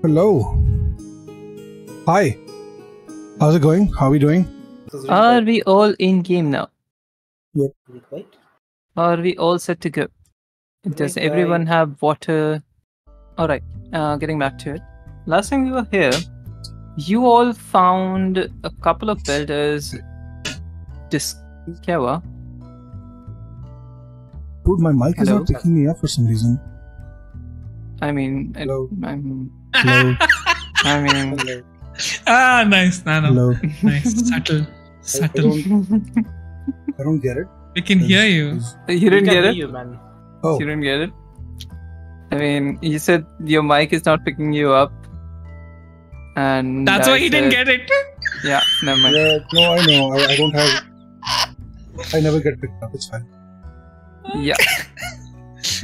Hello. Hi. How's it going? How are we doing? Are we all in game now? Yep. Are we all set to go? Does everyone have water? Alright, getting back to it. Last time we were here, you all found a couple of builders discover. Dude, my mic is not picking me up for some reason. I mean, Hello. I'm. Hello. I mean. Hello. Nice. Nano. Hello. Nice. Subtle. I don't get it. We can hear you. You didn't get it? You, man. Oh. You didn't get it? I mean, you said your mic is not picking you up. And That's why he didn't get it. Yeah, never mind. Yeah, no, I know. I don't have. I never get picked up. It's fine. Yeah.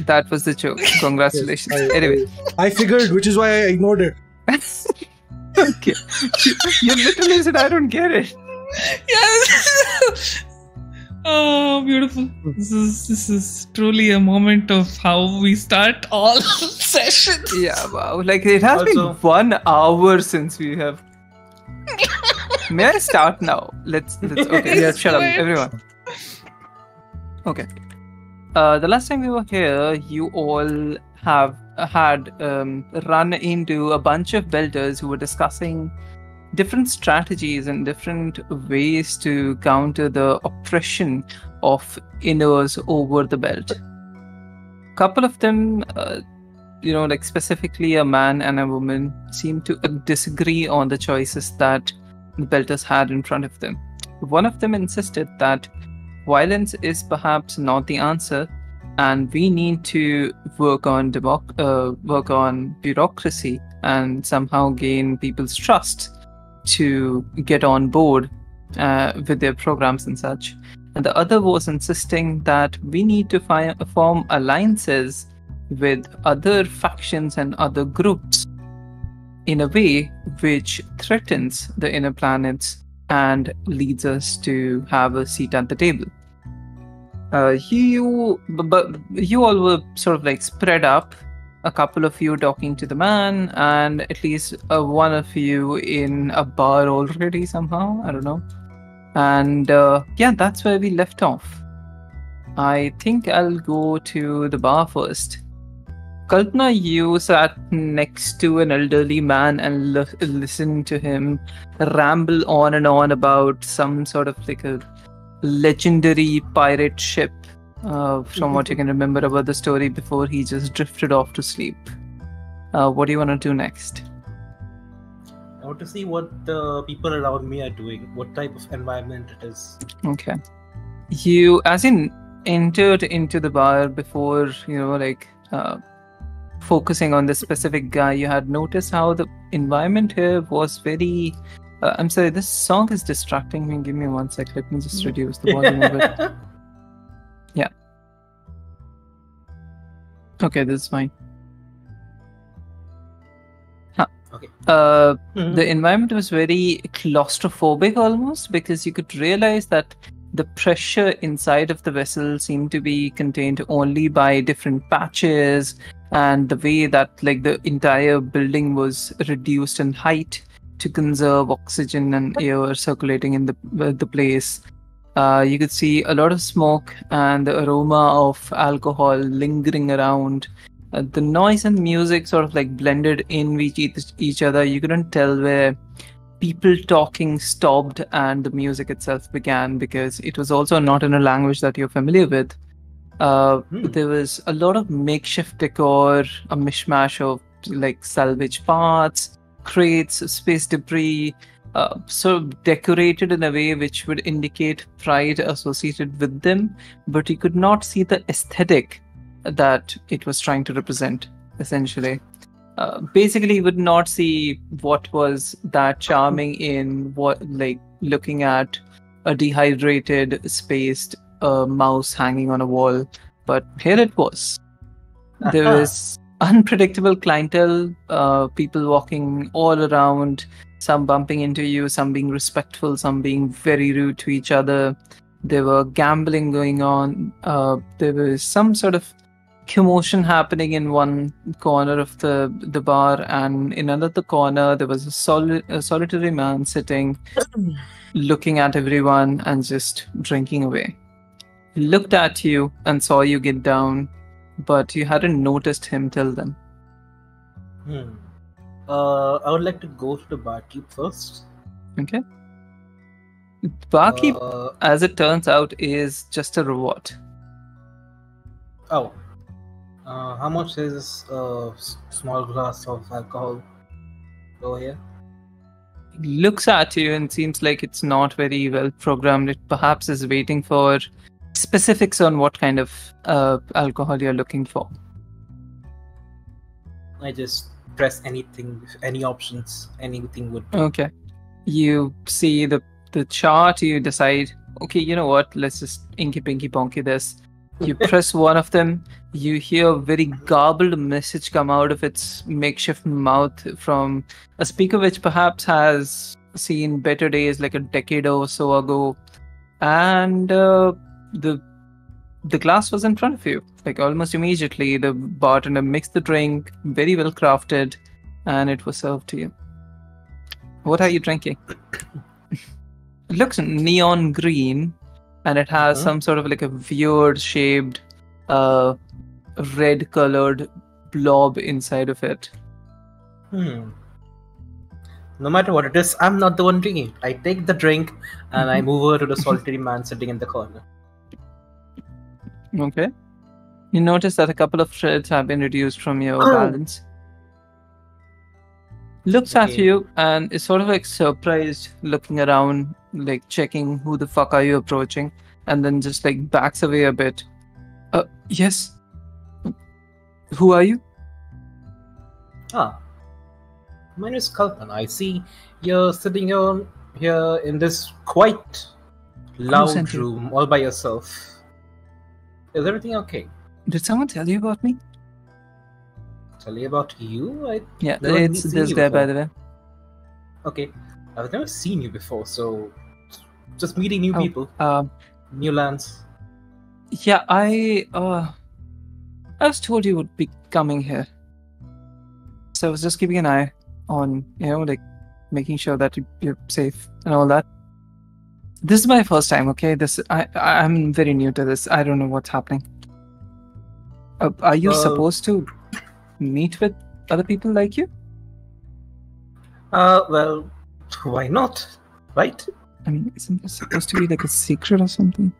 That was the joke. Congratulations. Yes, Anyway. I figured, which is why I ignored it. Okay. You literally said, I don't get it. Yes. Oh, beautiful. This is truly a moment of how we start all sessions. Yeah, wow. Like, it has been Also- 1 hour since we have. May I start now? Let's okay, Yes, shut up, go ahead. everyone. Okay. The last time we were here, you all had run into a bunch of builders who were discussing different strategies and different ways to counter the oppression of inners over the belt. Couple of them, like specifically a man and a woman, seemed to disagree on the choices that the belters had in front of them. One of them insisted that violence is perhaps not the answer, and we need to work on bureaucracy and somehow gain people's trust to get on board with their programs and such. And the other was insisting that we need to form alliances with other factions and other groups in a way which threatens the inner planets and leads us to have a seat at the table. You all were sort of like spread up, a couple of you talking to the man, and at least one of you in a bar already somehow, I don't know. And that's where we left off. I think I'll go to the bar first. Kalpana, you sat next to an elderly man and listened to him ramble on and on about some sort of like a legendary pirate ship, from what you can remember about the story before he just drifted off to sleep. What do you want to do next? I want to see what the people around me are doing, what type of environment it is. Okay. You, as in, entered into the bar before, focusing on this specific guy, you had noticed how the environment here was very... I'm sorry, this song is distracting me. Give me 1 sec. Let me just reduce the volume of it. Yeah. Okay, this is fine. Huh. Okay. The environment was very claustrophobic almost, because you could realize that the pressure inside of the vessel seemed to be contained only by different patches, and the way that like the entire building was reduced in height to conserve oxygen and air circulating in the place. You could see a lot of smoke and the aroma of alcohol lingering around. The noise and music sort of like blended in with each other. You couldn't tell where people talking stopped and the music itself began, because it was also not in a language that you're familiar with. There was a lot of makeshift decor, a mishmash of like salvage parts, crates, space debris, sort of decorated in a way which would indicate pride associated with them, but you could not see the aesthetic that it was trying to represent, essentially. Basically, you would not see what was that charming in looking at a dehydrated, spaced mouse hanging on a wall, but here it was. There was unpredictable clientele, people walking all around, some bumping into you, some being respectful, some being very rude to each other. There were gambling going on. There was some sort of commotion happening in one corner of the bar, and in another corner there was a solitary man sitting, looking at everyone and just drinking away. He looked at you and saw you get down, but you hadn't noticed him till then. I would like to go to the barkeep first. Okay. Barkeep, as it turns out, is just a robot. Oh. How much is a small glass of alcohol over here? He looks at you and seems like it's not very well programmed. It perhaps is waiting for specifics on what kind of alcohol you're looking for. I just press anything, any options, anything would do. Okay. You see the chart, you decide, okay, you know what, let's just inky pinky ponky this. You press one of them, you hear a very garbled message come out of its makeshift mouth from a speaker which perhaps has seen better days like a decade or so ago. And the glass was in front of you. Like almost immediately, the bartender mixed the drink, very well crafted, and it was served to you. What are you drinking? It looks neon green, and it has some sort of like a weird shaped, red colored blob inside of it. No matter what it is, I'm not the one drinking. I take the drink and I move over to the solitary man sitting in the corner. Okay. You notice that a couple of shreds have been reduced from your balance. Looks at you and is sort of like surprised, looking around, like checking who the fuck are you approaching, and then just like backs away a bit. Yes. Who are you? My name is Kalpana. I see you're sitting here in this quite loud room all by yourself. Is everything okay? Did someone tell you about me? Tell you about you? Yeah, it's this guy, by the way. Okay. I've never seen you before, so just meeting new people. New lands. Yeah, I was told you would be coming here. So I was just keeping an eye on, like making sure that you're safe and all that. This is my first time, okay? I'm very new to this. I don't know what's happening. Are you supposed to meet with other people like you? Well, why not? Right? I mean, isn't this supposed to be like a secret or something?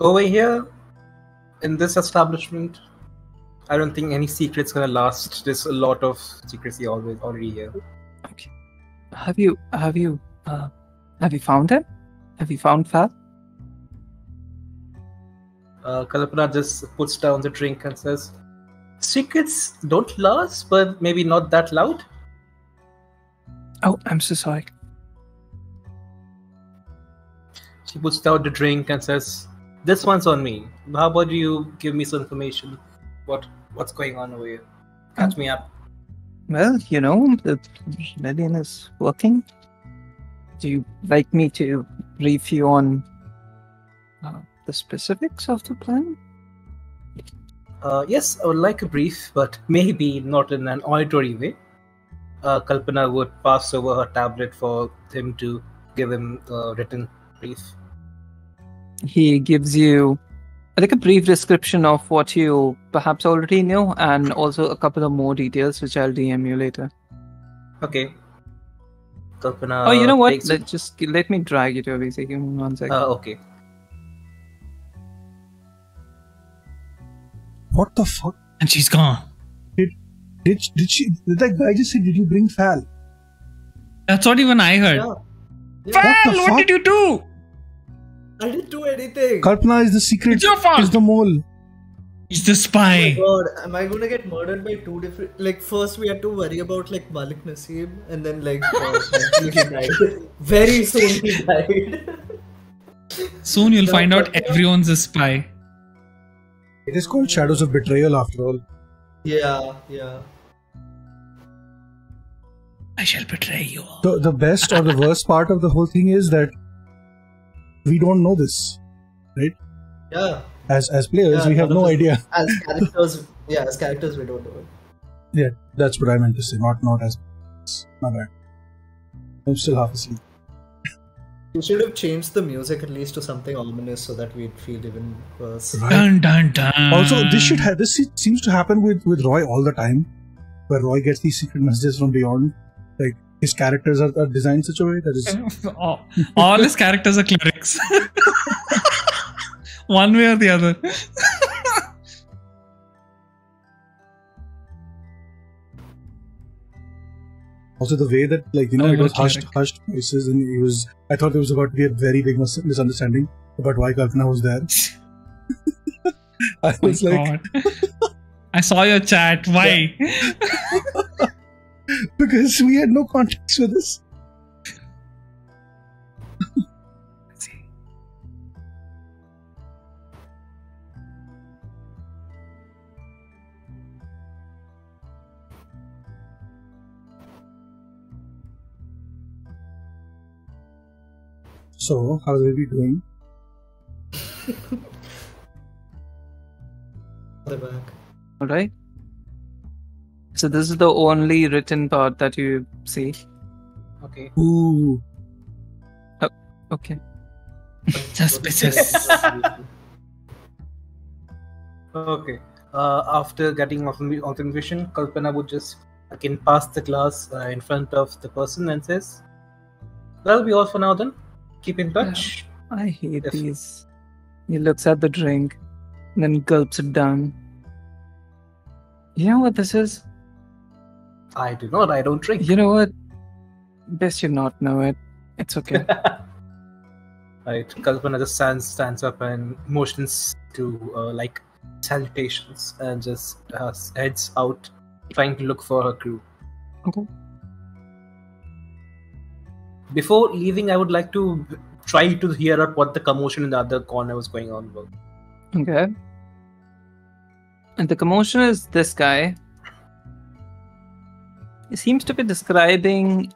Over here, in this establishment, I don't think any secret's gonna last. There's a lot of secrecy already here. Okay. Have you found him? Have you found Fal? Kalpana just puts down the drink and says, "Secrets don't last, but maybe not that loud." Oh, I'm so sorry. She puts down the drink and says, "This one's on me. How about you give me some information? What's going on over here? Catch me up." Well, the rebellion is working. Do you like me to brief you on the specifics of the plan? Yes, I would like a brief, but maybe not in an auditory way. Kalpana would pass over her tablet for him to give him a written brief. He gives you like a brief description of what you perhaps already know, and also a couple of more details which I'll DM you later. Okay. Kalpana. Oh, you know what? Let me drag you to a VC. Give me 1 second. Okay. What the fuck? And she's gone. Did that guy just say, "Did you bring Fal"? That's what even I heard. Yeah. Fal, what did you do? I didn't do anything. Kalpana is the secret. It's your fault. Is the mole. He's the spy. Oh my god, am I gonna get murdered by two different... Like, first we had to worry about, like, Malik Naseem, and then, like, he died. Very soon he died. Soon you'll find out everyone's a spy. It is called Shadows of Betrayal after all. Yeah. I shall betray you. The best or the worst part of the whole thing is that we don't know this, right? Yeah. As players, Yeah, we have none of no us- idea. As characters, we don't know it. Yeah, that's what I meant to say. Not as. My bad. I'm still half asleep. You should have changed the music at least to something ominous so that we'd feel even worse. Right. Dun dun dun. Also, this seems to happen with Roy all the time, where Roy gets these secret messages from beyond. Like his characters are designed such a way that is. all his characters are clerics. One way or the other. Also, the way that it was hushed voices, and I thought there was about to be a very big misunderstanding about why Kalpana was there. I was like, God. I saw your chat. Why? because we had no context for this. So, how's everybody doing? They're back. Alright. So this is the only written part that you see. Okay. Ooh. Okay. Suspicious. Okay. After getting authentication, Kalpana would just again pass the glass in front of the person and says, "That'll be all for now then. Keep in touch." I hate Yes. these. He looks at the drink, and then gulps it down. You know what this is? I do not. I don't drink. You know what? Best you not know it. It's okay. Right. Kalpana just stands up and motions to salutations and just heads out, trying to look for her crew. Okay. Before leaving, I would like to try to hear out what the commotion in the other corner was going on about. Okay. And the commotion is this guy. He seems to be describing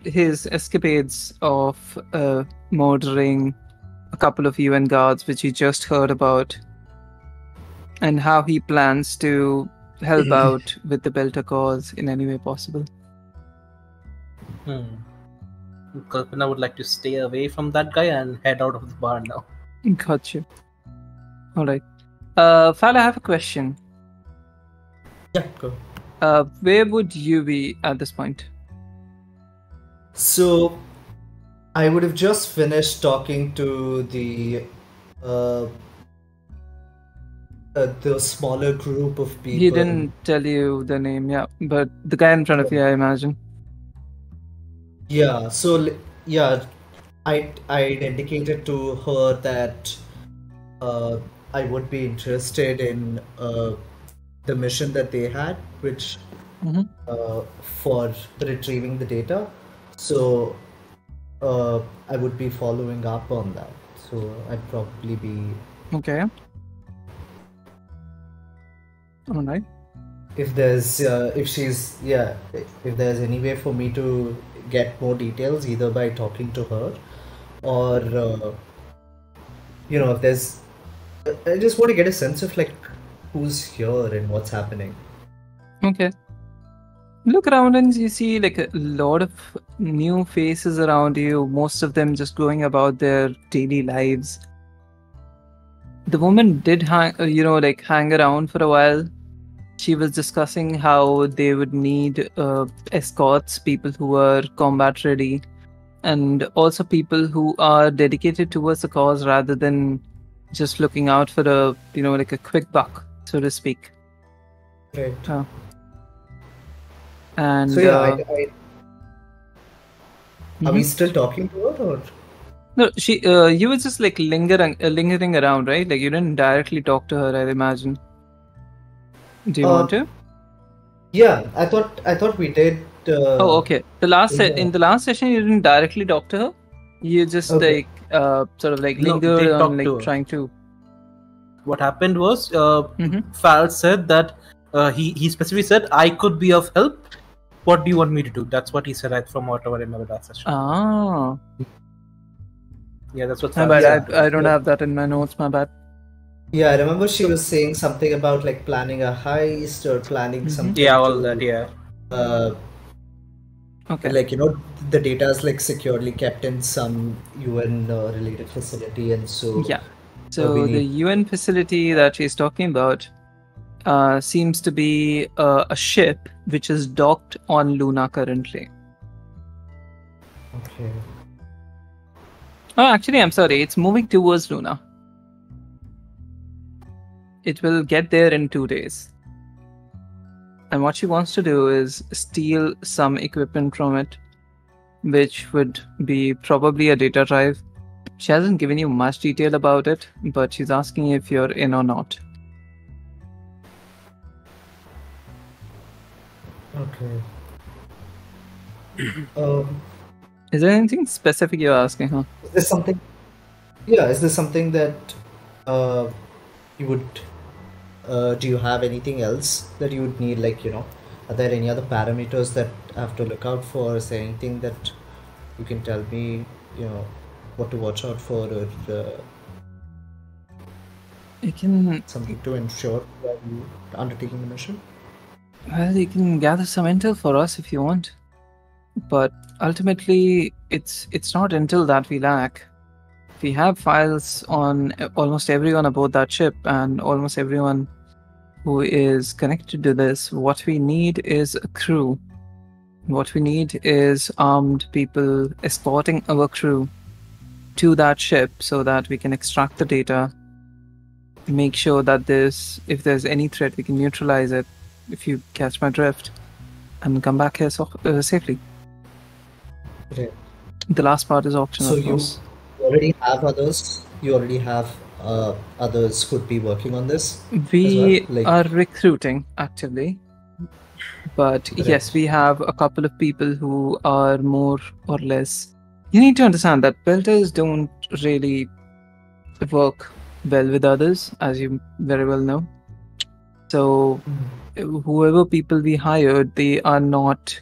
his escapades of murdering a couple of UN guards, which he just heard about, and how he plans to help out with the Belter cause in any way possible. Kalpana would like to stay away from that guy and head out of the bar now. Gotcha. Alright. Fal, I have a question. Yeah, go. Where would you be at this point? So, I would have just finished talking to the smaller group of people. He didn't tell you the name, yeah, but the guy in front of you, I imagine. Yeah. So, I indicated to her that I would be interested in the mission that they had, which for retrieving the data. So I would be following up on that. So I'd probably be. Okay. Alright. If there's if there's any way for me to get more details, either by talking to her, or if there's, I just want to get a sense of who's here and what's happening. Okay. Look around and you see a lot of new faces around you, most of them just going about their daily lives. The woman did hang around for a while. She was discussing how they would need escorts, people who are combat ready, and also people who are dedicated towards the cause rather than just looking out for a quick buck, so to speak. Right. And So are we still talking to her, or? no, she you were just lingering around, right? You didn't directly talk to her, I imagine. Do you want to? Yeah, I thought we did. Oh, okay. In the last session, you didn't directly talk to her. You just Okay. lingered they on talked to her. trying to. What happened was, Mhm. Fal said that he specifically said, "I could be of help. What do you want me to do?" That's what he said, from what I remember that session. Ah, Yeah, that's what. My bad. I don't have that in my notes. My bad. Yeah, I remember she was saying something about like planning a heist or planning something. Yeah, all that. Yeah. Okay. Like, you know, the data is like securely kept in some UN related facility, and so Yeah. So the UN facility that she's talking about seems to be a ship which is docked on Luna currently. Okay. Oh, actually, I'm sorry. It's moving towards Luna. It will get there in 2 days. And what she wants to do is steal some equipment from it, which would be probably a data drive. She hasn't given you much detail about it, but she's asking if you're in or not. Okay. Is there anything specific you're asking her? Is there something? Yeah, is there something that you would? Do you have anything else that you would need? Like, you know, are there any other parameters that I have to look out for? Is there anything that you can tell me? You know, what to watch out for, or You can. something to ensure while you undertaking the mission? Well, you can gather some intel for us if you want, but ultimately, it's not intel that we lack. We have files on almost everyone aboard that ship and almost everyone who is connected to this. What we need is a crew. What we need is armed people escorting our crew to that ship so that we can extract the data, make sure that if there's any threat, we can neutralize it, if you catch my drift, and come back here safely. Okay. The last part is optional, So of course. you already have others. You already have others who'd be working on this. We as well? Like- are recruiting actively, but Right. yes, we have a couple of people who are more or less. You need to understand that builders don't really work well with others, as you very well know. So, whoever people we hired, they are not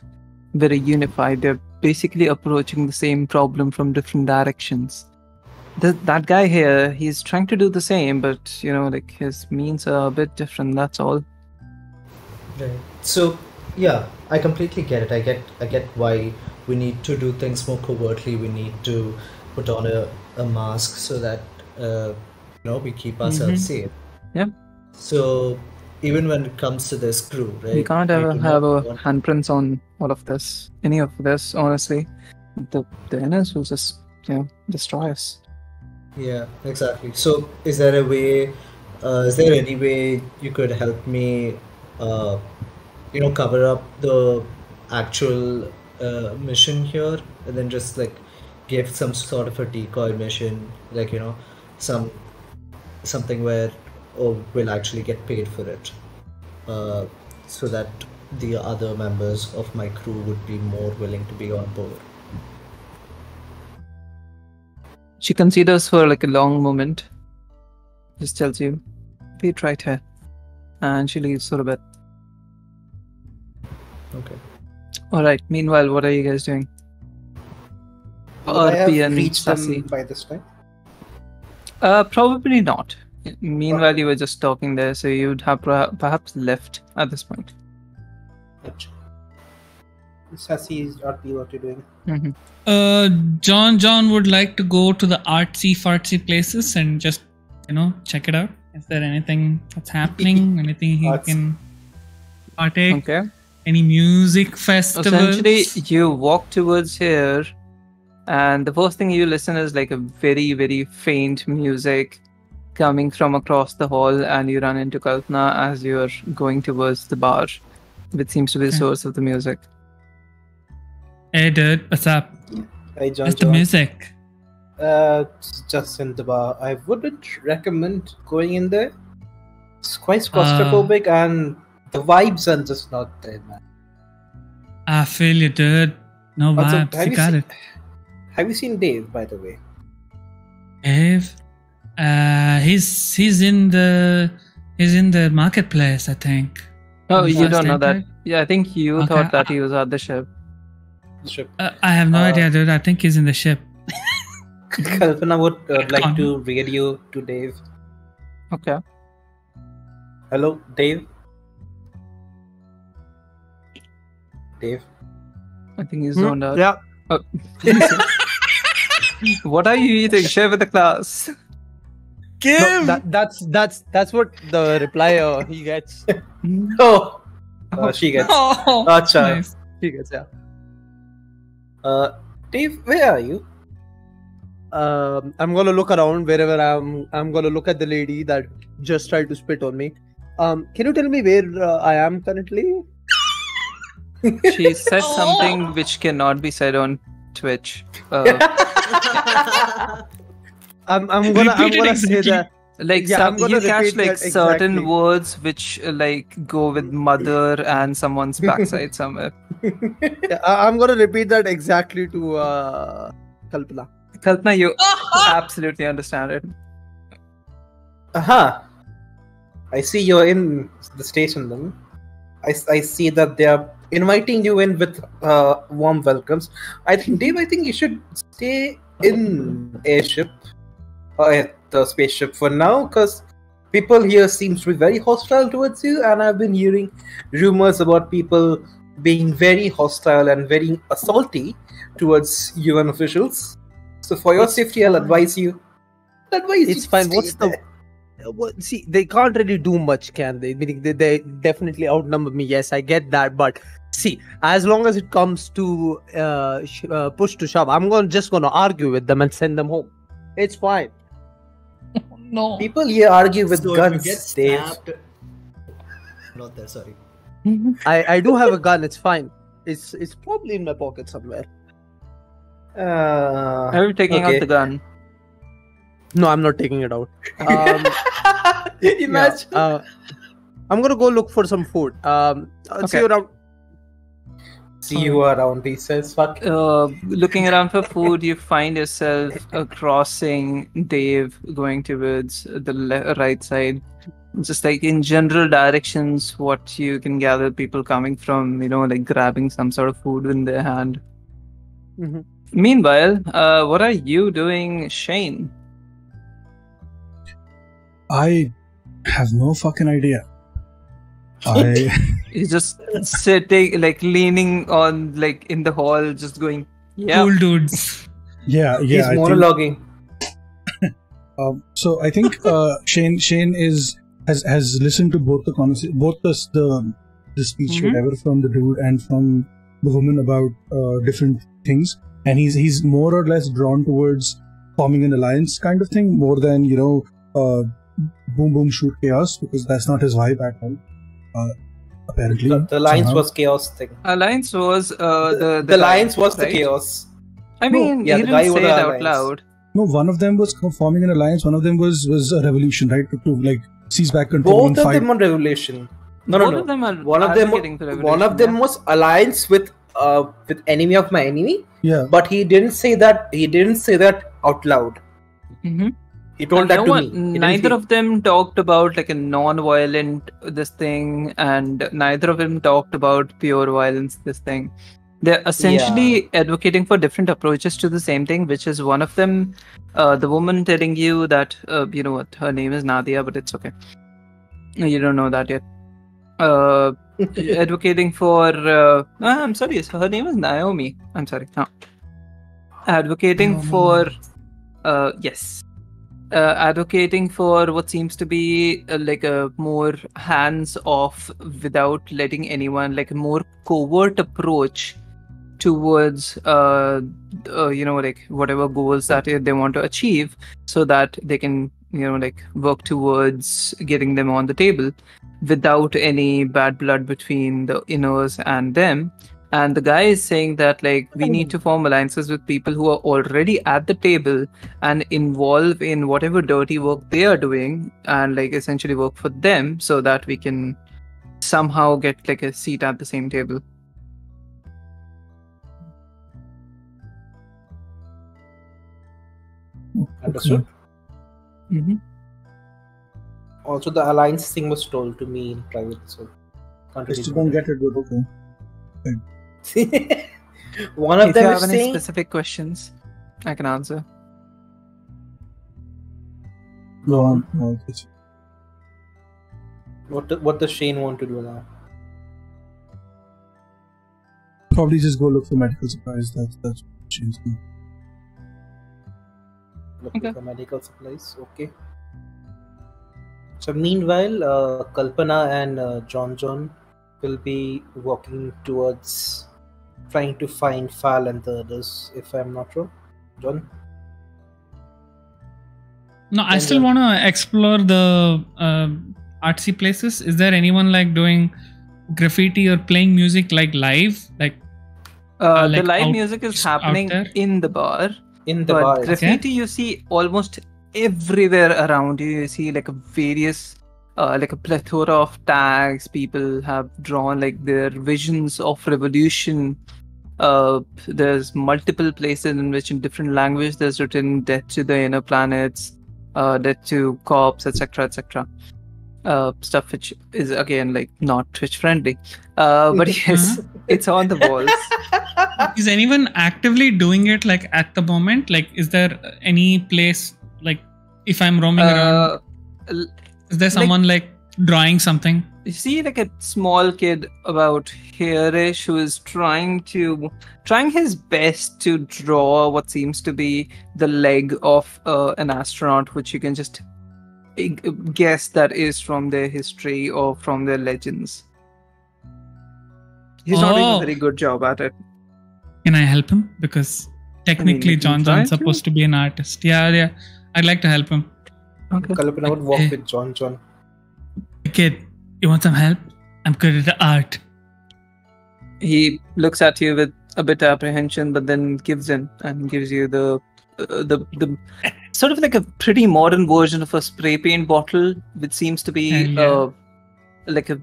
very unified. They're basically approaching the same problem from different directions. That guy here, he's trying to do the same, but you know, like his means are a bit different. That's all. Right. So yeah, I completely get it. I get why we need to do things more covertly. We need to put on a mask so that we keep ourselves safe. Yep. So even when it comes to this crew, right? We can't we ever do have not a want- handprints on all of this, any of this. Honestly, the NS will just destroy us. Yeah, exactly. So is there a way? Is there any way you could help me? Cover up the actual mission here, and then just like give some sort of a decoy mission, like something where we'll actually get paid for it, so that the other members of my crew would be more willing to be on board. She considers for like a long moment. Just tells you, "Wait right here," and she leaves for a bit. Okay. All right. Meanwhile, what are you guys doing? Would I have RP and reached them Sassy. by this time? Probably not. Meanwhile, you were just talking there, so you'd have perhaps left at this point. Gotcha. Sassy, RP, what you're doing? Mm-hmm. John would like to go to the artsy-fartsy places and just, check it out. Is there anything that's happening? Anything he Arts. can partake? Okay. Any music festivals? Essentially, you walk towards here, and the first thing you listen is like a very, very faint music coming from across the hall, and you run into Kalpana as you're going towards the bar, which seems to be the Okay. source of the music. Hey dude, what's up? Hey, John. What's the music? It's just in the bar. I wouldn't recommend going in there. It's quite claustrophobic, and the vibes are just not there, man. I feel you, dude. No Also, vibes, you got it. Have you seen Dave, by the way? Dave? He's in the marketplace, I think. Oh, Is you that don't know that. standard? Yeah, I think you Okay, thought that he was at the ship. Sure. I have no idea, dude. I think he's in the ship. Kalpana would like to radio to Dave. Okay. Hello, Dave. Dave. I think he's zoned out. Yeah. Oh. What are you eating? Share with the class. No, that's what the reply he gets. Oh, she gets. Oh, Acha. nice. He gets, yeah. Dave, where are you? I'm gonna look around wherever I'm gonna look at the lady that just tried to spit on me. Can you tell me where I am currently? She said something which cannot be said on Twitch. I'm gonna say exactly. that. Like Yeah, I'm gonna you catch repeat like that certain exactly. words which like go with mother and someone's backside somewhere. Yeah, I'm gonna repeat that exactly to Kalpana. Kalpana, you absolutely understand it. Aha. I see you're in the station then. I see that they are inviting you in with warm welcomes. I think, Dave, you should stay in airship or at the spaceship for now, because people here seems to be very hostile towards you, and I've been hearing rumors about people being very hostile and very assaulty towards UN officials. So for your safety, I'll advise you. It's fine. Stay What's there. see, they can't really do much, can they? Meaning they definitely outnumber me. Yes, I get that, but see, as long as it comes to push to shove, I'm just gonna argue with them and send them home. It's fine. No. People here argue with So if guns, you get Dave. stabbed... Not there, sorry. I do have a gun. It's fine. It's probably in my pocket somewhere. Are you taking okay. out the gun? No, I'm not taking it out. Imagine. Yeah, I'm gonna go look for some food. I'll see you around. See you around, he says. Fuck. Looking around for food, you find yourself crossing Dave, going towards the right side. Just like in general directions, what you can gather, people coming from, like grabbing some sort of food in their hand. Mm-hmm. Meanwhile, what are you doing, Shane? I have no fucking idea. He's just sitting, like leaning on, like in the hall, just going, yeah. Cool dudes. Yeah. He's I monologuing. So I think Shane has listened to both the conversation, both the speech, whatever, from the dude and from the woman about different things, and he's more or less drawn towards forming an alliance kind of thing, more than boom boom shoot chaos, because that's not his vibe at all. Apparently, The alliance somehow. was chaos thing. Alliance was the alliance was right? the chaos. I mean, yeah, he the guy didn't with say the it out alliance. loud. No, one of them was forming an alliance. One of them was a revolution, right? To like seize back control and Both of fight. them on revolution. No. Both of them are One of them advocating for revolution, one of them was alliance with enemy of my enemy. Yeah. But he didn't say that. He didn't say that out loud. Mm-hmm. He told that to me. He Neither didn't of them talked about like a non-violent this thing, and neither of them talked about pure violence this thing. They're essentially advocating for different approaches to the same thing, which is one of them, the woman telling you that, you know what, her name is Nadia, but it's okay. You don't know that yet. Advocating for, I'm sorry, her name is Naomi. I'm sorry. No. Advocating for, yes. Advocating for what seems to be like a more hands-off, without letting anyone, like a more covert approach towards like whatever goals that they want to achieve, so that they can like work towards getting them on the table without any bad blood between the inners and them. And the guy is saying that like we need to form alliances with people who are already at the table and involve in whatever dirty work they are doing, and like essentially work for them, so that we can somehow get like a seat at the same table. Understood. Mm-hmm. Also, the alliance thing was told to me in private, so can't I really still don't get it, but okay. One of If them you is have any saying, specific questions, I can answer. Go on. No, it's- What does Shane want to do now? Probably just go look for medical supplies. That's what Shane's doing. Look for medical supplies. Okay. So meanwhile, Kalpana and John will be walking towards trying to find Fal and the others, if I'm not wrong. John? No, I still want to explore the artsy places. Is there anyone like doing graffiti or playing music like live? Like the live music is happening in the bar. In the but bar. Graffiti you see almost everywhere around you. You see like a various like a plethora of tags. People have drawn like their visions of revolution. There's multiple places in which in different language there's written death to the inner planets, death to corpse, etc, etc. Stuff which is again like not Twitch friendly, but yes, it's on the walls. Is anyone actively doing it like at the moment? Like, is there any place like if I'm roaming around? Is there someone like drawing something? You see like a small kid about here-ish who is trying his best to draw what seems to be the leg of an astronaut, which you can just guess that is from their history or from their legends. He's not doing a very good job at it. Can I help him? Because technically John's supposed to be an artist. Yeah. I'd like to help him. Okay. Kalpana would walk with John. Kid, you want some help? I'm good at the art. He looks at you with a bit of apprehension, but then gives in and gives you the sort of like a pretty modern version of a spray paint bottle, which seems to be like a,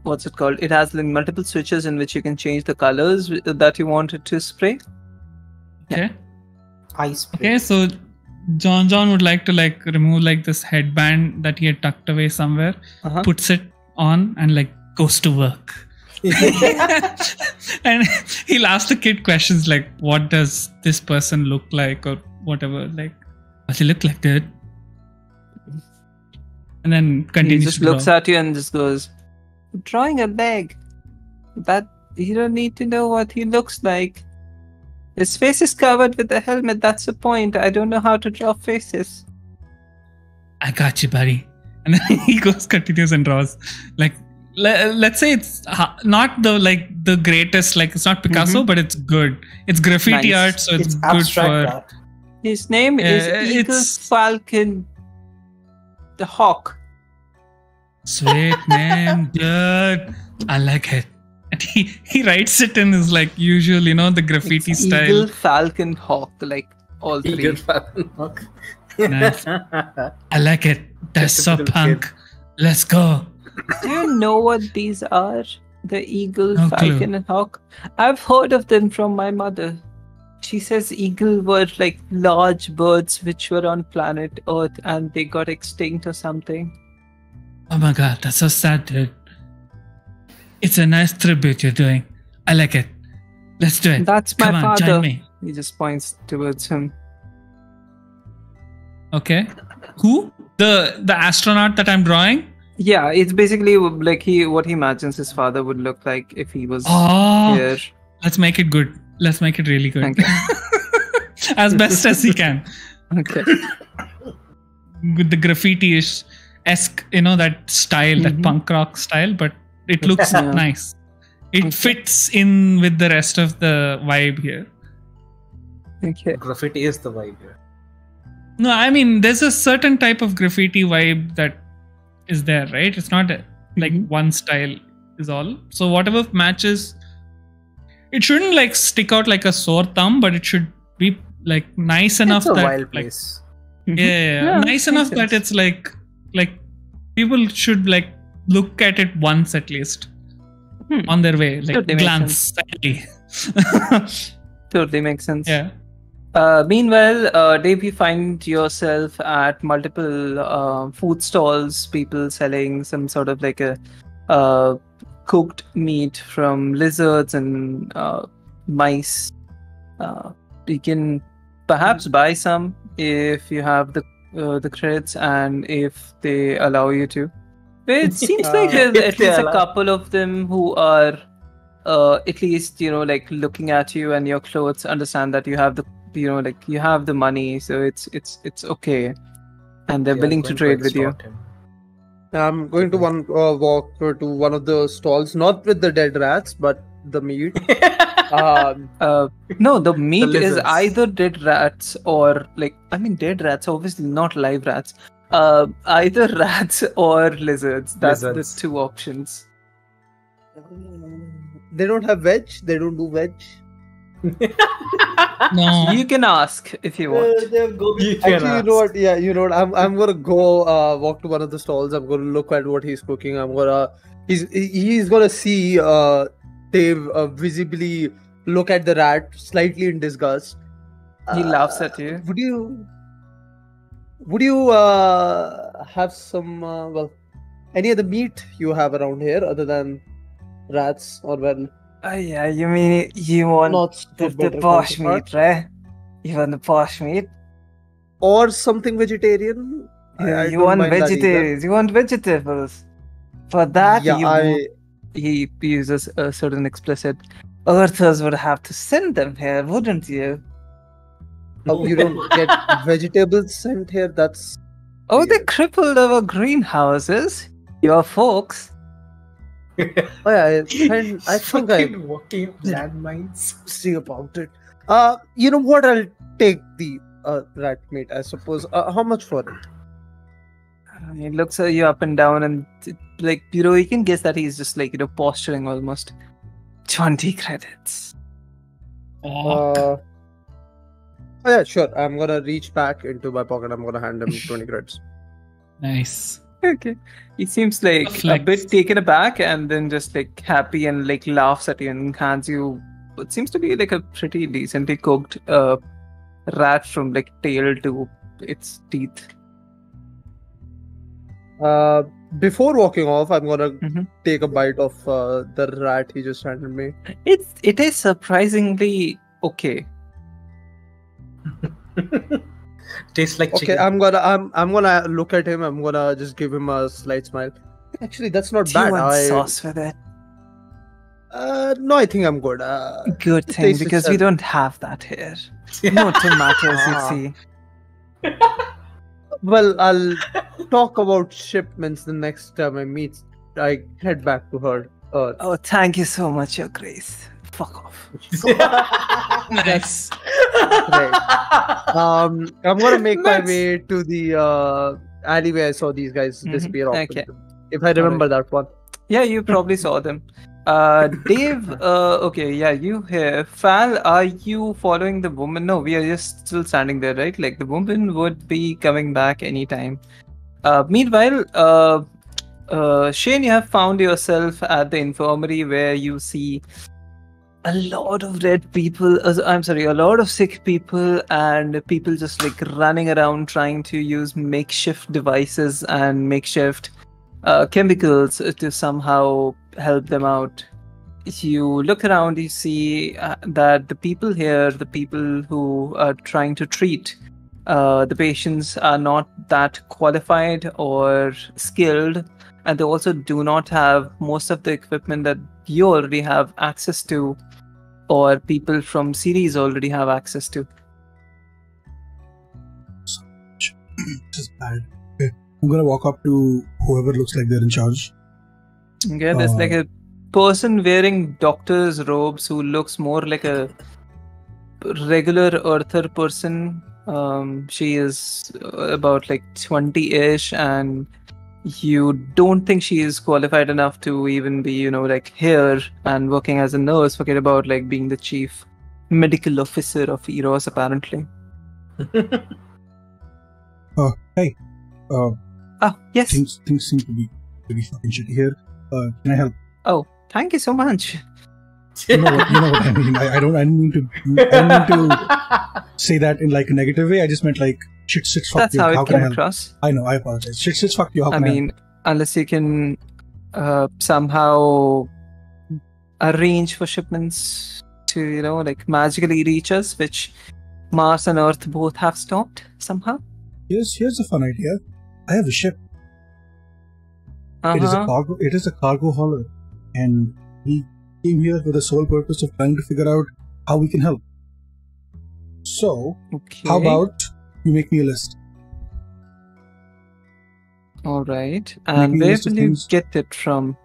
what's it called? It has like multiple switches in which you can change the colors that you want it to spray. Okay. Ice spray. Okay, so John would like to like remove like this headband that he had tucked away somewhere, puts it on and like goes to work. And he'll ask the kid questions like, what does this person look like or whatever, like, does he look like that? And then continues. He just looks at you and just goes, drawing a leg. That you don't need to know what he looks like. His face is covered with a helmet, that's the point. I don't know how to draw faces. I got you, buddy. And then he continues and draws. Like, let's say it's not the greatest, like it's not Picasso, but it's good. It's graffiti art, so it's good for art. His name is Eagle Falcon the Hawk. Sweet name, dude. I like it. And he writes it in his like usual, the graffiti style. Eagle Falcon Hawk, like all three. Eagle Falcon Hawk. Nice. I like it. That's so punk. Kid. Let's go. Do you know what these are? The Eagle, Falcon, and Hawk? I've heard of them from my mother. She says eagle were like large birds which were on planet Earth and they got extinct or something. Oh my god, that's so sad, dude. It's a nice tribute you're doing. I like it. Let's do it. That's my Come on, father. join me. He just points towards him. Okay. Who? The astronaut that I'm drawing? Yeah, it's basically like what he imagines his father would look like if he was here. Let's make it good. Let's make it really good. Okay. As best as he can. Okay. With the graffiti-esque, that style, that punk rock style, but it looks nice. It fits in with the rest of the vibe here. Okay. Graffiti is the vibe here. No, I mean, there's a certain type of graffiti vibe that is there, right? It's not like one style is all. So whatever matches, it shouldn't like stick out like a sore thumb, but it should be like nice enough it's a that wild place. Yeah, nice enough that it's like people should like look at it once at least on their way, like totally glance. Totally makes sense. Yeah. Meanwhile, Dave, you find yourself at multiple food stalls, people selling some sort of like a cooked meat from lizards and mice. You can perhaps buy some if you have the the credits and if they allow you to. It seems like there's at least a couple of them who are at least, like looking at you and your clothes, understand that you have the, you have the money, so it's okay, and they're willing to trade with you. I'm going to walk to one of the stalls, not with the dead rats, but the meat. No, the meat is either dead rats or dead rats, obviously not live rats. Either rats or lizards. That's the two options. They don't have veg. They don't do veg. No. You can ask if you want. Actually, you know what? Yeah, you know what? I'm gonna go walk to one of the stalls. I'm gonna look at what he's cooking. He's gonna see Dave visibly look at the rat, slightly in disgust. He laughs at you. Would you have some any other meat you have around here other than rats or yeah, you mean you want the posh meat, right? You want the posh meat? Or something vegetarian? You want vegetables. You want vegetables. For that, he uses a certain explicit. Earthers would have to send them here, wouldn't you? Oh, you don't get vegetables sent here? That's... Oh, weird. They crippled our greenhouses. Your folks. Oh yeah, I think I'm walking landmines. See about it. You know what? I'll take the rat meat, I suppose. How much for it? He looks at you up and down, and you can guess that he's just posturing almost. 20 credits. Oh yeah, sure. I'm gonna reach back into my pocket. I'm gonna hand him 20 credits. Nice. Okay. He seems a bit taken aback, and then just happy and laughs at you and hands you what seems to be a pretty decently cooked rat from tail to its teeth. Before walking off, I'm gonna take a bite of the rat he just handed me. It is surprisingly okay. Tastes like chicken. Okay, I'm gonna look at him. I'm gonna just give him a slight smile. Actually, that's not bad. Do you want sauce with it? No, I think I'm good. Good thing, because we don't have that here. No tomatoes, you see. Well, I'll talk about shipments the next time I head back to her. Oh, thank you so much, Your Grace. Fuck off. Nice. Right. I'm gonna make my way to the alleyway I saw these guys disappear off. Okay. If I remember that one. Yeah, you probably saw them. Dave, okay, yeah, you here. Fal, are you following the woman? No, we are just still standing there, right? The woman would be coming back anytime. Meanwhile, Shane, you have found yourself at the infirmary where you see a lot of a lot of sick people and people just running around trying to use makeshift devices and makeshift chemicals to somehow help them out. If you look around, you see that the people here, the people who are trying to treat the patients, are not that qualified or skilled, and they also do not have most of the equipment that you already have access to, or people from series already have access to. This is bad. Okay. I'm gonna walk up to whoever looks like they're in charge. Okay, there's a person wearing doctor's robes who looks more like a regular earther person. She is about 20-ish, and you don't think she is qualified enough to even be, here and working as a nurse. Forget about being the chief medical officer of Eros, apparently. Hey. Yes. Things seem to be pretty fucking shitty here. Can I help? Oh, thank you so much. You know what I mean. I don't mean to say that in a negative way. I just meant shit, fuck That's you. how How it can I came help? across. I know, I apologize. Shit, fuck you. How can I mean, unless you can somehow arrange for shipments to, magically reach us, which Mars and Earth both have stopped somehow. Here's a fun idea. I have a ship. It is a cargo hauler, and we came here for the sole purpose of trying to figure out how we can help. So, how about you make me a list? All right. And where will you get it from?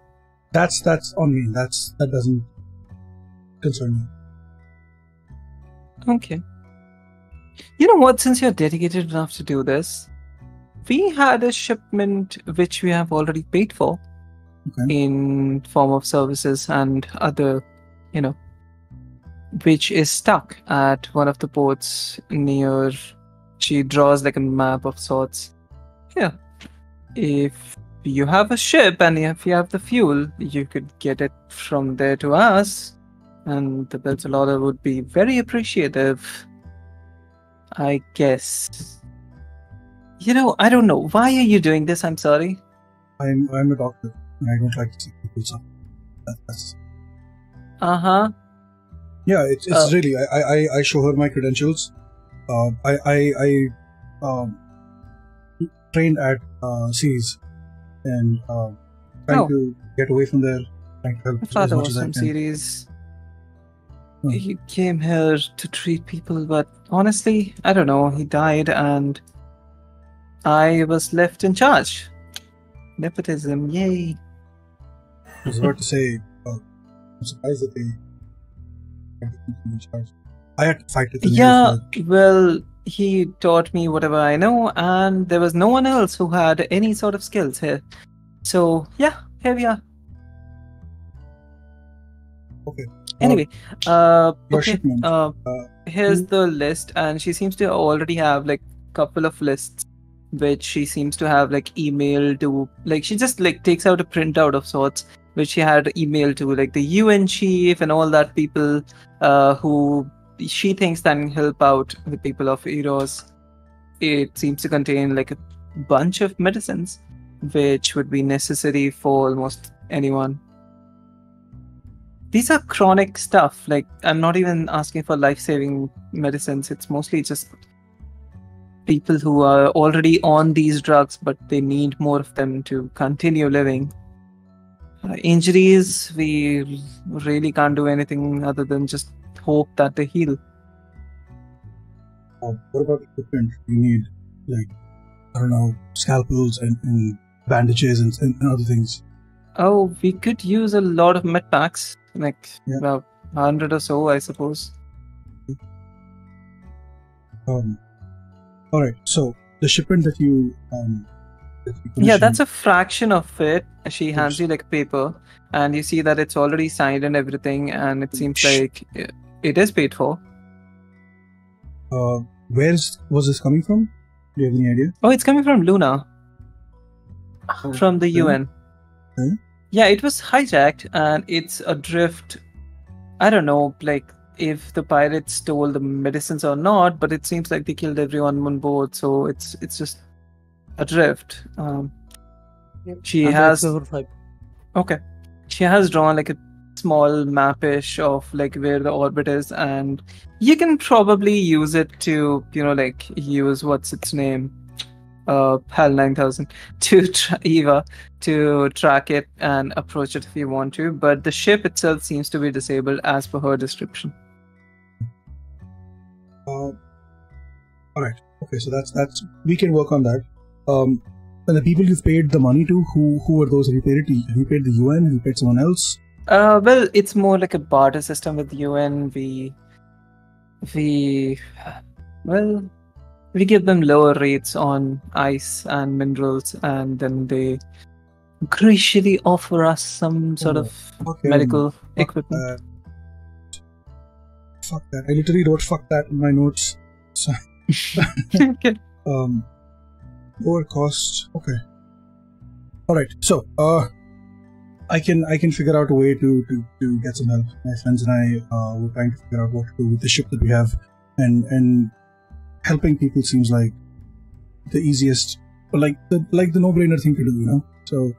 That's on me. That doesn't concern me. Okay. You know what? Since you're dedicated enough to do this, we had a shipment which we have already paid for in form of services and other, which is stuck at one of the ports near. She draws like a map of sorts. Yeah. If you have a ship and if you have the fuel, you could get it from there to us, and the Betrayal order would be very appreciative. I guess. I don't know. Why are you doing this? I'm sorry. I'm a doctor, and I don't like to see people suffer. That's. Yeah, it's really. I show her my credentials. I trained at Seas, and trying to get away from there, trying to help I thought as there much was as I some can. series. He came here to treat people, but honestly, I don't know. He died, and I was left in charge. Nepotism, yay! I was about to say, I'm surprised that they kept me in charge. I had to fight with him. Yeah, well, he taught me whatever I know, and there was no one else who had any sort of skills here. So, yeah, here we are. Okay. Anyway, Your shipment. here's the list, and she seems to already have like a couple of lists, which she seems to have like emailed to. Like she just like takes out a printout of sorts, which she had emailed to like the UN chief and all that people, who she thinks can help out the people of Eros. It seems to contain like a bunch of medicines, which would be necessary for almost anyone. These are chronic stuff. Like, I'm not even asking for life-saving medicines. It's mostly just people who are already on these drugs, but they need more of them to continue living. Injuries, we really can't do anything other than just hope that they heal. What about equipment? You need, like, I don't know, scalpels and bandages and other things. Oh, we could use a lot of med packs. Like about 100 or so, I suppose. Alright, so the shipment that you yeah, that's a fraction of it. She hands you like a paper, and you see that it's already signed and everything, and it seems like it is paid for. Where was this coming from? Do you have any idea? Oh, it's coming from Luna. From the UN. Yeah, it was hijacked and it's adrift. I don't know, like, if the pirates stole the medicines or not, but it seems like they killed everyone on board, so it's just adrift. She has okay. She has drawn like a small map-ish of like where the orbit is, and you can probably use it to, like use what's its name. HAL 9000 to Eva to track it and approach it if you want to, but the ship itself seems to be disabled as per her description. Alright, okay, so that's we can work on that. And the people you've paid the money to, who are those? Have you paid it to? Have you paid the UN? Have you paid someone else? Well, it's more like a barter system with the UN. We give them lower rates on ice and minerals, and then they graciously offer us some sort of medical equipment. Fuck that. I literally wrote "fuck that" in my notes. So Okay. Lower cost. Okay. Alright, so I can figure out a way to get some help. My friends and I were trying to figure out what to do with the ship that we have, and helping people seems like the easiest, but like the no-brainer thing to do, So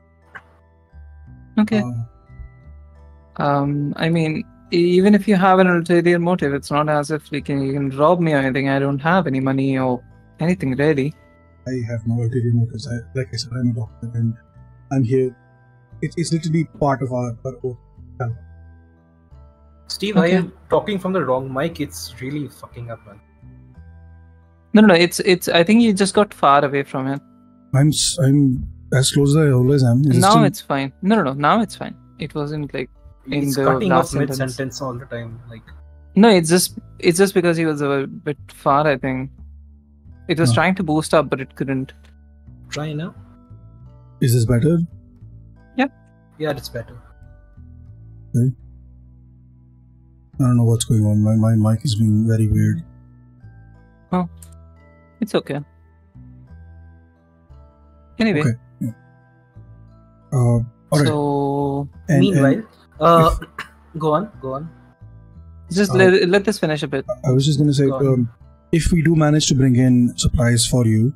okay. I mean, even if you have an ulterior motive, it's not as if you can rob me or anything. I don't have any money or anything really. I have no ulterior motives. Like I said, I'm a doctor and I'm here. It's literally part of our oath. Steve, Okay. I am talking from the wrong mic. It's really fucking up, man. No, it's. I think you just got far away from it. I'm as close as I always am. Is it Now still- it's fine. No. Now it's fine. It wasn't like in He's the cutting last off mid sentence. sentence all the time. Like, No, it's just because he was a bit far. I think it was Oh. trying to boost up, but it couldn't. try now. Is this better? Yeah, it's better. I don't know what's going on. My mic is being very weird. It's okay. Anyway, Okay. All right. so And- Meanwhile, if- go on. just Uh, let this finish a bit. I was just going to say, Go on. if we do manage to bring in supplies for you,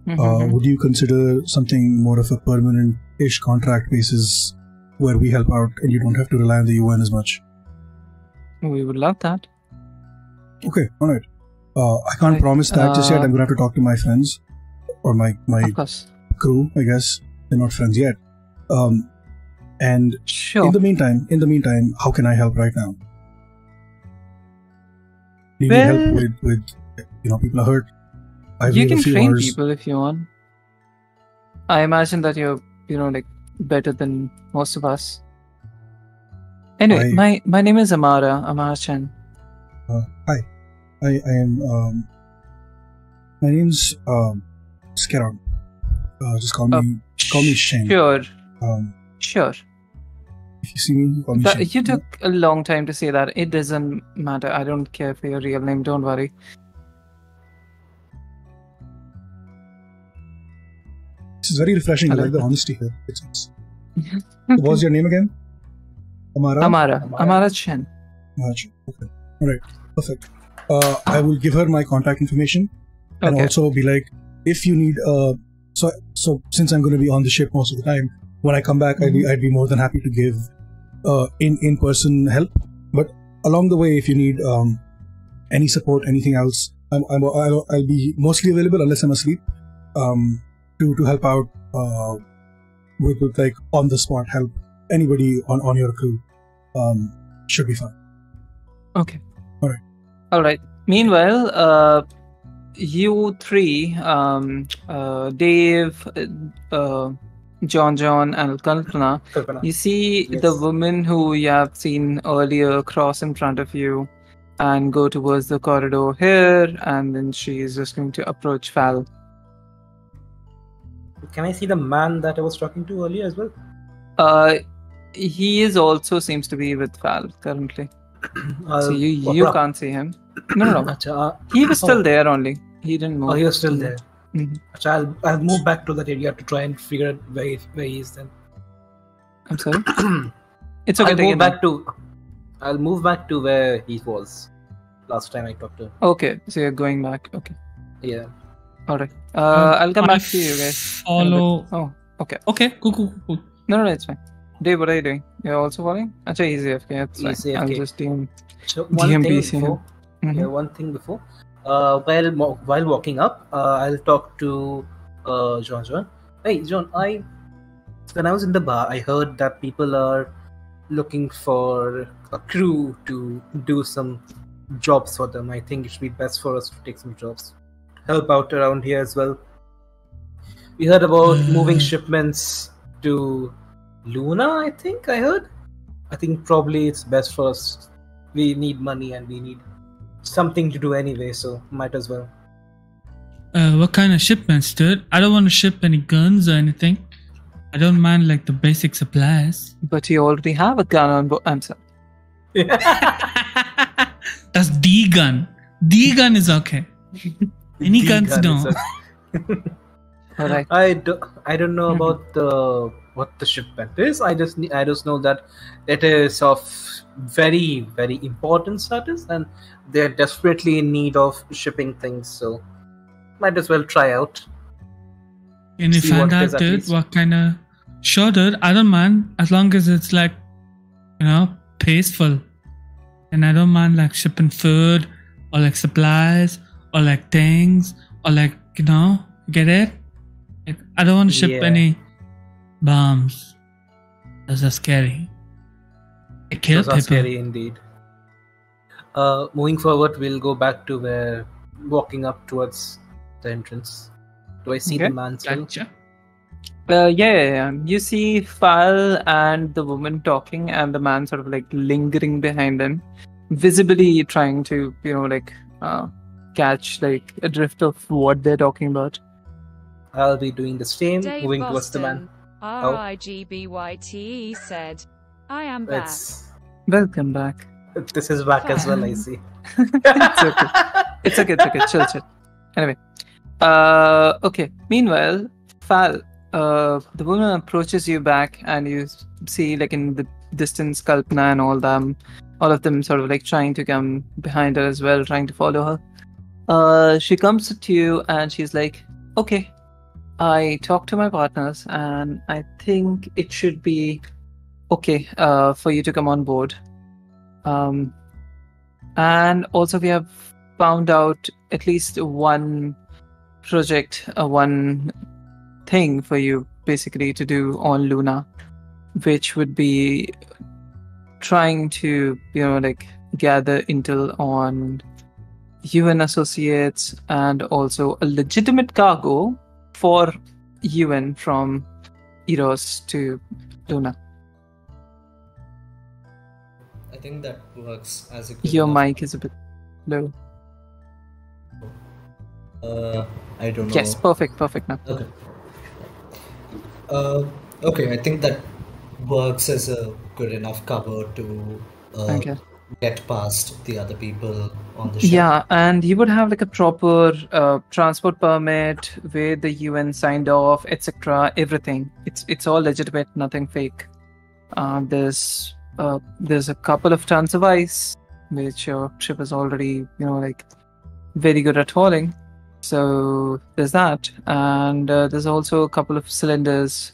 Mhm. would you consider something more of a permanent-ish contract basis where we help out and you don't have to rely on the UN as much? We would love that. Okay, all right. I can't Right. promise that just yet. I'm going to have to talk to my friends or my Of course. crew, I guess. They're not friends yet. And Sure. in the meantime, how can I help right now? Do you need Well- help with people are hurt? I've You made a can few train hours. people if you want. I imagine that you're, like better than most of us. Anyway, my name is Amara Martian. Hi, I am. My name's Scarab. Just call me Shane. Sure, If sure. you see me, call me Shane. You took a long time to say that. It doesn't matter. I don't care for your real name. Don't worry. This is very refreshing. I like the honesty here. What was your name again? Amara. Amara Chen. Okay. All right. Perfect. I will give her my contact information and Okay. also be like, if you need. So since I'm going to be on the ship most of the time, when I come back, I'd be more than happy to give in person help. But along the way, if you need any support, anything else, I'll be mostly available unless I'm asleep. To help out with like on the spot help anybody on your crew should be fine. Okay. All right. All right. Meanwhile, you three, Dave, John, and Kalpana, Kalpana. you see Yes. the woman who you have seen earlier cross in front of you and go towards the corridor here, and then she is just going to approach Val. Can I see the man that I was talking to earlier as well? He is also seems to be with Val currently. So you Wapra. can't see him. No. Acha, He was still Oh. there only. He didn't move. oh, you're still there. Mhm. Acha, I'll move back to that area to try and figure out where he is then. I'm sorry. It's okay. I'll take move it back to. I'll move back to where he was last time I talked to him. now. Okay, so you're going back. Okay. Yeah. All right. I'll come I back to you guys. in a bit. follow. Oh, okay. Okay, cool. No, it's fine. Dave, what are you doing? You're also following? Acha, he's AFK. It's fine. He's I'll AFK. just DM. So one DMB thing see before. him. Yeah, one thing before. While walking up, I'll talk to John. Hey, John. When I was in the bar, I heard that people are looking for a crew to do some jobs for them. I think it should be best for us to take some jobs, help out around here as well. We heard about moving shipments to Luna. I think I heard. I think probably it's best for us. We need money and we need something to do anyway, so might as well. What kind of shipments, dude? I don't want to ship any guns or anything. I don't mind like the basic supplies. But you already have a gun on board. I'm sorry. That's D gun. D gun is okay. Any guns D-gun no. is a- All right. I don't know about what the shipment is. I just know that it is of very, very important status, and they're desperately in need of shipping things. So might as well try out. Can you See find what it is out, at dude? least. What kind of? Sure, dude. I don't mind as long as it's like, tasteful, and I don't mind like shipping food or like supplies or like things or like Get it? Like, I don't want to ship any bombs. Those are scary. They kill Those are people. scary indeed. Moving forward, we'll go back to where walking up towards the entrance. Do I see the man still? Gotcha. Yeah. You see Fal and the woman talking, and the man sort of like lingering behind them, visibly trying to, catch like a drift of what they're talking about. I'll be doing the same, Dave moving towards the man. Boston, RIGBYTE said, I am back. Welcome back. This is back as well, I see. It's okay. Chill. Anyway. Okay. Meanwhile, Fal, the woman approaches you back, and you see, like, in the distance, Kalpana and all of them sort of like trying to come behind her as well, trying to follow her. She comes to you and she's like, okay, I talked to my partners and I think it should be okay for you to come on board. And also we have found out at least one project, one thing for you basically to do on Luna, which would be trying to, gather intel on UN associates and also a legitimate cargo for UN from Eros to Luna. I think that works as a good Your enough- mic is a bit low. I don't know. Yes, perfect now. Okay. Okay, I think that works as a good enough cover to Okay. get past the other people on the ship. Yeah, and you would have like a proper transport permit where the UN signed off, etc. Everything. It's all legitimate, nothing fake. There's a couple of tons of ice, which your ship is already, very good at hauling. So there's that, and there's also a couple of cylinders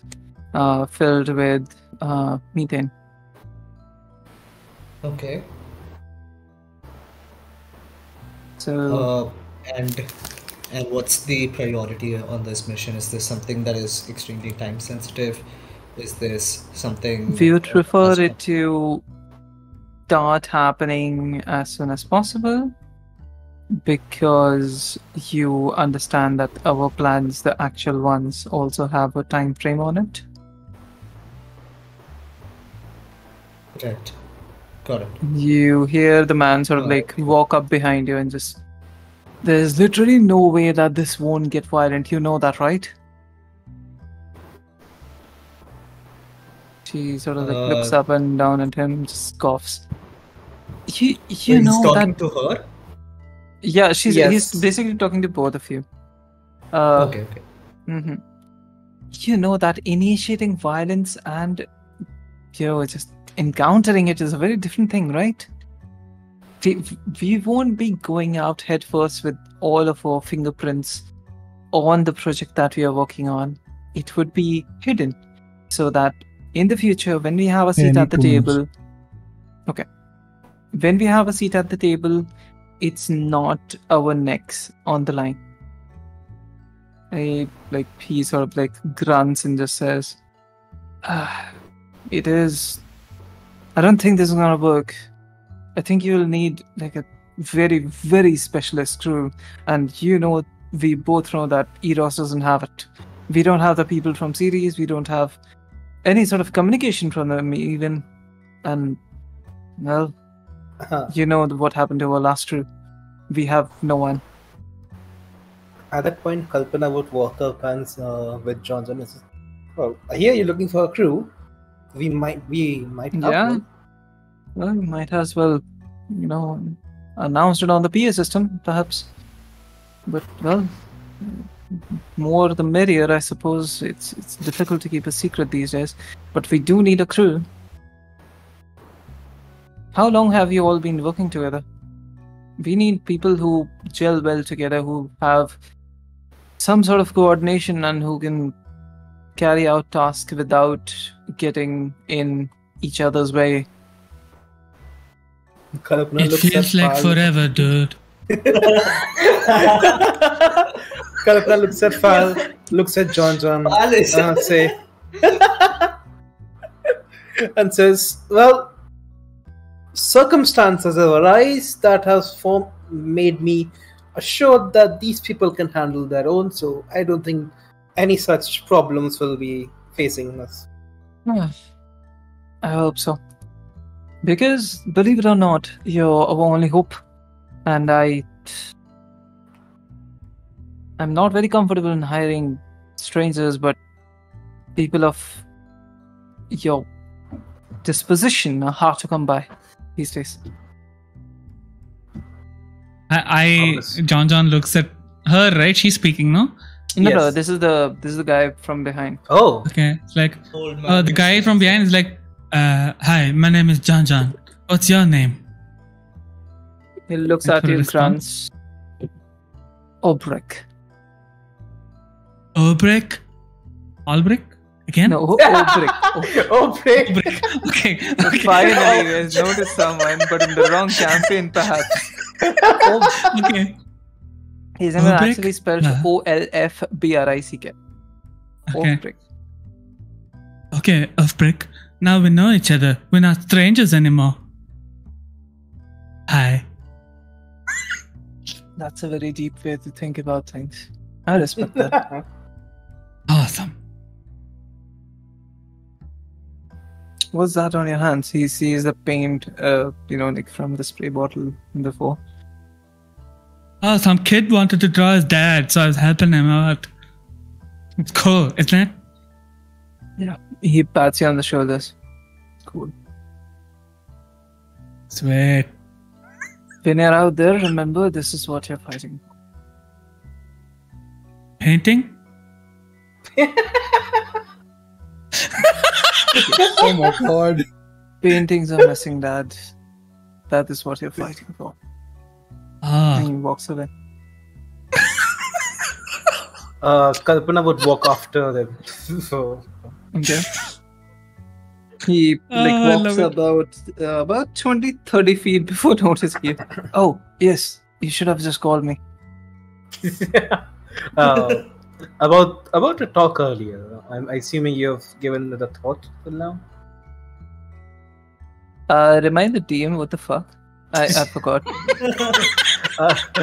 filled with methane. Okay. So And what's the priority on this mission? Is this something that is extremely time sensitive? Is this something we would prefer as- it to start happening as soon as possible, because you understand that our plans, the actual ones, also have a time frame on it. Right. Got it. You hear the man sort of like walk up behind you and just, there's literally no way that this won't get violent. You know that, right? She sort of like looks up and down at him and just scoffs. You He's know talking that. to her? Yeah, he's Yes. basically talking to both of you. Okay. Mhm. You know that initiating violence and just encountering it is a very different thing, right? We won't be going out headfirst with all of our fingerprints on the project that we are working on. It would be hidden, so that in the future, when we have a seat at the table, when we have a seat at the table, it's not our necks on the line. He sort of like grunts and just says, it is. I don't think this is gonna work. I think you'll need like a very, very specialist crew, and we both know that Eros doesn't have it. We don't have the people from series. We don't have any sort of communication from them even, and well, what happened to our last crew. We have no one. At that point, Kalpana would walk up and with Johnson and says, "Well, I hear you're looking for a crew. We might have one." Well, you might as well, announce it on the PA system, perhaps. But well, more the merrier, I suppose. It's difficult to keep a secret these days, but we do need a crew. How long have you all been working together? We need people who gel well together, who have some sort of coordination and who can carry out tasks without getting in each other's way. Kalpana It looks feels at like Pal. forever, dude. Kalpana looks at Fal, looks at John, and says, "Well, circumstances have arisen that has made me assured that these people can handle their own. So I don't think any such problems will be facing us." I hope so. Because, believe it or not, you're our only hope. And I'm not very comfortable in hiring strangers, but people of your disposition are hard to come by these days. John looks at her, right? She's speaking, no? No, this is the guy from behind. Oh, okay. It's like the guy from behind is like, "Hi, my name is John. What's your name?" He looks at you and grunts. Obrick. Obrick? Albrecht? Again? No, Obrick. Obrick. Okay. Finally, there's noticed someone, but in the wrong campaign, perhaps. Okay. His name is actually spelled Olfbrick. Okay. Okay, Obrick. Now we know each other. We're not strangers anymore. Hi. That's a very deep way to think about things. I respect that. Awesome. What's that on your hands? He sees the paint, like from the spray bottle before. Oh, some kid wanted to draw his dad, so I was helping him out. It's cool, isn't it? Yeah. He pats you on the shoulders. Cool. Sweet. When you're out there, remember this is what you're fighting. Painting? Oh my god. Paintings are missing, Dad. That is what you're fighting for. And he walks away. Kalpana would walk after them. Okay. He walks about 20-30 feet before noticing you. Oh, yes. You should have just called me. About to talk earlier. I'm assuming you've given it a thought till now. Remind the DM what the fuck? I forgot.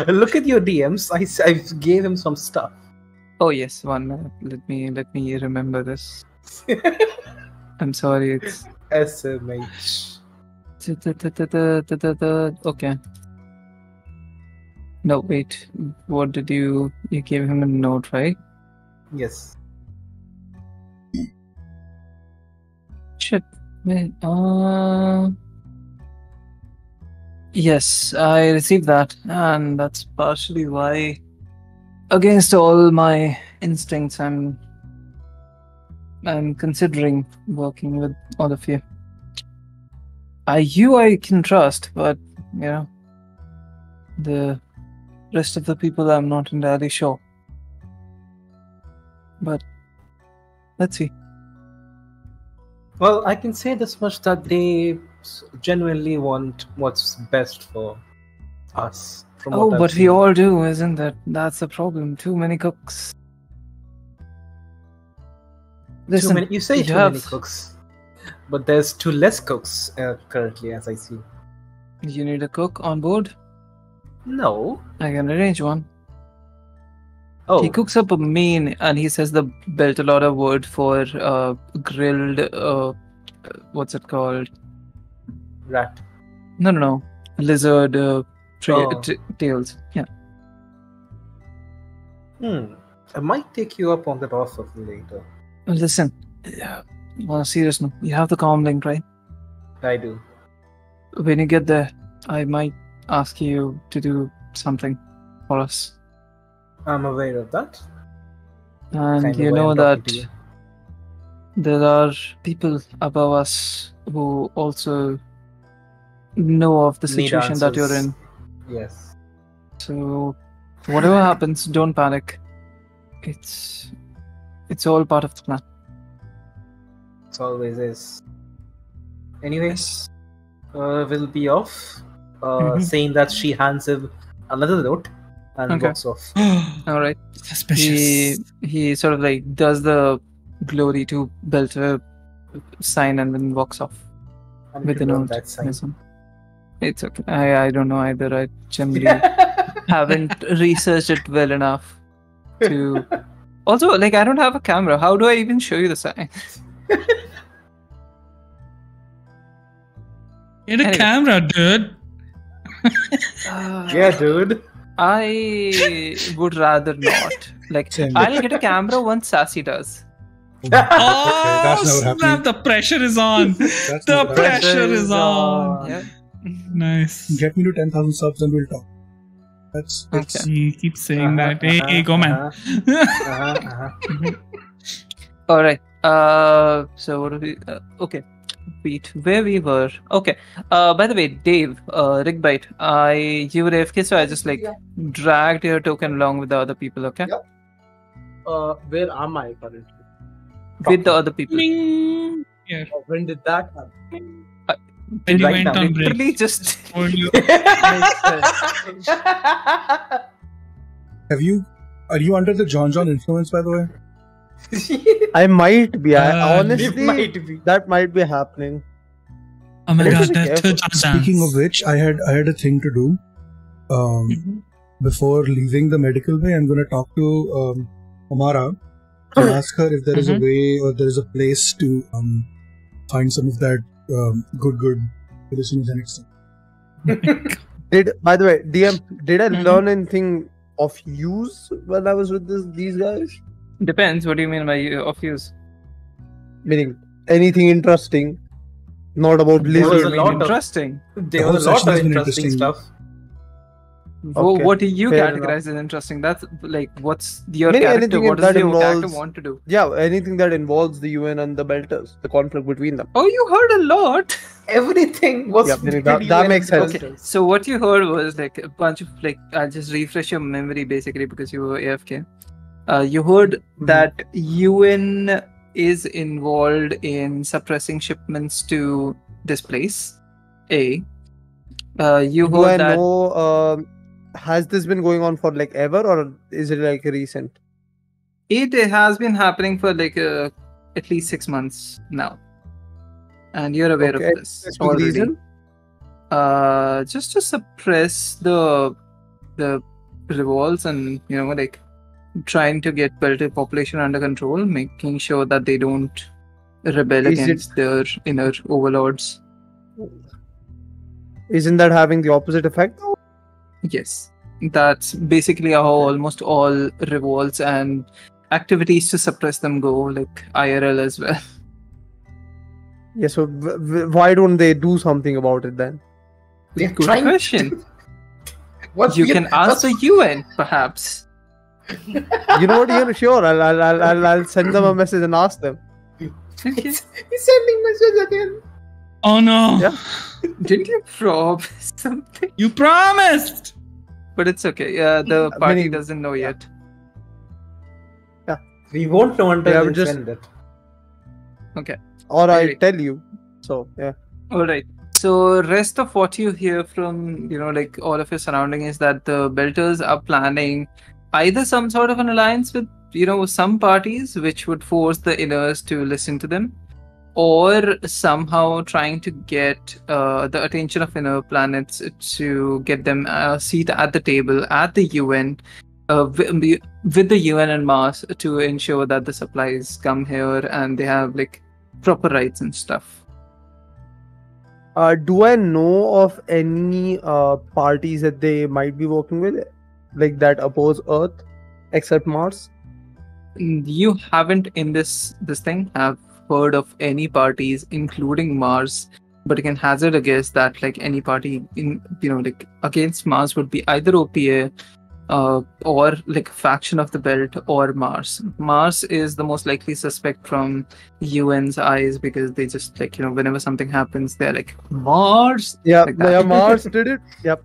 Look at your DMs. I gave him some stuff. Oh yes, 1 minute. Let me remember this. I'm sorry. It's SMH. Okay. No, wait. What did you gave him a note, right? Yes. Shit. Wait. Yes, I received that, and that's partially why, against all my instincts, I'm considering working with all of you. I can trust, but the rest of the people I'm not entirely sure. But let's see. Well, I can say this much, that they genuinely want what's best for us. But we all do, isn't it? That's the problem. Too many cooks. Listen, you say too many cooks, but there's too less cooks currently, as I see. You need a cook on board? No. I can arrange one. Oh. He cooks up a mean, and he says the built a lot of wood for grilled. What's it called? Rat. No. Lizard tails. Yeah. I might take you up on that offer later. Listen, on a serious note, you have the comm link, right? I do. When you get there, I might ask you to do something for us. I'm aware of that. And you know that there are people above us who also know of the situation that you're in. Yes. So, whatever happens, don't panic. It's all part of the plan. It always is. Anyways, we'll be off. Saying that, she hands him another note. and Okay. walks off. All right. Suspicious. He sort of like does the glory to Belter sign and then walks off And with you a learn note. that sign. Listen. It's okay. I don't know either. I generally haven't researched it well enough to. Also, like, I don't have a camera. How do I even show you the sign? Get a Anyway. camera, dude. Yeah, dude. I would rather not. Like, Same. I'll get a camera once Sassy does. Oh, that's never snap, happening. the pressure is on. That's The not pressure is on. Yeah. Nice. Get me to 10,000 subs and we'll talk. That's Okay. You keep saying that. Hey, go man. All right. So what do we? Okay. Wait, where we were? Okay. By the way, Dave, Rigbite, you were AFK, so I just like dragged your token along with the other people. Okay. Yep. Where am I currently? With the other people. Bling. Here. When did that happen? When you Right went now. on break. Literally just. Told you. Are you under the John influence, by the way? I might be. Honestly, It might be. that might be happening. Oh my Let's god, be that careful. Speaking of which, I had a thing to do. Before leaving the medical bay, I'm going to talk to Amara and ask her if there is a way or there is a place to find some of that good hallucinogenic stuff. By the way, DM, did I learn anything of use when I was with these guys? Depends. What do you mean by of use? Meaning anything interesting, not about There was lizard. a lot of- Interesting. There whole was a lot session of has been interesting interesting. stuff. Okay, What do you fair categorize as interesting? That's like, what's your Maybe character? anything What does that your character involves- want to do? Yeah, anything that involves the UN and the Belters, the conflict between them. Oh, you heard a lot. Everything was. Yeah, that pretty makes sense. Okay, so what you heard was like a bunch of like, I'll just refresh your memory basically because you were AFK. You heard that UN is involved in suppressing shipments to this place. You Do I heard that know? Has this been going on for like ever, or is it like recent? it has been happening for like at least 6 months now, and you're aware Okay, of this specific already. reason? Just to suppress the revolts and like trying to get Belter population under control, making sure that they don't rebel Is it- against their inner overlords. Isn't that having the opposite effect? though? Yes, that's basically how almost all revolts and activities to suppress them go, like IRL as well. Yeah. So why don't they do something about it then? They're Good trying question. What's You weird- can ask the UN, perhaps. You know what? You're sure. I'll send them a message and ask them. Okay. He's sending message again. Oh no. Yeah. Didn't you promise something? You promised. But it's okay. The party meaning- doesn't know yet. We won't know until Yeah, we but just- send it. Okay. Or I'll Anyway. tell you. So yeah. All right. So rest of what you hear from like all of your surrounding is that the Belters are planning either some sort of an alliance with some parties which would force the inners to listen to them, or somehow trying to get the attention of inner planets to get them a seat at the table at the UN, with the UN and Mars, to ensure that the supplies come here and they have like proper rights and stuff. Do I know of any parties that they might be working with, like that oppose Earth, except Mars? You haven't in this thing have heard of any parties, including Mars, but you can hazard a guess that like any party in like against Mars would be either OPA, or like a faction of the Belt, or Mars. Mars is the most likely suspect from UN's eyes because they just like whenever something happens, they're like Mars. Yeah, Like that. yeah, Mars did it. Yep.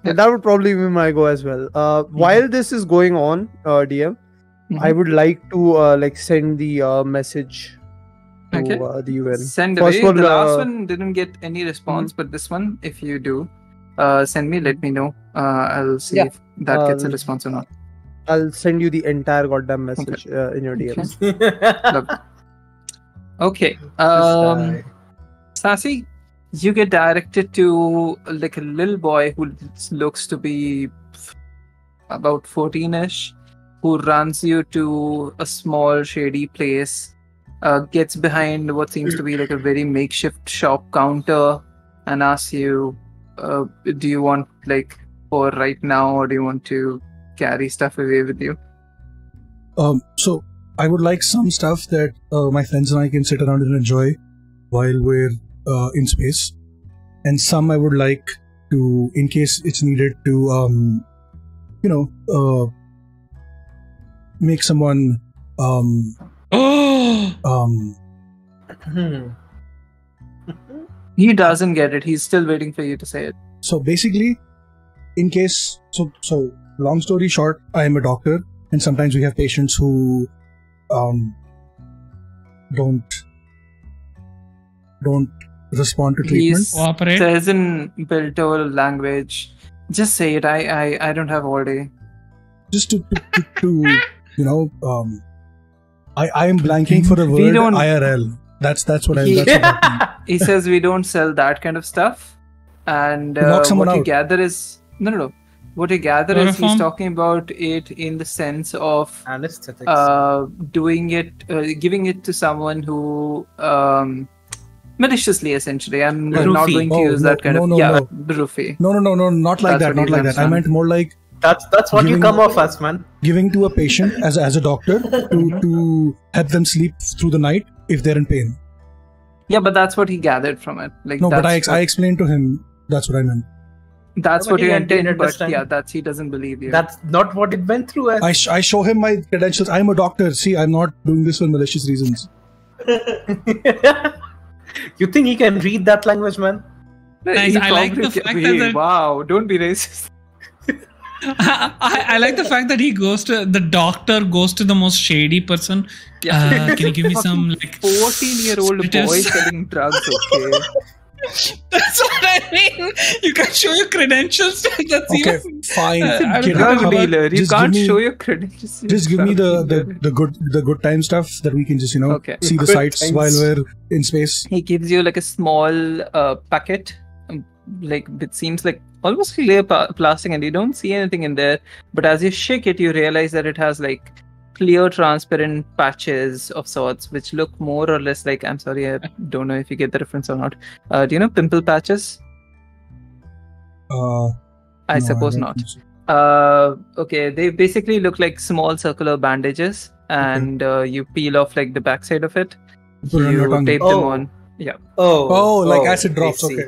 Yeah. That would probably be my go as well. While this is going on, DM, I would like to like send the message to Okay. the UN. Send First away. one, The last one didn't get any response, Mm-hmm. but this one, if you do, send me. Let me know. I'll see if that gets a response or not. I'll send you the entire goddamn message in your DMs. Okay. Sassy, you get directed to like a little boy who looks to be about 14-ish, who runs you to a small shady place, gets behind what seems to be like a very makeshift shop counter and asks you, do you want like for right now, or do you want to carry stuff away with you? So I would like some stuff that my friends and I can sit around and enjoy while we're in space, and some I would like to, in case it's needed, to make someone He doesn't get it. He's still waiting for you to say it. So basically, in case, so long story short, I am a doctor, and sometimes we have patients who don't respond to treatment. Cooperate. Says in Bilto language, just say it. I don't have all day. Just to I am blanking for the word IRL. That's what I. That's what happened. He says we don't sell that kind of stuff, and Knock someone what you out. gather is no. What you gather is he's talking about it in the sense of Anesthetics. doing it, giving it to someone who maliciously, essentially. I'm not going to use that kind of roofie. No, not like That's that. Not like that. I meant more like That's what you come off as, man. giving to a patient as a doctor to help them sleep through the night if they're in pain. Yeah, but that's what he gathered from it. Like, No, but that's I explained to him that's what I meant. That's but what he you didn't intend, but understand. yeah, he doesn't believe you. That's not what it went through as. I show him my credentials. I'm a doctor. See, I'm not doing this for malicious reasons. You think he can read that language, man? Nice. He I like the probably fact Hey, that- wow, don't be racist. I like the fact that the doctor goes to the most shady person. Yeah. Can you give me some like 14-year-old boy splitters? selling drugs, okay? That's what I mean. You can show your credentials. That's Okay, even fine. I don't Kid, know. how Drug about dealer, you just can't give me- show your credentials. Just give me the good time stuff that we can just Okay. see the Good sights times. while we're in space. He gives you like a small packet, like it seems like almost clear plastic, and you don't see anything in there. But as you shake it, you realize that it has like clear, transparent patches of sorts, which look more or less like. I'm sorry, I don't know if you get the reference or not. Do you know pimple patches? I suppose don't not. think so. Okay, they basically look like small circular bandages, and you peel off like the backside of it. Put it on your You tongue. tape them on. Oh, like acid drops. I see.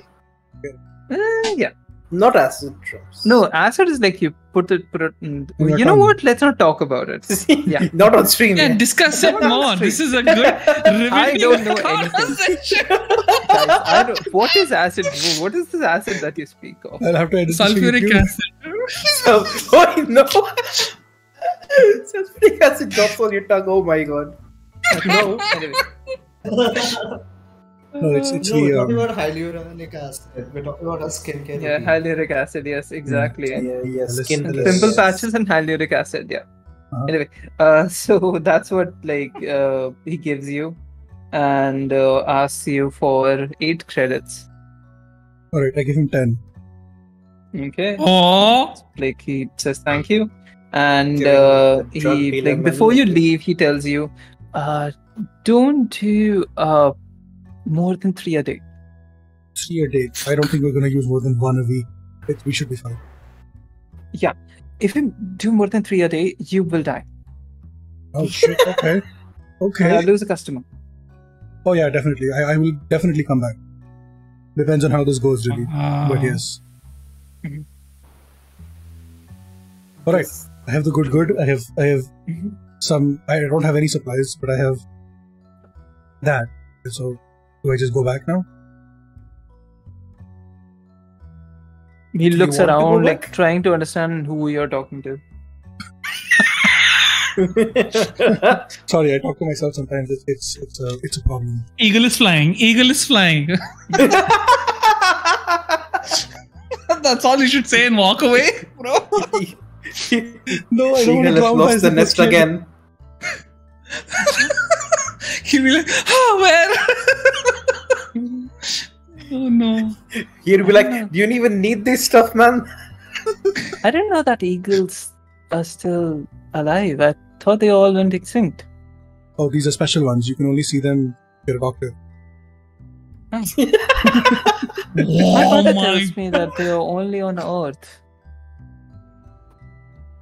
Okay. Yeah. Not acid drops. No, acid is like you put it. On your You know tongue. what? Let's not talk about it. Yeah. Not on stream. Yeah, Yeah. discuss it more. This is a good I don't know conversation. Guys, I don't. What is acid? What is this acid that you speak of? I'll have to edit this for Sulfuric YouTube. acid. Oh no! Sulfuric acid drops on your tongue. Oh my god. No. Anyway. No, it's No, the we're talking about hyaluronic acid. We're talking about our skincare. Yeah, routine. hyaluronic acid. Yes, exactly. Yes. Listen Skin to this. Pimple Yes. patches and hyaluronic acid. Yeah. Uh-huh. Anyway, so that's what like he gives you, and asks you for 8 credits. All right, I give him 10. Okay. Oh, Like he says thank you, and Giving the drug he dealer like before money. you leave, he tells you, don't do more than 3 a day. 3 a day. I don't think we're going to use more than 1 a week. We should be fine. Yeah, if you do more than 3 a day, you will die. Oh shit. Okay. And Okay. I'll lose a customer. Oh yeah, definitely. I will definitely come back. Depends on how this goes, really. But yes. Mhm. All right. I have the good. I have Mhm. some. I don't have any supplies, but I have that. So do I just go back now? He you looks want to go around, back? like trying to understand who you're talking to. Sorry, I talk to myself sometimes. It's a problem. eagle is flying. Eagle is flying. That's all you should say and walk away, bro. No, I don't want to Eagle has traumatize lost the the nest kid. again. He'll be like, oh, where? Oh no. He'll be like, do you even need this stuff, man? I didn't know that eagles are still alive. I thought they all went extinct. Oh, these are special ones. You can only see them if you're a doctor. My Oh mother my tells me that they are only on Earth.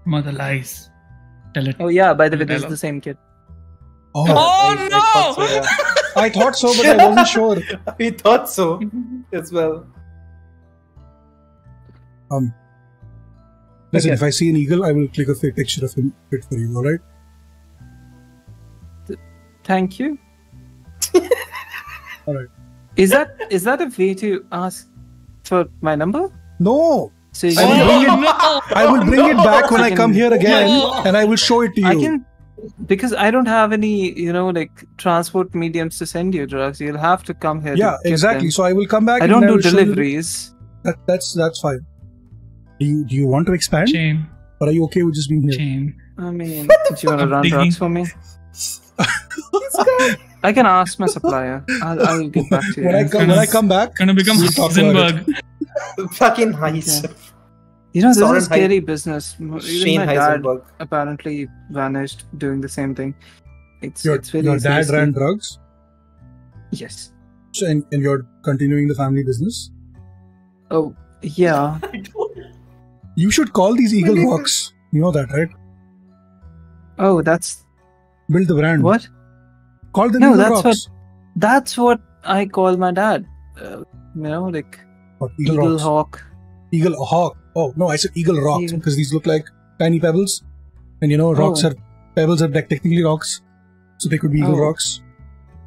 mother lies. Tell it. Oh yeah, by the way, Tell this is her. the same kid. Oh, Oh no! I thought so, yeah. I thought so, but I wasn't sure. We thought so as well. Listen, Okay. if I see an eagle, I will click a fake picture of him fit for you, alright? Thank you. Alright. Is that a way to ask for my number? No! So you I will bring it, I will bring it back when I I come can- here again, No. and I will show it to you. I can, because I don't have any, like transport mediums to send you drugs. You'll have to come here. Yeah, to get exactly. them. So I will come back. I and don't do will show you- deliveries. That's fine. Do you want to expand, Shame. or are you okay with just being here? Shame. I mean, do you want to run Digging. drugs for me? I can ask my supplier. I'll get back to you. When I come back, Gonna become we'll talk about it. Heisenberg. Fucking heist. Okay. This Soren is scary business. Even Shane my dad Heisenberg. apparently vanished doing the same thing. It's Your very dad seriously- ran drugs, Yes. so, and you're continuing the family business. Oh yeah. You should call these Eagle Rocks. You know that, right? Oh, that's Build the brand. what? Call them No, Eagle that's Rocks. That's what I call my dad. Like What, Eagle Rocks? Hawk. Eagle Hawk. Oh no, I said Eagle Rocks Eagle. because these look like tiny pebbles, and rocks Oh. pebbles are technically rocks, so they could be Eagle Oh. Rocks.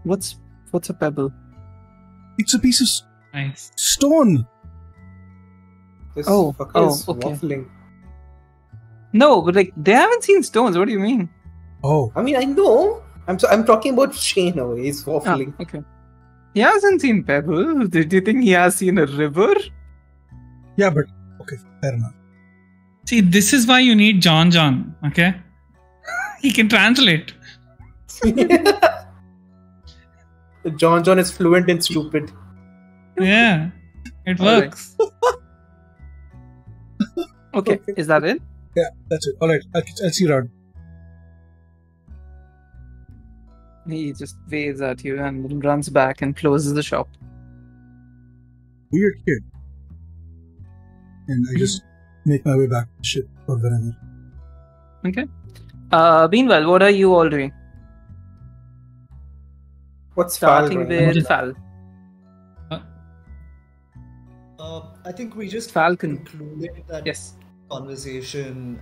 What's a pebble? It's a piece of Nice. stone. This Oh, fucker is okay. waffling. No, but like they haven't seen stones. What do you mean? Oh, I mean, I know. I'm talking about Shane now. He's Ah, waffling. okay. He hasn't seen pebble. Did you think he has seen a river? yeah, but okay, fair enough. See, this is why you need John, okay? He can translate. John is fluent in stupid. Yeah. It Alright. works. Okay, is that it? Yeah, that's it. All right, I'll see you around. He just waves at you and then runs back and closes the shop. Weird kid. And I just make my way back to the ship or wherever. Okay. Meanwhile, what are you all doing? What's Fal Starting doing? with Fal. I think we just Falcon. concluded that Yes. conversation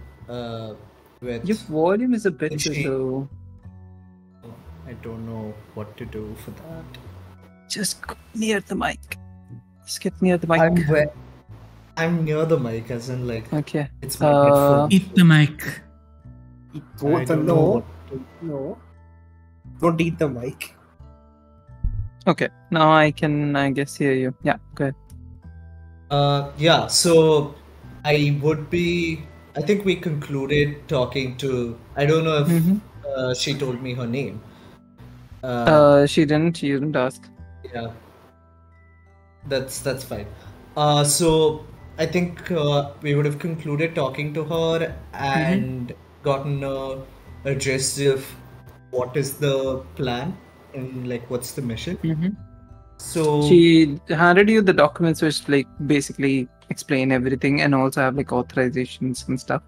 with. Your volume is a bit Intrigue. low. I don't know what to do for that. Just go near the mic. Just get near the mic. I'm near the mic, as in like Okay. it's my headphone. Eat the mic. Both don't no. know what to- No. Don't eat the mic. Okay. Now I can, I guess, hear you. Yeah. Go ahead. Yeah, so I would be. I think we concluded talking to. I don't know if Mhm. she told me her name. She didn't. You didn't ask. Yeah, that's fine. So I think we would have concluded talking to her and gotten a gist of what is the plan and like what's the mission. Mm-hmm. So She handed you the documents which like basically explain everything and also have like authorizations and stuff.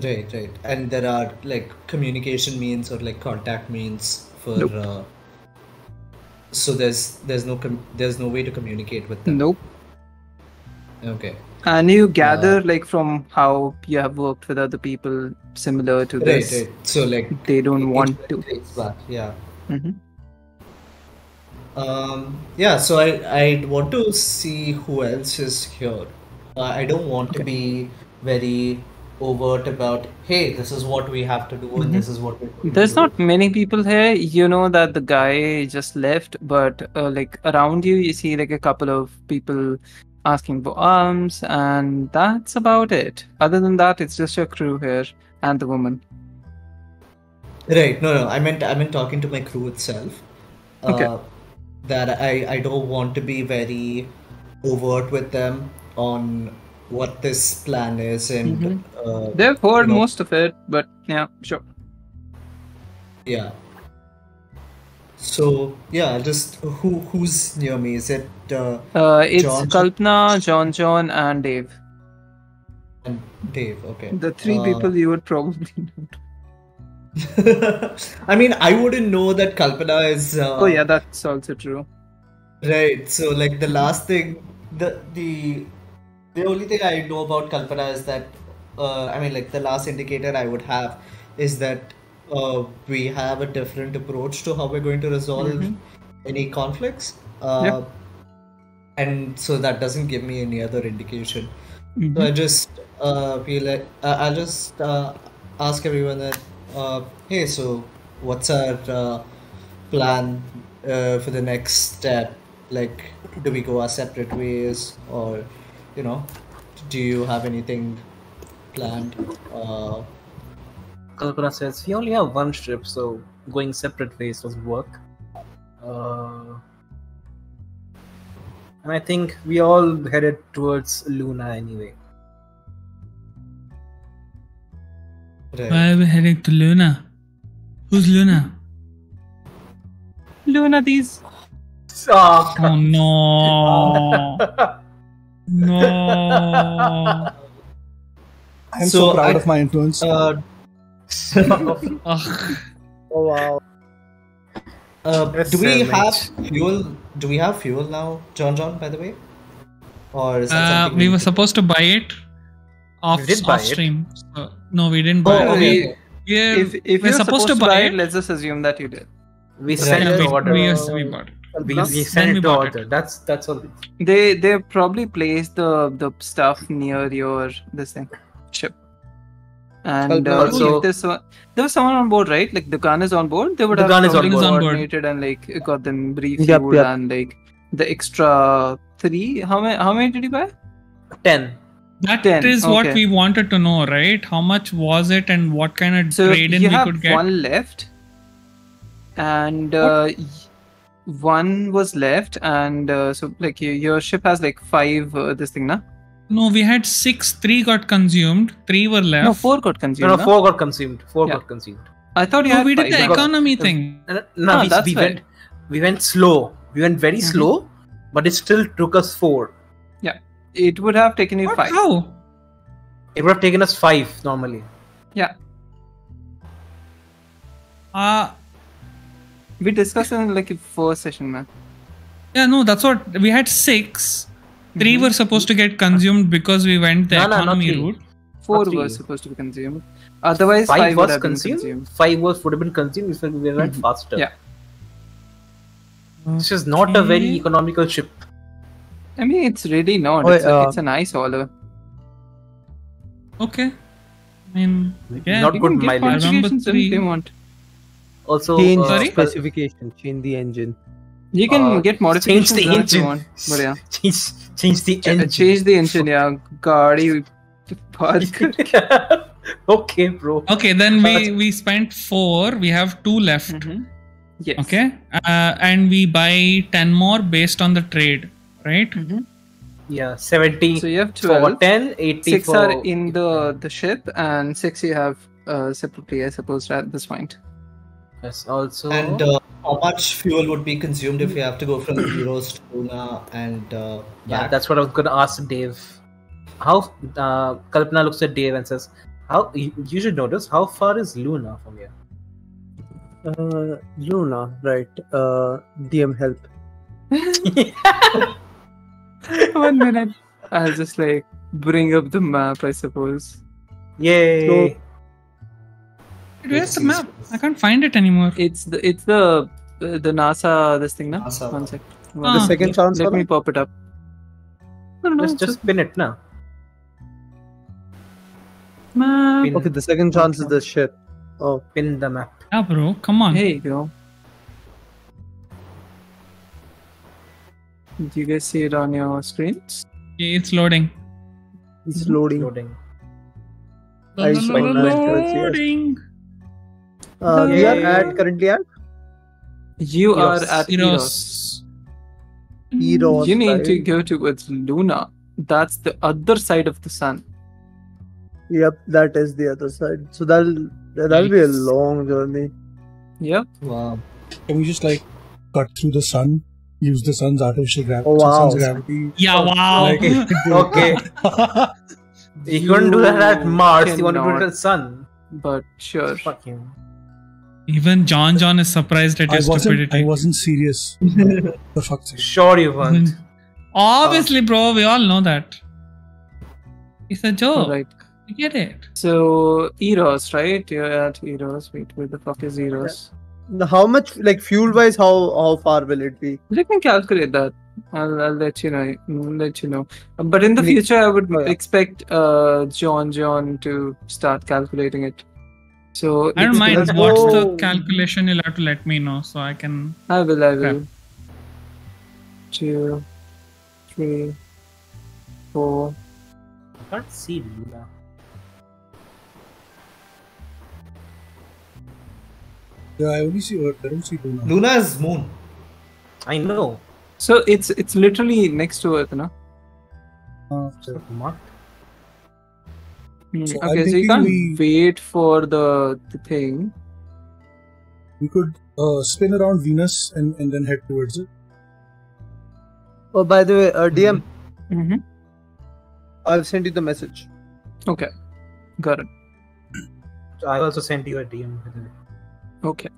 right, and there are like communication means or like contact means for. Nope. So there's no way to communicate with them. Nope. Okay. And you gather like from how you have worked with other people similar to this. Right. So like They don't want it to. takes back, yeah. Mm-hmm. Yeah, so I want to see who else is here. I don't want to be very overt about, hey, this is what we have to do and this is what we're going to There's do. not many people here. You know that the guy just left, but like around you, you see like a couple of people asking for arms, and that's about it. Other than that, it's just your crew here and the woman. Right. No. I meant talking to my crew itself. Okay. That I don't want to be very overt with them on what this plan is, and They've heard you know, most of it, but yeah, sure. yeah. So yeah, just who's near me? Is it It's John? Kalpana, John, and Dave. And Dave? Okay. The three people you would probably know. I mean, I wouldn't know that Kalpana is. Oh yeah, that's also true. Right. So like the last thing, the only thing I know about Kalpana is that I mean, like the last indicator I would have is that we have a different approach to how we're going to resolve any conflicts. Yeah. And so that doesn't give me any other indication. So I just feel like I'll just ask everyone that hey, so what's our plan for the next step? Like, do we go our separate ways, or do you have anything planned? Kalpana says, we only have one ship, so going separate ways doesn't work. And I think we all headed towards Luna anyway. Right. Why are we heading to Luna? Who's Luna? Luna, these. Oh, Oh no. No. I'm so proud of my influence. Ugh. Oh wow. Do we have fuel? Do we have fuel now, John? By the way, or is that something We were supposed to buy it off stream. So, no, we didn't buy it. If we're you're supposed to buy it, let's just assume that you did. we sent the order. we bought it. We sent it to order. That's all. They probably placed the stuff near this thing ship. And Also- if there was someone on board, right? Like the gun is on board. They would The have gun is on probably board. coordinated and like got them refueled Yep. and like the extra 3. How many did you buy? 10. That 10, is what okay. we wanted to know, right? How much was it and what kind of So trade-in you we have could get? one left, and one was left, and so like your ship has like 5 this thing, na? No, we had 6. 3 got consumed. 3 were left. No, 4 got consumed. No, na? 4 got consumed. 4 Yeah. got consumed. I thought you No, had we did 5. the na? economy thing. No, that's we right. went slow. We went very slow, but it still took us 4. Yeah, it would have taken you What? 5. How? It would have taken us 5 normally. Yeah, Uh, we discussed in like a 1st session, man. yeah, no, that's what. We had 6. 3 were supposed to get consumed because we went the No, not economy 3. route. 4 3. were supposed to be consumed. Otherwise, 5 5 would was have been consumed. consumed. 5 would have been consumed if we went faster. Yeah. This is not a very economical ship. I mean, it's really not. Wait, It's a nice hauler. Okay. I mean, yeah. Not You good can get mileage. modifications if 3. they want. Also, Change Sorry? specification, change the engine. You can get modifications change the if you engine. want. But yeah. change the engine. Change the engine, yeah. Gaadi park. Okay, bro. Okay, then we spent 4. We have 2 left. Yes. Okay. And we buy 10 more based on the trade, right? Yeah, 70 So you have for 12. 10, 80 6 for... are in the ship, and 6 you have separately, I suppose, at this point. Yes, also... And how much fuel would be consumed if we have to go from Heroes to Luna and yeah, back? that's what I was going to ask Dave. How... Kalpana looks at Dave and says, "How you should notice, how far is Luna from here?" Luna, right. DM help. 1 minute. I'll just like bring up the map, I suppose. Yay! Where's the map? I can't find it anymore. It's the NASA this thing, na? NASA. 1 sec. Ah. The second chance Let for me it? pop it up. No, Just pin it now. map. Pin, Okay, the second chance is the ship. Oh, pin the map. Yeah, bro. Come on. Here you go. Do you guys see it on your screens? Okay, it's loading. It's loading. I saw Loading. We are currently at You are Eros. at Eros. Eros. You need right? to go towards Luna. That's the other side of the sun. Yep, that is the other side. So that'll be a long journey. Yep. Wow. Can we just like cut through the sun? Use the sun's artificial gravity. Oh, wow. Sun's gravity. Yeah, wow. Like, Okay. You couldn't do that at Mars. You want to do it cannot. at Sun. But sure. Fuck him. Even John is surprised at your stupidity. I wasn't serious. For fuck's sake. Sure you weren't. Obviously, bro, we all know that. It's a joke. Right. You get it. So Eros, right? You're at Eros. Wait, where the fuck is Eros? How much, like fuel wise, how far will it be? Let me calculate that. I'll let you know. But in the future, I would expect John to start calculating it. So I don't it's mind. gonna- What's the calculation? You'll have to let me know so I can. I will. Okay. 2, 3, 4. I can't see Luna. Yeah, I only see Earth. I don't see Luna. Luna is moon. I know. So it's literally next to Earth, no? So, marked. So I'm Okay, so you thinking can't wait for the thing. We could spin around Venus and then head towards it. Oh, by the way, DM, Mm-hmm. I'll send you the message. Okay, got it. I also sent you a DM. Okay.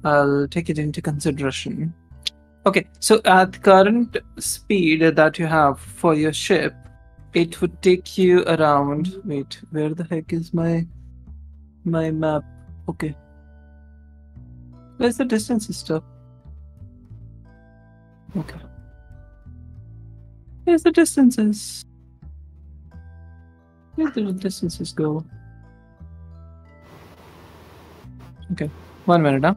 I'll take it into consideration. Okay, so at the current speed that you have for your ship, it would take you around. Wait, where the heck is my map? Okay. Where's the distance stuff? Okay. Where's the distances? Where did the distances go? Okay, 1 minute now.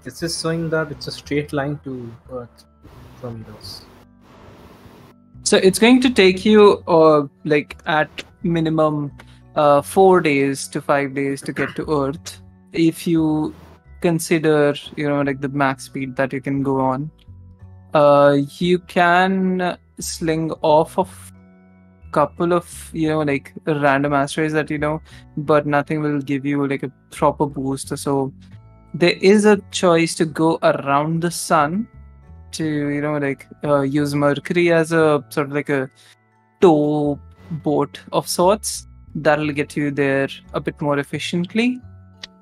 This is showing that it's a straight line to Earth from Eros. So it's going to take you, like at minimum, 4 days to 5 days to get to Earth, if you consider, like the max speed that you can go on. You can sling off of couple of like random asteroids that but nothing will give you like a proper boost. So there is a choice to go around the sun to use Mercury as a sort of like a tow boat of sorts. That'll get you there a bit more efficiently,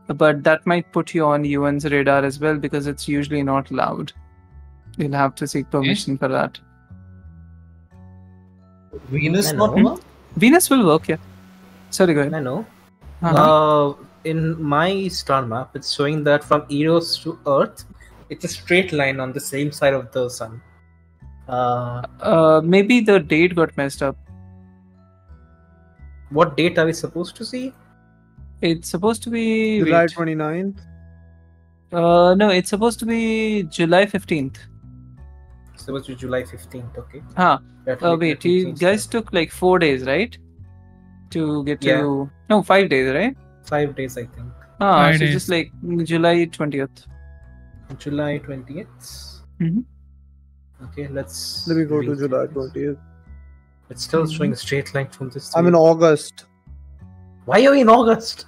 but that might put you on UN's radar as well, because it's usually not allowed. You'll have to seek permission for that. Venus I not know. work? Venus will work, yeah. Sorry, go ahead. I know. Uh-huh. In my star map, it's showing that from Eros to Earth, it's a straight line on the same side of the sun. Maybe the date got messed up. What date are we supposed to see? It's supposed to be July 29th. no, it's supposed to be July 15th. It's supposed to be July 15th, okay. Wait, you guys took like 4 days, right? To get to... No, 5 days, right? 5 days, I think. 5 so days. just like July 20th. July 20th? Mhm. Okay, let's... Let me go to read July this. 20th. It's still showing a straight line from this. I'm in to- August. Why are we in August?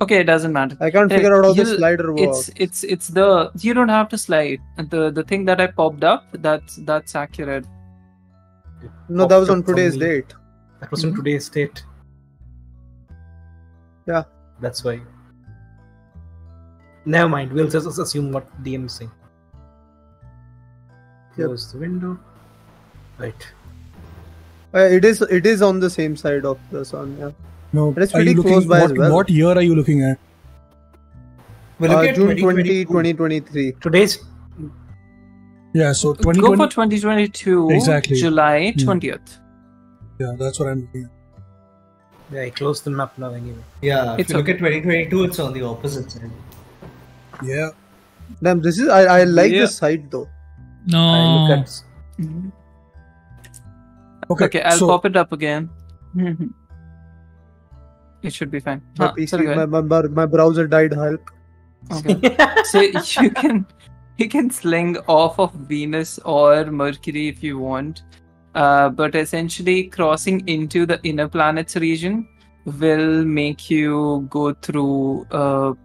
Okay, it doesn't matter. I can't figure out how the You'll- slider works. It's the... You don't have to slide. The thing that I popped up, that's accurate. No, that was on Popped up today's from me. date. That was on today's date. Yeah. That's why. Never mind, we'll just assume what DM is saying. Close the window. Right. It is on the same side of the sun. Yeah. No, But it's are you pretty close looking, by what, as well. what year are you looking at? We're looking at June 20, 2022. 2023. Today's Yeah, so Go 2020. for 2022, Exactly. July Hmm. 20th. Yeah, that's what I'm looking at. Yeah, I closed the map now anyway. Yeah, if It's you look okay. at 2022, it's on the opposite side. Yeah. Damn, this is I like Yeah. this site though. No. I look at. Mhm. Okay. Okay, I'll so, pop it up again. Mhm. It should be fine. My Huh, PC, sorry, go ahead. my browser died. Help. Okay. So you can sling off of Venus or Mercury if you want, but essentially crossing into the inner planets region will make you go through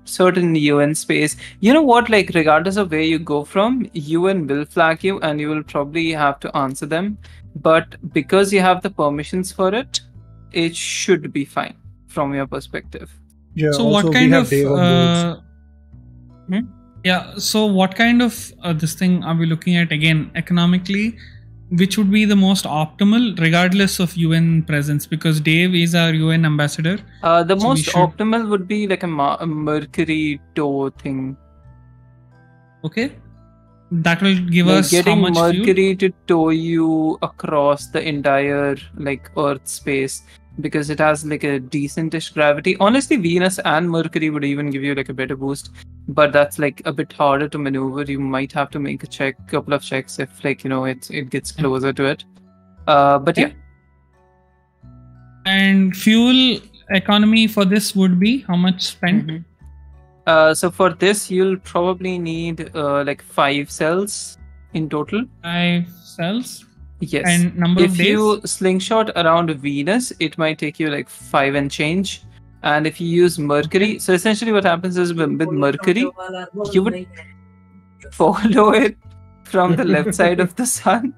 certain UN space. You know what? Like regardless of where you go from, UN will flag you, and you will probably have to answer them. But because you have the permissions for it, it should be fine from your perspective. yeah. So also, what we kind have of Dave on boards. yeah, so what kind of this thing are we looking at again economically, which would be the most optimal regardless of UN presence, because Dave is our UN ambassador. The So we most should- optimal would be like a Mercury tow thing. Okay, that will give Like us how getting much fuel? Mercury to tow you across the entire like Earth space, because it has like a decentish gravity. Honestly, Venus and Mercury would even give you like a better boost, but that's like a bit harder to maneuver. You might have to make a couple of checks if like it gets closer to it. But yeah, And fuel economy for this would be how much spent? Mhm. So for this you'll probably need like 5 cells in total. 5 cells. Yes. And number of If days? you slingshot around Venus, it might take you like 5 and change. And if you use Mercury, so essentially what happens is with Mercury, you would follow it from the left side of the sun.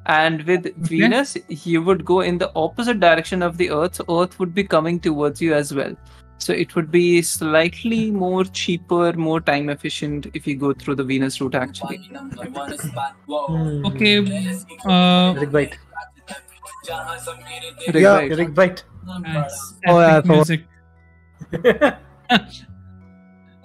And with Venus, you would go in the opposite direction of the Earth. So Earth would be coming towards you as well. So it would be slightly more cheaper, more time efficient if you go through the Venus route actually. Okay. Rig bite. Yeah, Right. Rig bite. Nice. Oh, yeah, I Epic music.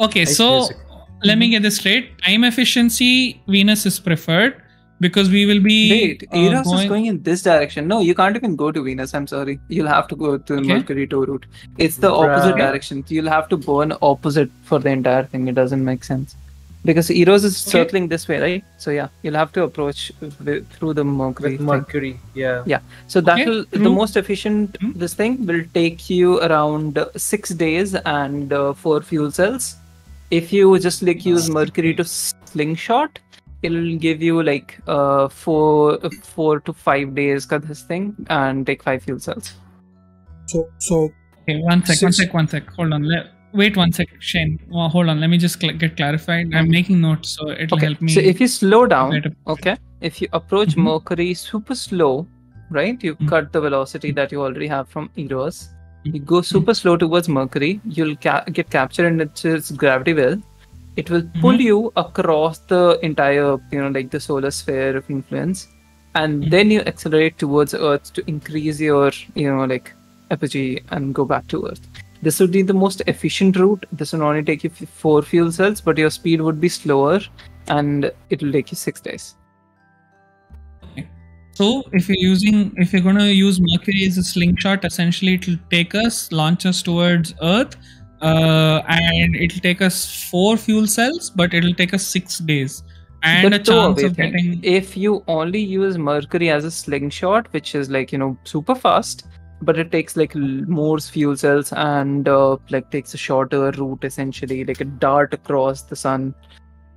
Okay, Nice so music. let me get this straight. Time efficiency, Venus is preferred because we will be Wait, Eros is going in this direction. No, you can't even go to Venus. I'm sorry. You'll have to go to the Okay. Mercury tow route. It's the opposite Right. direction. You'll have to burn opposite for the entire thing. It doesn't make sense. Because Eros is Okay. circling this way, right? So yeah, you'll have to approach through the Mercury. With thing. Mercury, yeah. So that Okay, will the true. most efficient. This thing will take you around 6 days and 4 fuel cells. If you just like use Mercury to slingshot, it'll give you like 4 to 5 days cut this thing and take 5 fuel cells. So Okay, one sec. Hold on. Wait 1 sec, Shane. Hold on. Let me just get clarified. I'm making notes, so it'll Okay. help me. So if you slow down, better- okay, if you approach Mhm. Mercury super slow, right? You cut the velocity that you already have from Eros. You go super slow towards Mercury. You'll get captured in its gravity well. It will pull you across the entire, like the solar sphere of influence, and then you accelerate towards Earth to increase your, like apogee and go back to Earth. This would be the most efficient route. This will only take you 4 fuel cells, but your speed would be slower, and it will take you 6 days. So if you're gonna use Mercury as a slingshot, essentially it'll launch us towards Earth, and it'll take us 4 fuel cells, but it'll take us 6 days. And The a chance towaway of thing. getting If you only use Mercury as a slingshot, which is like super fast, but it takes like more fuel cells and like takes a shorter route, essentially like a dart across the sun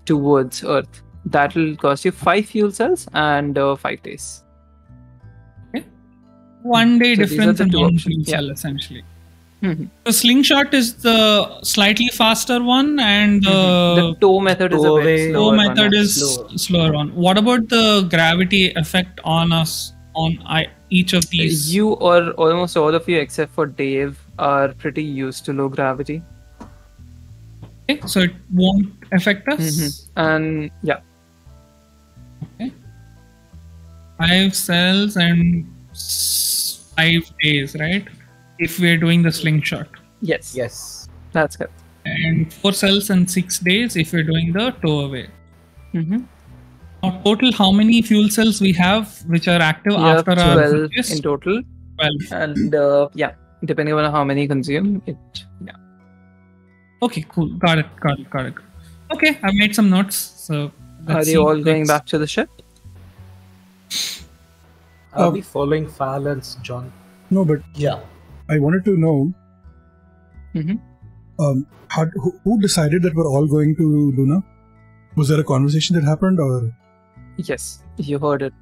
towards Earth. That will cost you 5 fuel cells and 5 days. 1 day So these are difference the in two one options. fuel Yeah. cell, essentially. Mhm. The slingshot is the slightly faster one, and The tow method is a towaway- bit flow slower. method is slower one. What about the gravity effect on us on each of these? You or almost all of you except for Dave are pretty used to low gravity. Okay, so it won't affect us. And yeah, 5 cells and 5 days, right? If we're doing the slingshot, yes, Yes. that's good. and 4 cells and 6 days if we're doing the towaway. Mm-hmm. Now, total, how many fuel cells we have which are active You have after our 12 focus? in total. 12. And depending on how many you consume, yeah. Okay, cool. Got it. Okay, I've made some notes. So Are you all going back to the ship? Are we following Fallon's, John? No, but Yeah. I wanted to know who decided that we're all going to Luna? Was there a conversation that happened, or Yes, you heard it.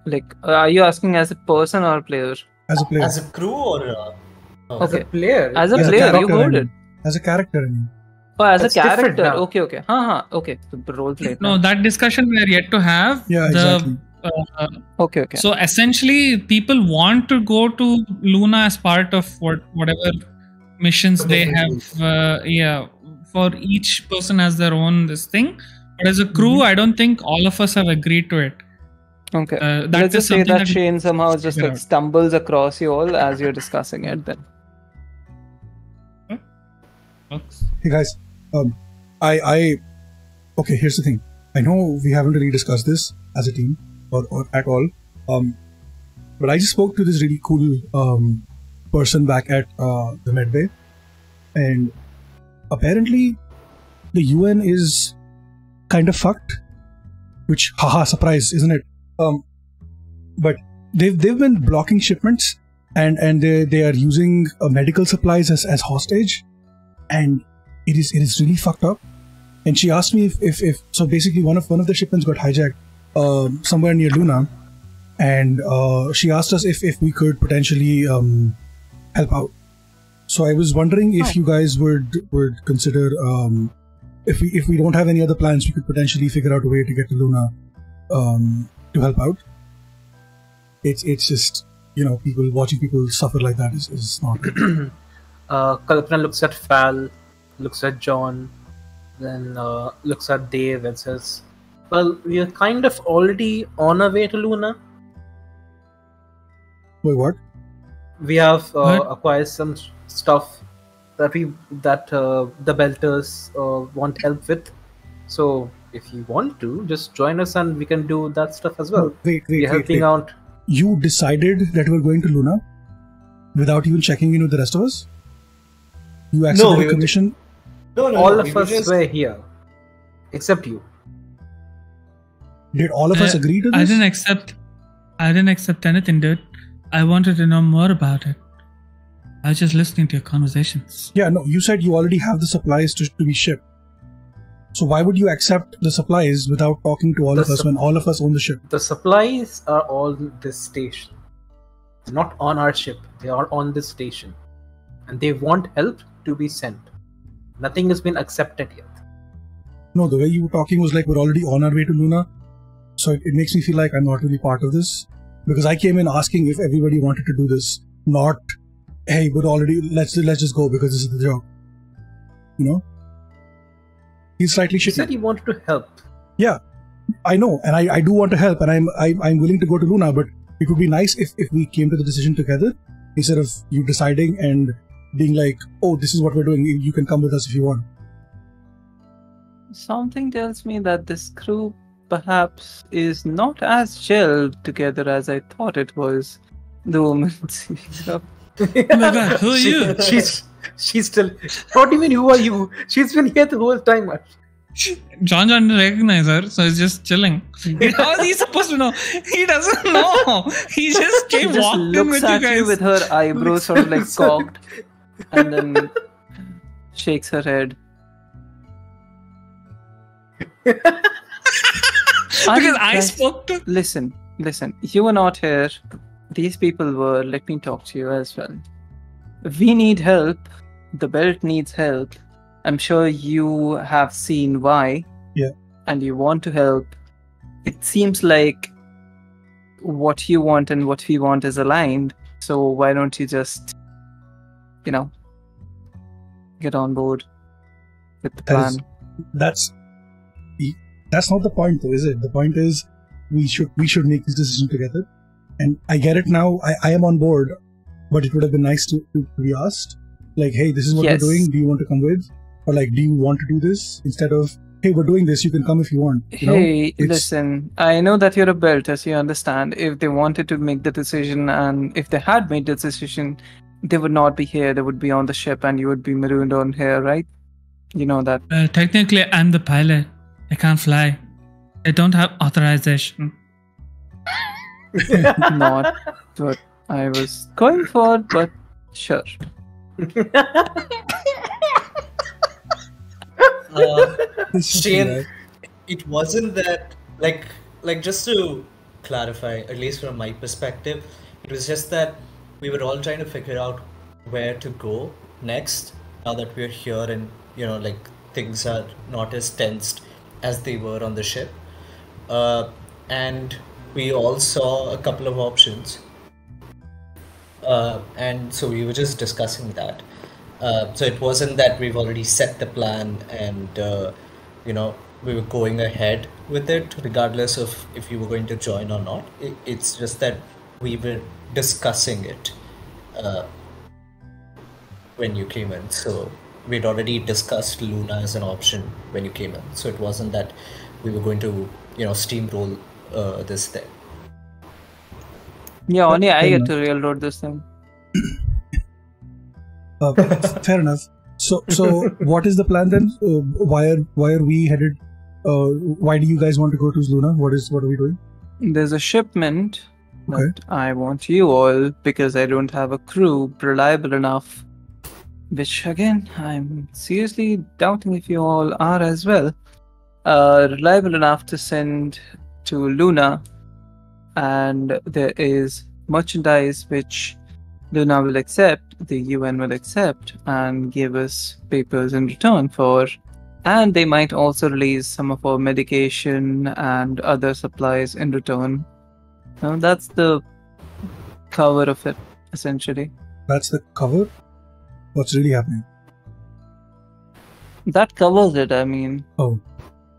Like, are you asking as a person or a player? as a player? As a crew or Okay. Player. As a As a player, you character, heard I it. mean. As a character, I mean. Oh, as That's a different character. now. Okay. Okay. The role play. No, that discussion we are yet to have. Yeah, exactly. Okay. So essentially, people want to go to Luna as part of whatever missions they have. For each person has their own this thing. But as a crew, I don't think all of us have agreed to it. Okay. That Let's is just say something that Shane somehow just figure like out. stumbles across you all as you're discussing it. Then. Hey guys, okay, here's the thing. I know we haven't really discussed this as a team or at all. But I just spoke to this really cool person back at the Medbay, and apparently the UN is kind of fucked. Which, haha, surprise, isn't it? But they've been blocking shipments, and they are using medical supplies as hostage. And it is really fucked up. And she asked me if so basically one of the shipments got hijacked somewhere near Luna, and she asked us if we could potentially help out. So I was wondering if you guys would consider if we don't have any other plans, we could potentially figure out a way to get to Luna to help out. It's just, you know, watching people suffer like that is not good. Kalpana looks at Fal, looks at John, then looks at Dave and says, well, we are kind of already on our way to Luna. Wait, what? We have acquired some stuff that the Belters want help with. So if you want to, just join us and we can do that stuff as well. Wait, We're helping out. You decided that we're going to Luna without even checking in with the rest of us? You accepted we a were commission? No, All we of were us just- were here, except you. Did all of us agree to this? I didn't accept anything, dude. I wanted to know more about it. I was just listening to your conversations. Yeah, no, you said you already have the supplies to be shipped. So why would you accept the supplies without talking to all of us when all of us own the ship? The supplies are on this station. They're not on our ship. They are on this station. And they want help to be sent. Nothing has been accepted yet. No, the way you were talking was like we're already on our way to Luna. So it makes me feel like I'm not really part of this. Because I came in asking if everybody wanted to do this. Not, hey, we're already, let's just go because this is the job. You know? He's slightly You shitty. said you wanted to help. Yeah, I know, and I do want to help, and I'm willing to go to Luna, but it would be nice if we came to the decision together instead of you deciding and being like, oh, this is what we're doing, you can come with us if you want. Something tells me that this crew perhaps is not as gelled together as I thought it was. The woman speaks up. Oh my god, who are you? She's still. What do you mean, who are you? She's been here the whole time. John didn't recognize her, so he's just chilling. How is he supposed to know? He doesn't know. He just She came just walking looks with you at guys. you with her eyebrows sort of like cocked, and then shakes her head. Because I spoke to. Listen. You were not here. These people were. Let me talk to you as well. We need help. The belt needs help. I'm sure you have seen why. Yeah. And you want to help. It seems like what you want and what we want is aligned. So why don't you just, get on board with the plan? That's not the point, though, is it? The point is we should make this decision together. And I get it now. I am on board, but it would have been nice to be asked, like, hey, this is what Yes. we're doing. Do you want to come with? Or like, do you want to do this? Instead of, hey, we're doing this. You can come if you want. You know? Hey, listen, I know that you're a belt, as you understand. If they wanted to make the decision and if they had made the decision, they would not be here. They would be on the ship, and you would be marooned on here, right? You know that. Technically, I'm the pilot. I can't fly. I don't have authorization. Not what I was going for, but sure. Shane, it wasn't that like just to clarify, at least from my perspective, it was just that we were all trying to figure out where to go next now that we're here and things are not as tensed as they were on the ship. And we all saw a couple of options. And so we were just discussing that. So it wasn't that we've already set the plan and, we were going ahead with it regardless of if you were going to join or not. It's just that we were discussing it when you came in. So we'd already discussed Luna as an option when you came in. So it wasn't that we were going to, steamroll this thing. Yeah, only I get to railroad this thing. Fair enough. So what is the plan then? Why are we headed? Why do you guys want to go to Luna? What are we doing? There's a shipment that I want you all, because I don't have a crew reliable enough. Which again, I'm seriously doubting if you all are as well. Reliable enough to send to Luna, and there is merchandise which Luna will accept, the UN will accept, and give us papers in return for. And they might also release some of our medication and other supplies in return. Now, that's the cover of it, essentially. That's the cover? What's really happening? That covers it, I mean. Oh,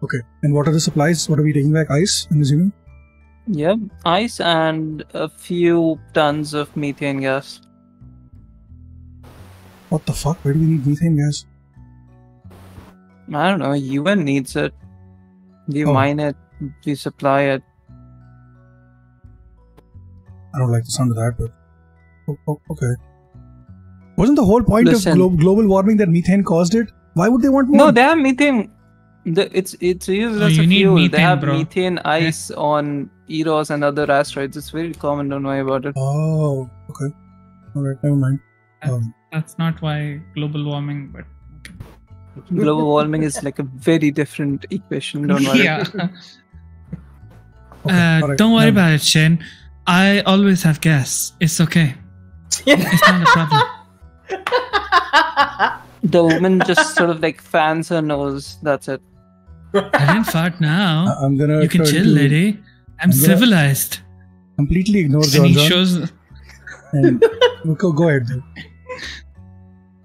okay. And what are the supplies? What are we taking back? Ice, I'm assuming? Yeah, ice and a few tons of methane gas. What the fuck? Where do we need methane gas? I don't know, UN needs it. We mine it, we supply it. I don't like the sound of that, but... okay. Wasn't the whole point of global warming that methane caused it? Why would they want more? No, they have methane. It's used as a fuel. Methane, they have methane ice on Eros and other asteroids. It's very common, don't worry about it. Oh, okay. Alright, never mind. That's not why global warming, but... Global warming is like a very different equation, don't worry. Yeah. Don't worry about it, Shane. I always have gas. It's okay. It's not a problem. The woman just sort of like fans her nose. That's it. I didn't fart now. I'm gonna. You can chill, lady. I'm civilized. Completely ignore John. And he shows. And go ahead, dude.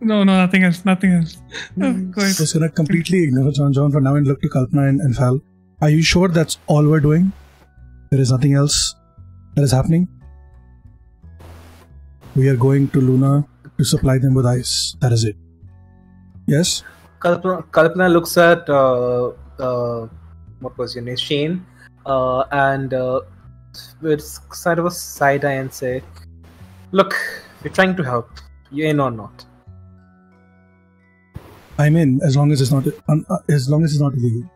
No, nothing else. Go ahead. Just gonna completely ignore John for now and look to Kalpana and Fal. Are you sure that's all we're doing? There is nothing else that is happening? We are going to Luna to supply them with ice. That is it. Yes? Kalpana looks at what was your name? Shane. And with side of a side eye and say, "Look, we're trying to help. You in or not?" I'm in, as long as it's not illegal.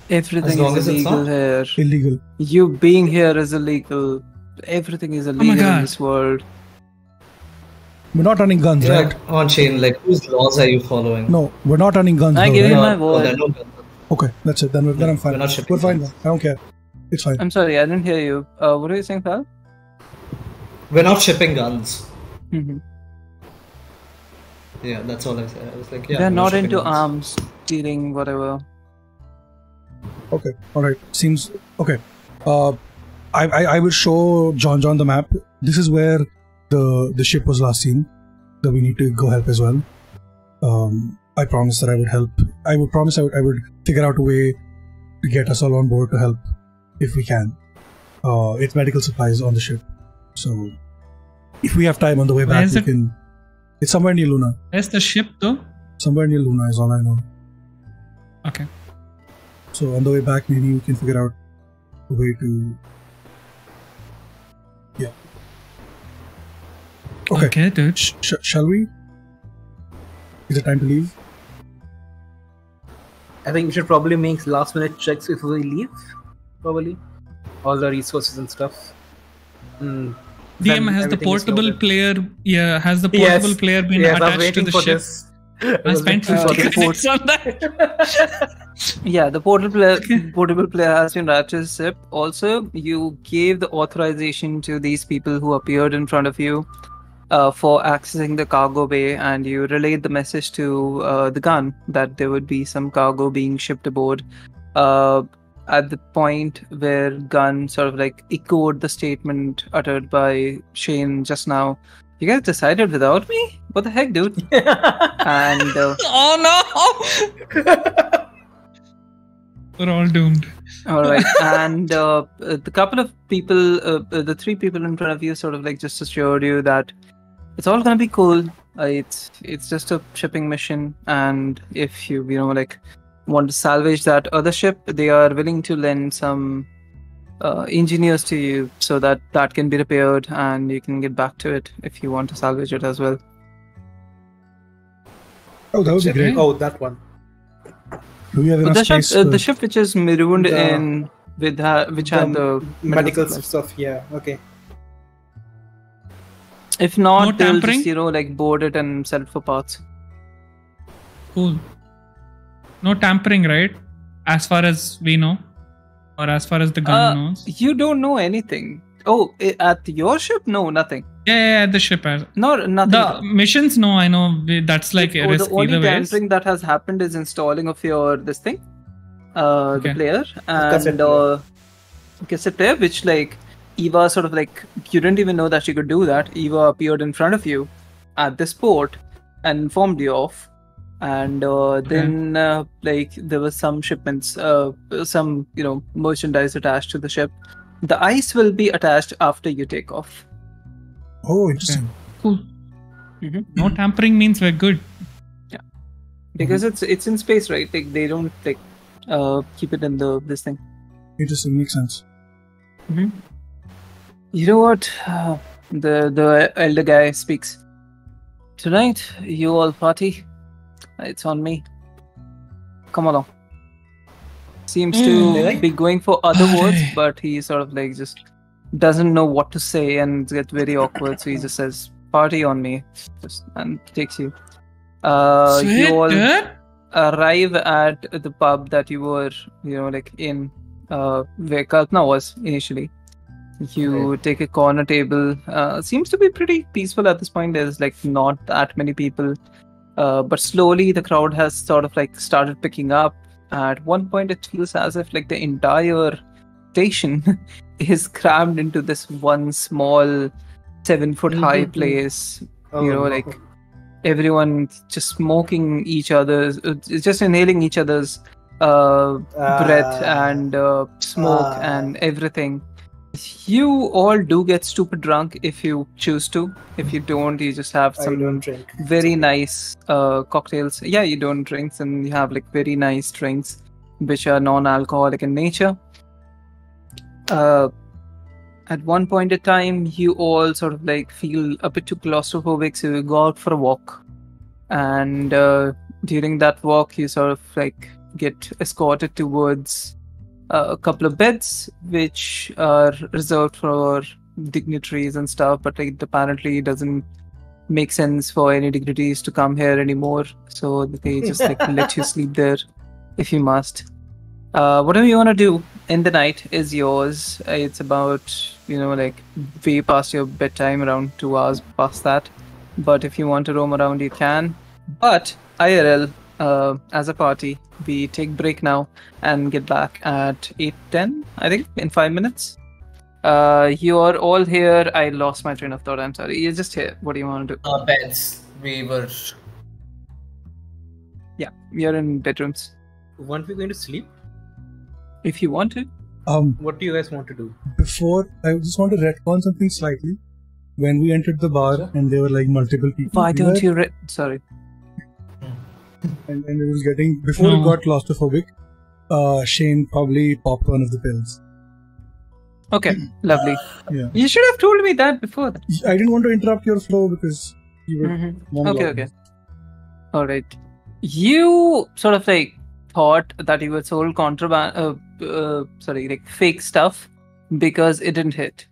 Everything is illegal here. Illegal. You being here is illegal. Everything is illegal in this world. We're not running guns, right? On Shane, whose laws are you following? No, we're not running guns. I give you my word. Okay, that's it. Then I'm fine. We're fine. I don't care. It's fine. I'm sorry, I didn't hear you. What are you saying, Fal? We're not shipping guns. Mm-hmm. Yeah, that's all I said. I was like, yeah. They're not into arms, stealing, whatever. Okay, alright. Seems okay. I will show John the map. This is where the ship was last seen. So we need to go help as well. I promised that I would help. I would promise I would figure out a way to get us all on board to help if we can. It's medical supplies on the ship. So if we have time on the way back, we can. It's somewhere near Luna. Where's the ship though? Somewhere near Luna is all I know. Okay. So on the way back, maybe we can figure out a way to. Yeah. Okay, dude. Shall we? Is it time to leave? I think we should probably make last minute checks before we leave. Probably. All the resources and stuff. DM, has the portable player has the portable player been attached to the ship? I spent 50 credits on that. Yeah, the portable player has been attached to the ship. Also, you gave the authorization to these people who appeared in front of you for accessing the cargo bay, and you relayed the message to the gun that there would be some cargo being shipped aboard. At the point where Gunn sort of like echoed the statement uttered by Shane just now, you guys decided without me? What the heck, dude? And oh no! We're all doomed. All right, and the couple of people, the three people in front of you, sort of like just assured you that it's all gonna be cool. It's just a shipping mission, and if you like want to salvage that other ship, they are willing to lend some engineers to you so that can be repaired and you can get back to it if you want to salvage it as well. Oh, that would be great. Oh, that one. Do we have enough space? The ship which is marooned in with which had the medical stuff. Yeah. Okay. If not, No they'll tampering? just like board it and sell it for parts. Cool. No tampering, right? As far as we know, or as far as the gun knows. You don't know anything. Oh, at your ship? No, nothing. Yeah, the ship. No, nothing. The missions, no, I know. That's like a risk the only either ways. tampering that has happened is installing of your the player, and cassette player, which like Eva sort of like you didn't even know that she could do that. Eva appeared in front of you at this port and informed you of. And then like there was some shipments, some merchandise attached to the ship. The ice will be attached after you take off. Oh, interesting. Cool. Mm-hmm. No tampering means we're good. Yeah, because it's in space, right? Like they don't like keep it in this thing. Interesting, makes sense. Mm-hmm. You know what? The elder guy speaks. Tonight, you all party. It's on me. Come along. Seems to be going for other words, but he sort of like just doesn't know what to say and gets very awkward. So he just says, "Party on me," and takes you. You all arrive at the pub that you were, like in where Kalpana was initially. You take a corner table. Seems to be pretty peaceful at this point. There's like not that many people. But slowly the crowd has sort of like started picking up. At one point it feels as if like the entire station is crammed into this one small 7-foot high place. Like everyone just smoking each other's, just inhaling each other's breath and smoke and everything. You all do get stupid drunk if you choose to. If you don't, you just have some very nice cocktails. Yeah, you don't drink, and you have like very nice drinks which are non-alcoholic in nature. At one point in time, you all sort of like feel a bit too claustrophobic, so you go out for a walk. And during that walk, you sort of like get escorted towards a couple of beds which are reserved for dignitaries and stuff, but like apparently doesn't make sense for any dignitaries to come here anymore, so they just like let you sleep there if you must. Whatever you want to do in the night is yours. It's about like way past your bedtime, around 2 hours past that, but if you want to roam around you can. But IRL, as a party, we take break now and get back at 8:10, I think, in 5 minutes. You are all here. I lost my train of thought. I'm sorry. You're just here. What do you want to do? Beds. We were. Yeah, you're in bedrooms. Weren't we going to sleep? If you want to. What do you guys want to do? Before, I just want to retcon something slightly. When we entered the bar and there were like multiple people. Why don't you sorry. And it was getting, before it got claustrophobic, Shane probably popped one of the pills. Okay, lovely. Yeah. You should have told me that before. I didn't want to interrupt your flow because you were monologuing. Okay. All right. You sort of like thought that you were sold contraband, like fake stuff because it didn't hit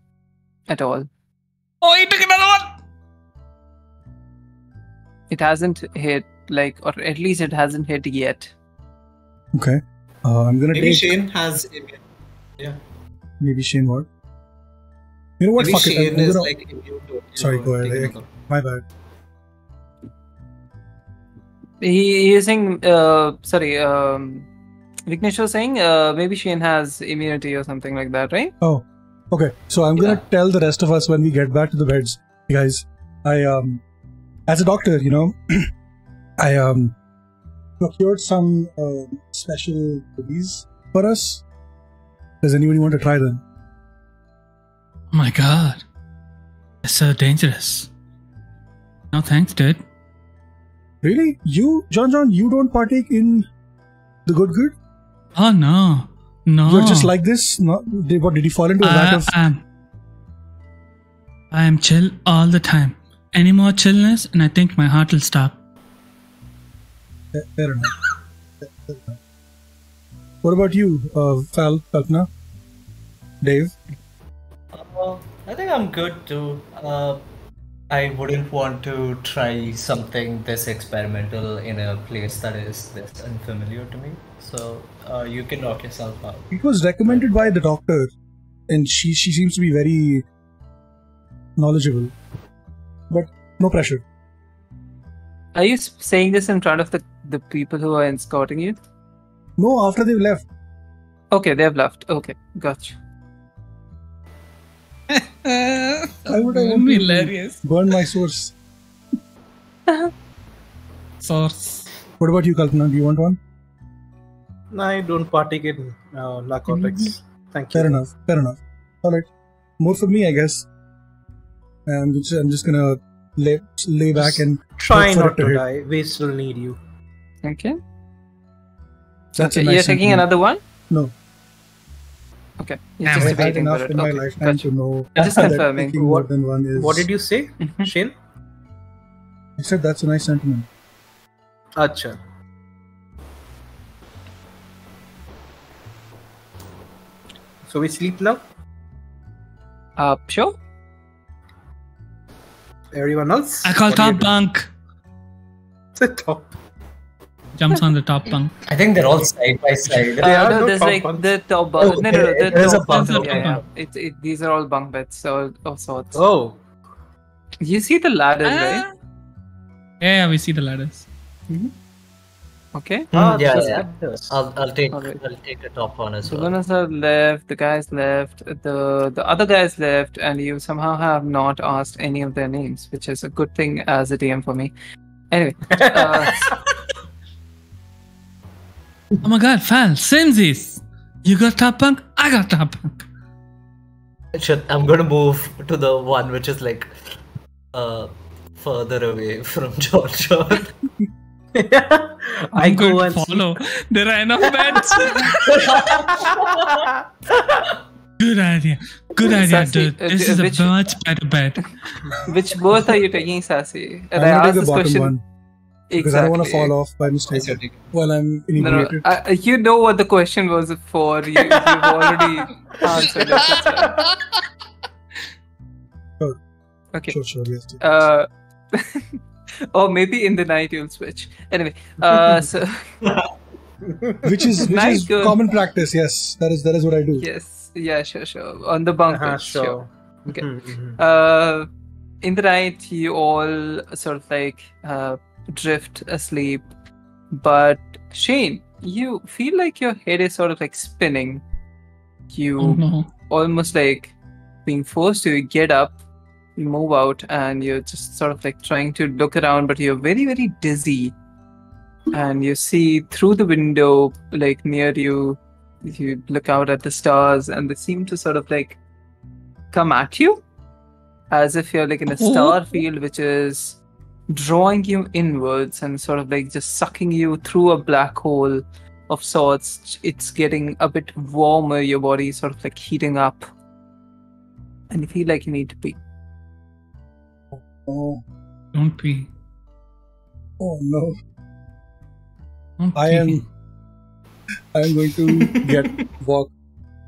at all. Oh, he took another one! It hasn't hit, or at least it hasn't hit yet. Okay. I'm gonna Maybe take. Shane has. Yeah. Maybe Shane what? You know what? Maybe Fuck Shane it. I'm is gonna... like immune to it. Sorry, go Take ahead. another. My bad. He is saying, Vignesh was saying maybe Shane has immunity or something like that, right? Oh, okay. So I'm gonna tell the rest of us when we get back to the beds, guys. As a doctor, I procured some special goodies for us. Does anybody want to try them? Oh my god. That's so dangerous. No thanks, dude. Really? You, John, you don't partake in the good? Oh no. No. You're just like this? No, what, did you fall into a vat of... I am chill all the time. Any more chillness and I think my heart will stop. Fair enough. What about you, Kalpana? Dave? I think I'm good too. I wouldn't want to try something this experimental in a place that is this unfamiliar to me. So you can knock yourself out. It was recommended by the doctor, and she seems to be very knowledgeable. But no pressure. Are you saying this in front of the people who are escorting you? No, after they've left. Okay, they've left. Okay, gotcha. I would have hilarious. Burn my source. Source. What about you, Kalpana? Do you want one? I don't partake in narcotics. Thank you. Fair enough. Alright. More for me, I guess. I'm just gonna lay back and try not to hit. die. We still need you. Okay. That's okay, a nice you're taking sentiment. another one? No. Okay. You're I've just had debating enough about it. in my Okay, lifetime gotcha. to know Just that confirming. taking more than one is... What did you say, Shane? I said that's a nice sentiment. Acha. So we sleep now? Sure. Everyone else? I call What do you top do? bunk. The top. Jumps on the top bunk. I think they're all side by side. No, there's like the top bunk. Oh, No, there is a top bunk. bunk. Yeah. These are all bunk beds of sorts. Oh. You see the ladders, right? Yeah, we see the ladders. Okay. Yeah. I'll take Alright. the top one as The well. winners are left, the guys left, the other guys left, and you somehow have not asked any of their names, which is a good thing as a DM for me. Anyway. Oh my god, Fal, Simsies! You got top bunk, I got top bunk. I'm gonna move to the one which is like further away from John. I go and follow. There are enough beds. Good idea. Good idea, Sassy, dude. This is which- a much better bed. Which both are you taking, Sassy? And I'm I gonna asked take the this bottom question one because I don't want to fall off by mistake while I'm No, inebriated. you know what the question was for. You've already answered it. It's fine. Sure. Okay. Sure, yes. Or maybe in the night you'll switch. Anyway, so Which is Nice, good. common practice. Yes, that is what I do. yes, yeah, sure. On the bunk bed, sure. Okay. Mhm. In the night, you all sort of like drift asleep, but Shane, you feel like your head is sort of like spinning. You Oh no. almost like being forced to get up, move out, and you're just sort of like trying to look around, but you're very, very dizzy. And you see through the window, like near you, you look out at the stars, and they seem to sort of like come at you as if you're like in a star field, which is drawing you inwards and sort of like just sucking you through a black hole of sorts. It's getting a bit warmer, your body is sort of like heating up, and you feel like you need to pee. Oh, Don't pee. oh no. Don't I pee. am going to walk.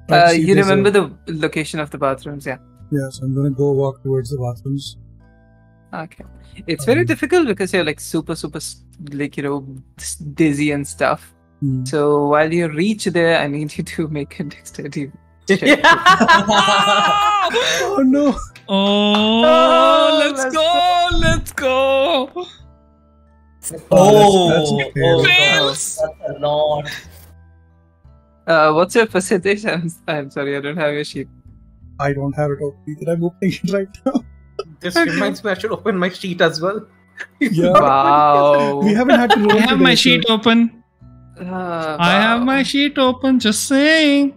try to see if You there's remember a- the location of the bathrooms, yeah. Yes, I'm gonna go walk towards the bathrooms. Okay. It's very difficult because you're like super, like, dizzy and stuff. Hmm. So while you reach there, I need you to make a dexterity check. Oh no! Oh, let's go. That's a fail. Fails. That's a lot. What's your percentage? I'm sorry, I don't have your sheet. I don't have it open either. I'm opening it right now. This reminds me I should open my sheet as well. Yeah. Wow. We haven't had to roll I have today, my so- sheet open. I have Wow. my sheet open. Just saying.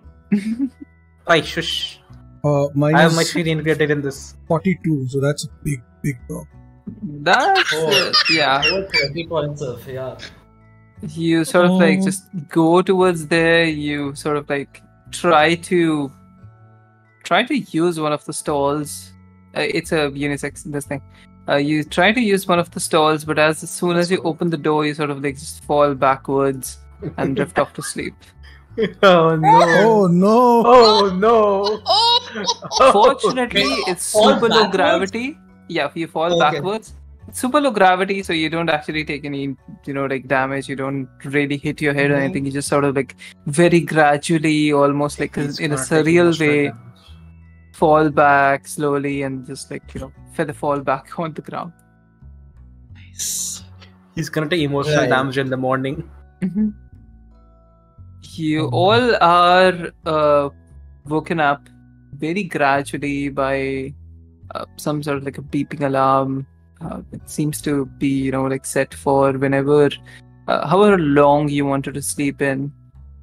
Ay, shush. Mine I have is my sheet integrated in this. 42, so that's a big drop. That's yeah. Over 20 points of, yeah. You sort of like Oh. just go towards there. You sort of like try to use one of the stalls. It's a unisex, this thing. You try to use one of the stalls, but as soon as you open the door, you sort of like just fall backwards and drift off to sleep. Oh no. Oh no! Oh no. Fortunately, it's Fall super low backwards? gravity. Yeah, if you fall Okay. backwards, it's super low gravity, so you don't actually take any, like damage. You don't really hit your head or Mhm. anything. You just sort of like very gradually, almost like He's in a gonna take surreal emotional way, damage. fall back slowly and just like feather fall back on the ground. Nice. He's gonna take emotional Right. damage in the morning. You all are woken up very gradually by some sort of like a beeping alarm. It seems to be, like set for whenever, however long you wanted to sleep in.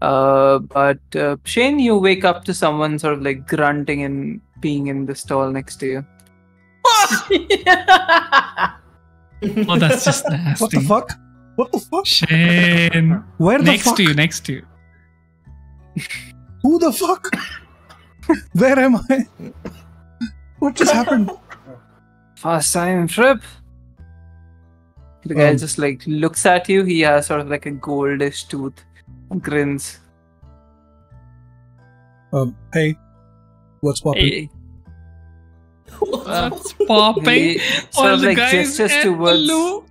But Shane, you wake up to someone sort of like grunting and peeing in the stall next to you. Oh, that's just nasty. What the fuck? What the fuck? Shane. Where the Next fuck? to you. Who the fuck? Where am I? What just happened? First time trip. The guy Um. just like looks at you. He has sort of like a goldish tooth and grins. Hey, what's popping? Hey. That's popping. He All sort of the like guys gestures at towards Lou.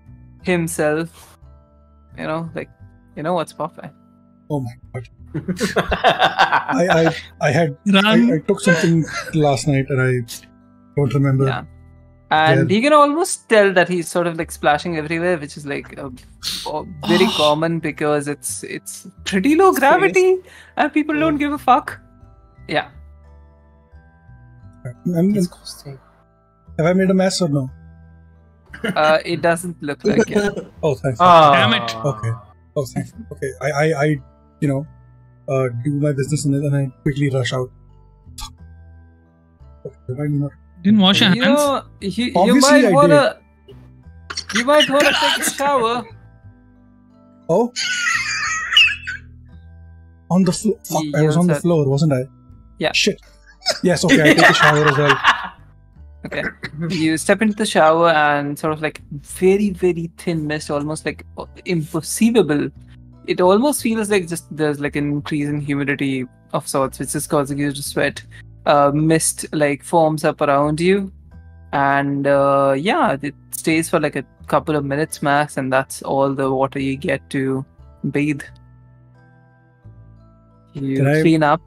himself. Like, what's popping? Oh my god! I Run. took something last night and I don't remember. Yeah. And you can almost tell that he's sort of like splashing everywhere, which is like very common because it's pretty low gravity and people don't give a fuck. Yeah. Have I made a mess or no? It doesn't look like it. Oh, thanks. Damn it. Okay. Oh, thanks. Okay. I do my business and then I quickly rush out. Okay, why not? Didn't wash your hands. You Obviously, I might wanna take a shower. Oh. On the floor. Fuck, I was on the floor, wasn't I? Yeah. Shit. Yes, okay, I take a shower as well. Okay. You step into the shower and sort of like very, very thin mist, almost like imperceivable. It almost feels like just there's like an increase in humidity of sorts, which is causing you to sweat. Mist like forms up around you, and it stays for like a couple of minutes max, and that's all the water you get to bathe. You Can I- clean up.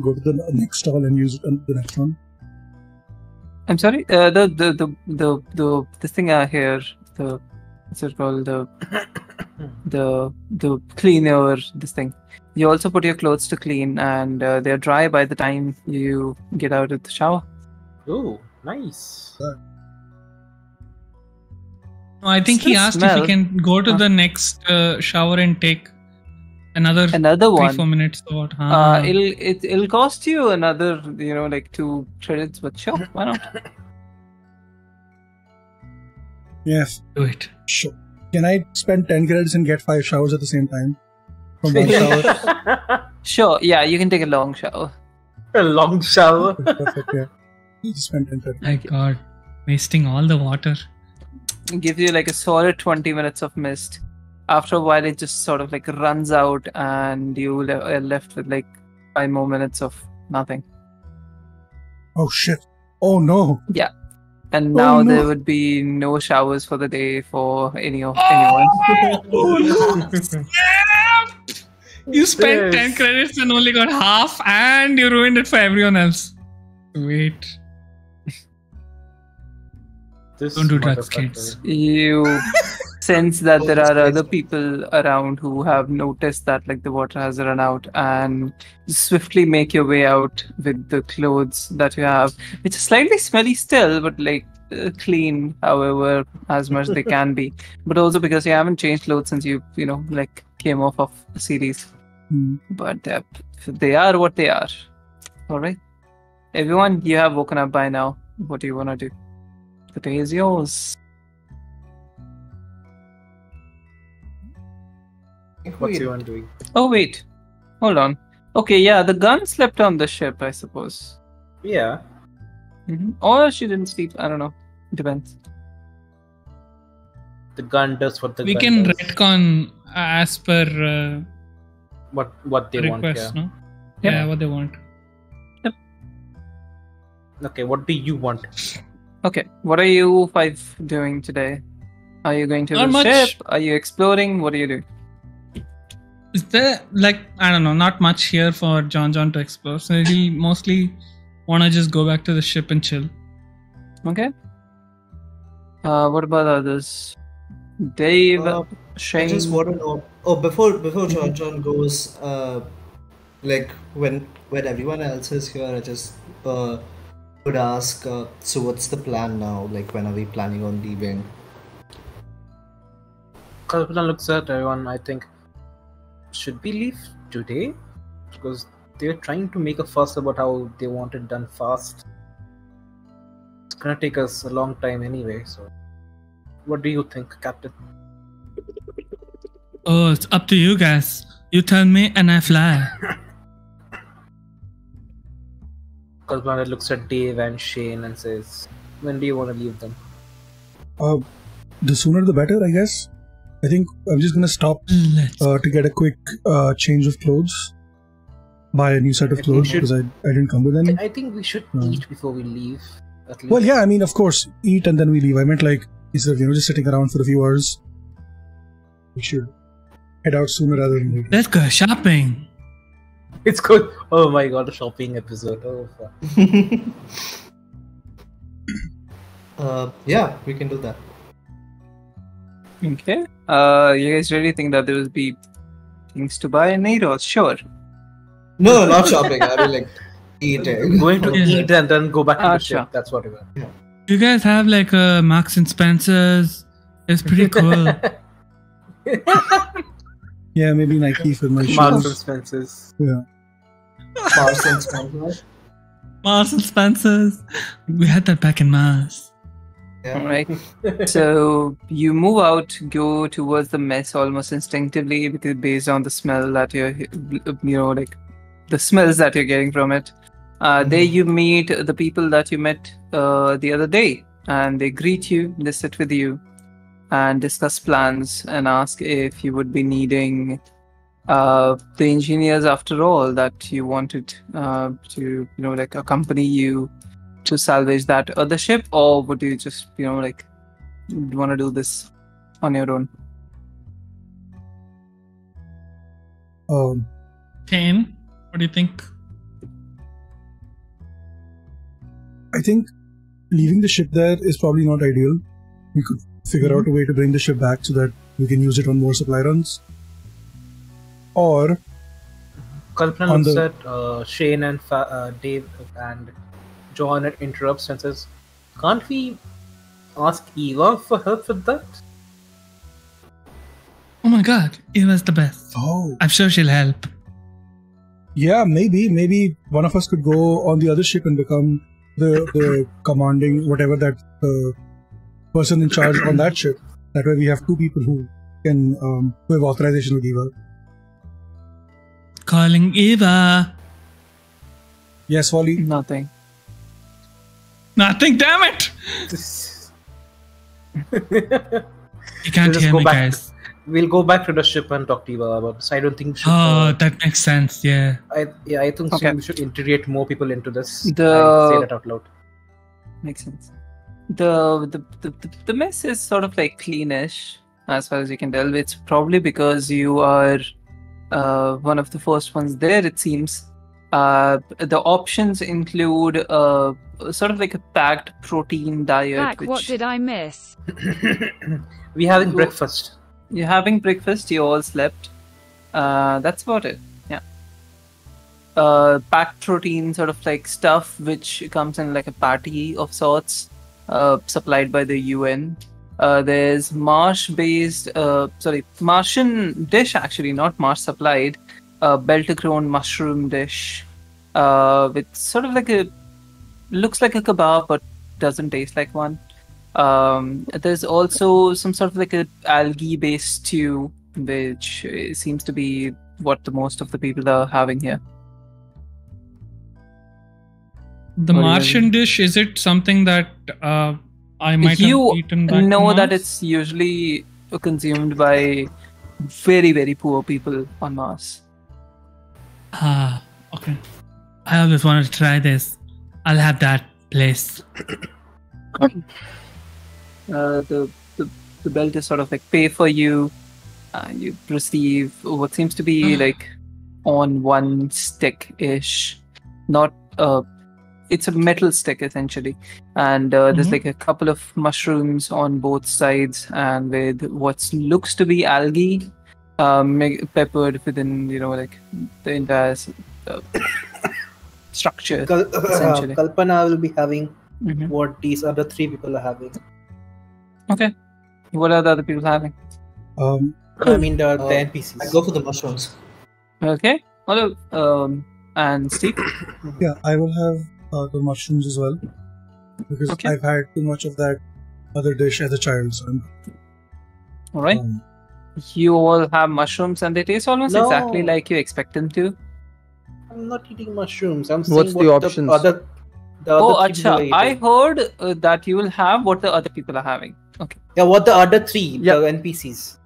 Go to the next stall and use the next one. I'm sorry. The this thing here, the what's it called, the cleaner, this thing. You also put your clothes to clean, and they're dry by the time you get out of the shower. Ooh, nice. No, I think Still he asked if smell. he can go to the next shower and take another Another 3-4 one. minutes or what? It'll cost you another, like 2 credits, but sure, why not? Yes, Do it. sure. Can I spend 10 credits and get 5 showers at the same time? From one shower? Sure, yeah, you can take a long shower. A long shower. Perfect, yeah. We just spent 10-30 My God, wasting all the water. Give you like a solid 20 minutes of mist. After a while, it just sort of like runs out, and you are left with like 5 more minutes of nothing. Oh shit! Oh no! Yeah, and now no. there would be no showers for the day for anyone. Oh, no. You spent 10 credits and only got half, and you ruined it for everyone else. Wait. Don't do drugs, kids. You sense that there are other people around who have noticed that like the water has run out, and you swiftly make your way out with the clothes that you have, which is slightly smelly still, but like clean, however, as much they can be. But also because you haven't changed clothes since you like came off of the series. But they are what they are. All right, everyone, you have woken up by now. What do you want to do? The day is yours. What's you doing? Oh wait, hold on. Okay, yeah, the gun slept on the ship, I suppose. Yeah. Or she didn't sleep. I don't know. Depends. The gun does what the We gun can does. retcon as per What they request, want. Yeah. no? Yeah, what they want. Okay, what do you want? Okay, what are you 5 doing today? Are you going to Not the much. ship? Are you exploring? What are you doing? Is there, like, I don't know, not much here for John to explore. So he'll mostly want to just go back to the ship and chill. Okay. What about others? Dave, Shane. I just want to know. Oh, before John goes, like when everyone else is here, I just would ask. So what's the plan now? Like when are we planning on leaving? Kalpana looks at everyone. I think should we leave today? Because they're trying to make a fuss about how they want it done fast. It's gonna take us a long time anyway. So, what do you think, Captain? Oh, it's up to you guys. You tell me and I fly. Kalpana looks at Dave and Shane and says, "When do you want to leave them?" The sooner the better, I guess. I think I'm just gonna stop to get a quick change of clothes, buy a new set of clothes because I didn't come with any. I think we should eat before we leave. At least. Well, yeah, I mean, of course, eat and then we leave. I meant like instead of just sitting around for a few hours, we should head out sooner rather than later. Let's go shopping. It's good. Oh my god, a shopping episode. Oh fuck. Yeah, we can do that. Okay. You guys really think that there will be things to buy in Neiros? Sure. No, not shopping. I mean like eating. Going to eat and then go back to the sure. ship. That's what we want. You guys have like Marks and Spencer's. It's pretty cool. Yeah, maybe Nike for my Marks and shoes. Spencer's. Yeah. Martian Smuggling. Marks and Spencer's. We had that back in Mars. Yeah. Alright. So you move out, go towards the mess almost instinctively because based on the smell that you're, like the smells that you're getting from it. There you meet the people that you met the other day, and they greet you, they sit with you, and discuss plans and ask if you would be needing the engineers after all that you wanted to like accompany you to salvage that other ship, or would you just like want to do this on your own? Kane, what do you think? I think leaving the ship there is probably not ideal. We could figure out a way to bring the ship back so that we can use it on more supply runs. Or Kalpana looks at Shane and Dave and John and interrupts and says, "Can't we ask Eva for help with that?" Oh my god, Eva's the best. Oh, I'm sure she'll help. yeah, maybe one of us could go on the other ship and become the commanding whatever that person in charge on that ship. That way we have 2 people who can who have authorization with Eva. Calling Eva. Yes, Wally. Nothing. Nothing, damn it! You can't Just hear go me, back. guys. We'll go back to the ship and talk to you about this. I don't think we should. Oh, that makes sense. Yeah. I think Okay. we should integrate more people into this. The- I say that out loud. Makes sense. The mess is sort of like cleanish as far as you can tell. It's probably because you are one of the first ones there, it seems. The options include sort of like a packed protein diet. Back, what did I miss? We're having breakfast. You're having breakfast, you all slept. That's about it. Yeah. Packed protein sort of like stuff which comes in like a patty of sorts, supplied by the UN. There's Martian dish actually, not Marsh supplied. Belt-grown mushroom dish, with sort of like looks like a kebab but doesn't taste like one. There's also some sort of like a algae-based stew, which seems to be what the most of the people are having here. The What do you Martian dish, is it something that I might You have eaten back know to that Mars? it's usually consumed by very, very poor people on Mars. Ah, okay. I always wanted to try this. I'll have that place. The belt is sort of like pay for you. You receive what seems to be like on one stick-ish, not it's a metal stick essentially, and there's like a couple of mushrooms on both sides, and with what looks to be algae peppered within, like the entire structure essentially. Kalpana will be having Mhm. what these other three people are having. Okay, what are the other people having? I mean the NPCs. I go for the mushrooms. Okay, hello, and Steve. Yeah, I will have the mushrooms as well, because Okay. I've had too much of that other dish as a child. So All right. You all have mushrooms and they taste almost No. exactly like you expect them to. I'm not eating mushrooms. I'm What's saying the what options? The Oh, other three people acha. are I eating. heard that you will have what the other people are having. Okay. Yeah, what the other three, Yeah. the NPCs.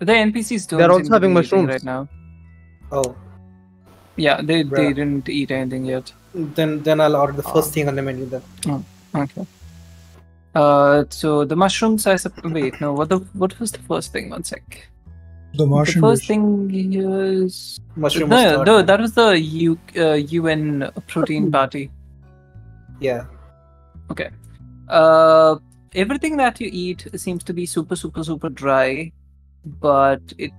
The NPCs don't They're seem also to having be eating mushrooms. right now. Oh, Yeah, they Bruh. didn't eat anything yet. then I'll order the first thing on the menu then. Okay. So the mushrooms, wait, no. What was the first thing? One sec. the Martian The first dish. thing is Mushroom no, mustard. that was the UN protein party. Yeah. Okay. Everything that you eat seems to be super, super, super dry, but it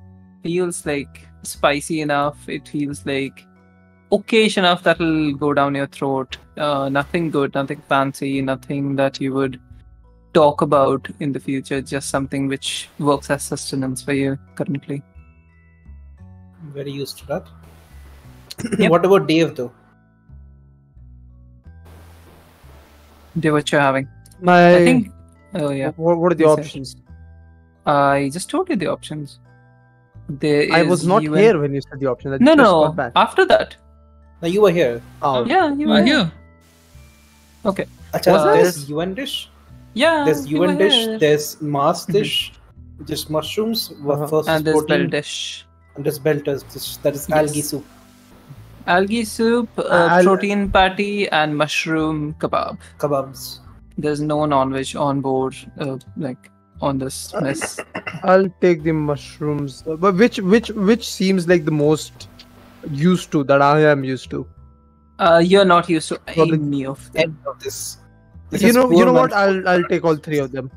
feels like spicy enough. It feels like okayish enough that'll go down your throat. Nothing good, nothing fancy, nothing that you would talk about in the future. Just something which works as sustenance for you currently. I'm very used to that. Yep. What about Dave though? Do what you're having. My, I think. Oh yeah. What are the Yes, sir. options? I just told you the options. There I is was not UN here when you said the options. I No, just no. got back. After that. No, you were here. Oh, Yeah, you You were are here. Okay. Acha, Was there's UN dish. Yeah. There's you UN were dish. here. There's Mars dish. There's mushrooms. First And there's protein. bell dish. And there's belters. That is Yes. algae soup. Algae soup, protein patty, and mushroom kebab. Kebabs. There's no non-veg on board, on this mess. I'll take the mushrooms. But which seems like the most used to that I am used to. You're not used to Well, any of them. End of this. This You is know poor what? man- I'll take all three of them.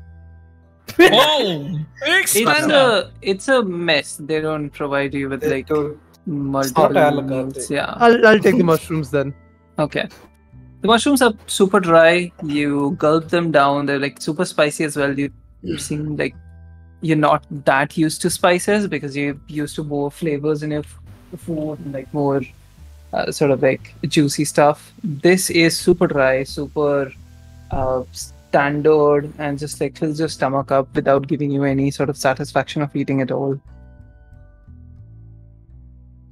Whoa! Expander! It's a mess. They don't provide you with They like don't- multiple not a la carte. meals. Yeah. I'll take the mushrooms then. Okay. The mushrooms are super dry. You gulp them down. They're like super spicy as well. You seem like you're not that used to spices because you're used to more flavors in your food and like more sort of like juicy stuff. This is super dry, super standard, and just like fills your stomach up without giving you any sort of satisfaction of eating at all.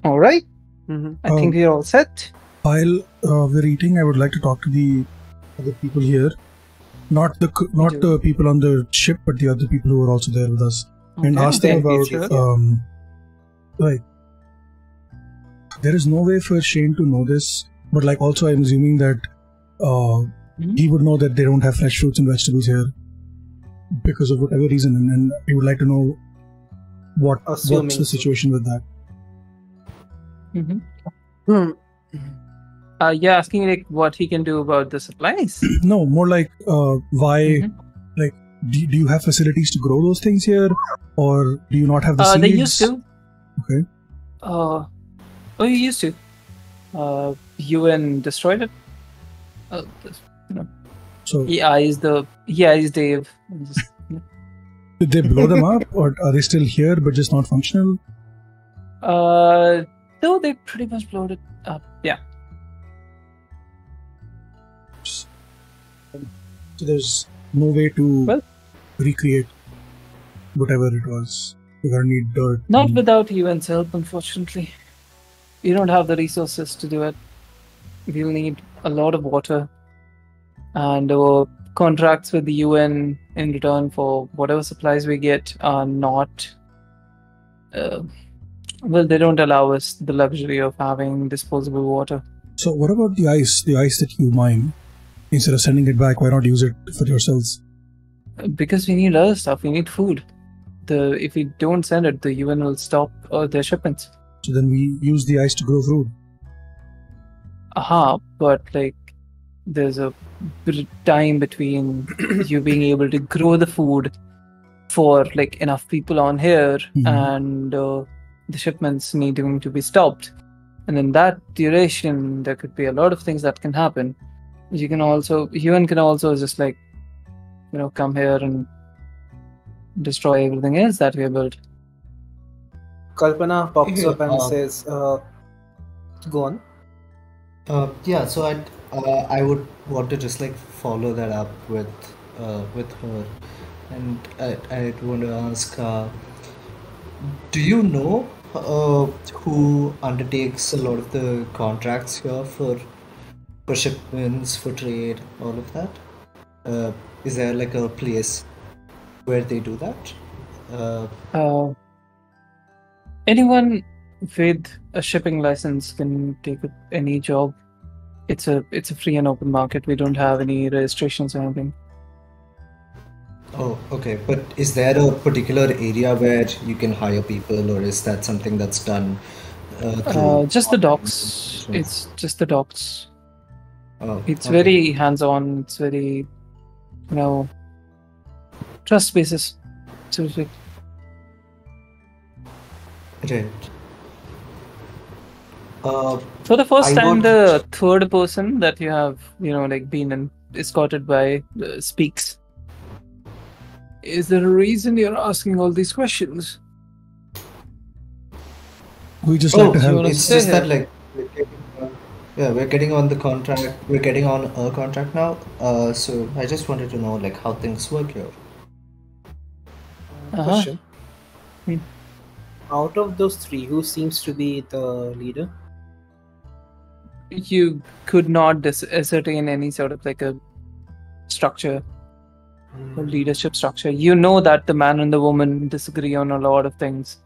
All right. Mm-hmm. I think we're all set. While we're eating, I would like to talk to the other people here. Not the people on the ship, but the other people who were also there with us, and asked them about like there is no way for Shane to know this, but like also I'm assuming that he would know that they don't have fresh fruits and vegetables here because of whatever reason, and we would like to know what's the situation with that. You're asking like what he can do about the supplies? No, more like why. Like, do you have facilities to grow those things here, or do you not have the seeds? They used to. Okay. You used to. UN destroyed it. So he eyes Dave. Did they blow them up, or are they still here but just not functional? No, they pretty much blew it up. Yeah. So there's no way to recreate whatever it was. You're gonna need dirt. Not without UN's help, unfortunately. We don't have the resources to do it. We'll need a lot of water. And our contracts with the UN in return for whatever supplies we get are not... they don't allow us the luxury of having disposable water. So what about the ice? The ice that you mine? Instead of sending it back, why not use it for yourselves? Because we need other stuff. We need food. If we don't send it, the UN will stop their shipments. So then we use the ice to grow food. But like there's a time between you being able to grow the food for like enough people on here and the shipments needing to be stopped. And in that duration, there could be a lot of things that can happen. UN can also just like, come here and destroy everything else that we have built. Kalpana pops up and says, go on. So I would want to just like follow that up with her, and I want to ask, do you know who undertakes a lot of the contracts here for shipments, for trade, all of that? Is there like a place where they do that? Anyone with a shipping license can take any job. It's a free and open market. We don't have any registrations or anything. Oh, okay. But is there a particular area where you can hire people, or is that something that's done just the docks? It's just the docks. It's okay. very hands-on. It's very, trust basis. Seriously. Right. For the first time, the third person that you have, been escorted by speaks. Is there a reason you're asking all these questions? We just like to help. It's just that like we're getting on the contract. We're getting on a contract now. So I just wanted to know like how things work here. Question. Out of those three, who seems to be the leader? You could not ascertain any sort of like a structure, a leadership structure. You know that the man and the woman disagree on a lot of things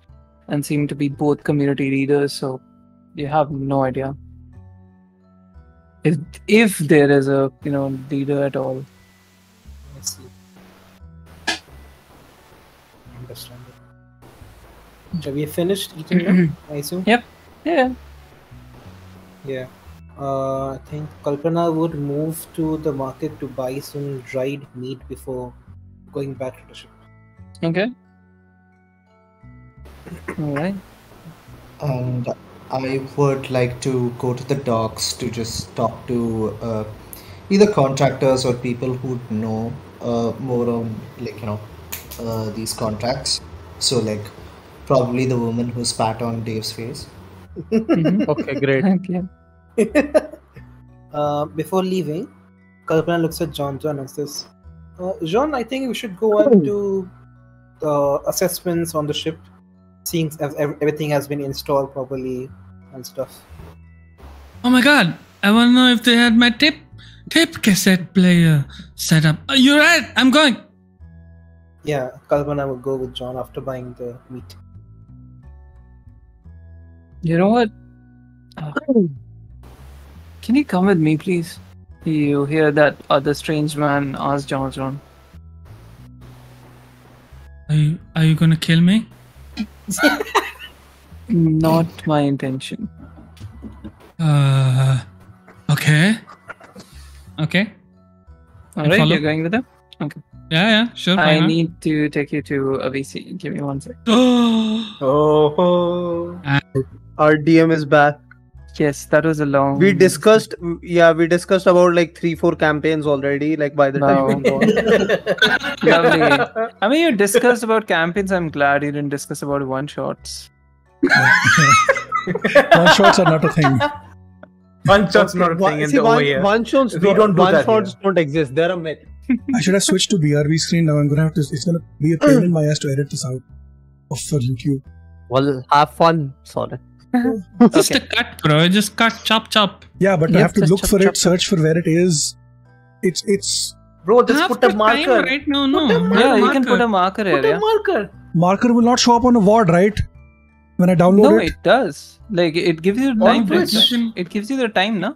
and seem to be both community leaders, so you have no idea if there is a leader at all. I see. Understand. Have we finished eating now, I assume? Yep. Yeah. Yeah. I think Kalpana would move to the market to buy some dried meat before going back to the ship. Okay. Alright. And I would like to go to the docks to just talk to either contractors or people who know more on these contracts. So like probably the woman who spat on Dave's face. Okay, great. Okay. Before leaving, Kalpana looks at John and says, John, I think we should go out to the assessments on the ship, seeing if everything has been installed properly and stuff. Oh my god, I wanna know if they had my tip. Tape cassette player setup. You're right. I'm going. Yeah, Kalpana will go with John after buying the meat. You know what? Can you come with me, please? You hear that other strange man ask John. Are you gonna kill me? Not my intention. Okay. Alright, follow. you're going with them? Okay. Yeah, sure. I need to take you to a VC. Give me 1 sec. Oh. Our DM is back. Yes, that was a long... We discussed about like 3-4 campaigns already, like by the time Wow. we go on. Lovely. I mean, you discussed about campaigns. I'm glad you didn't discuss about one-shots. One-shots are not a thing. One shot's not a thing in the OAS. One-shots don't exist. They're a myth. I should have switched to BRB screen now. I'm gonna have to. It's gonna be a pain in my ass to edit this out for YouTube. Well, have fun. Sorry. Just a cut, bro. Just cut, chop. Yeah, but I have to look for it, search for where it is. It's. Bro, just put a marker. Right now, no. Yeah, you can put a marker Put area. a marker. Marker will not show up on a VOD, right? When I download No, it. it does. Like, it gives you the time. Which? It gives you the time, no?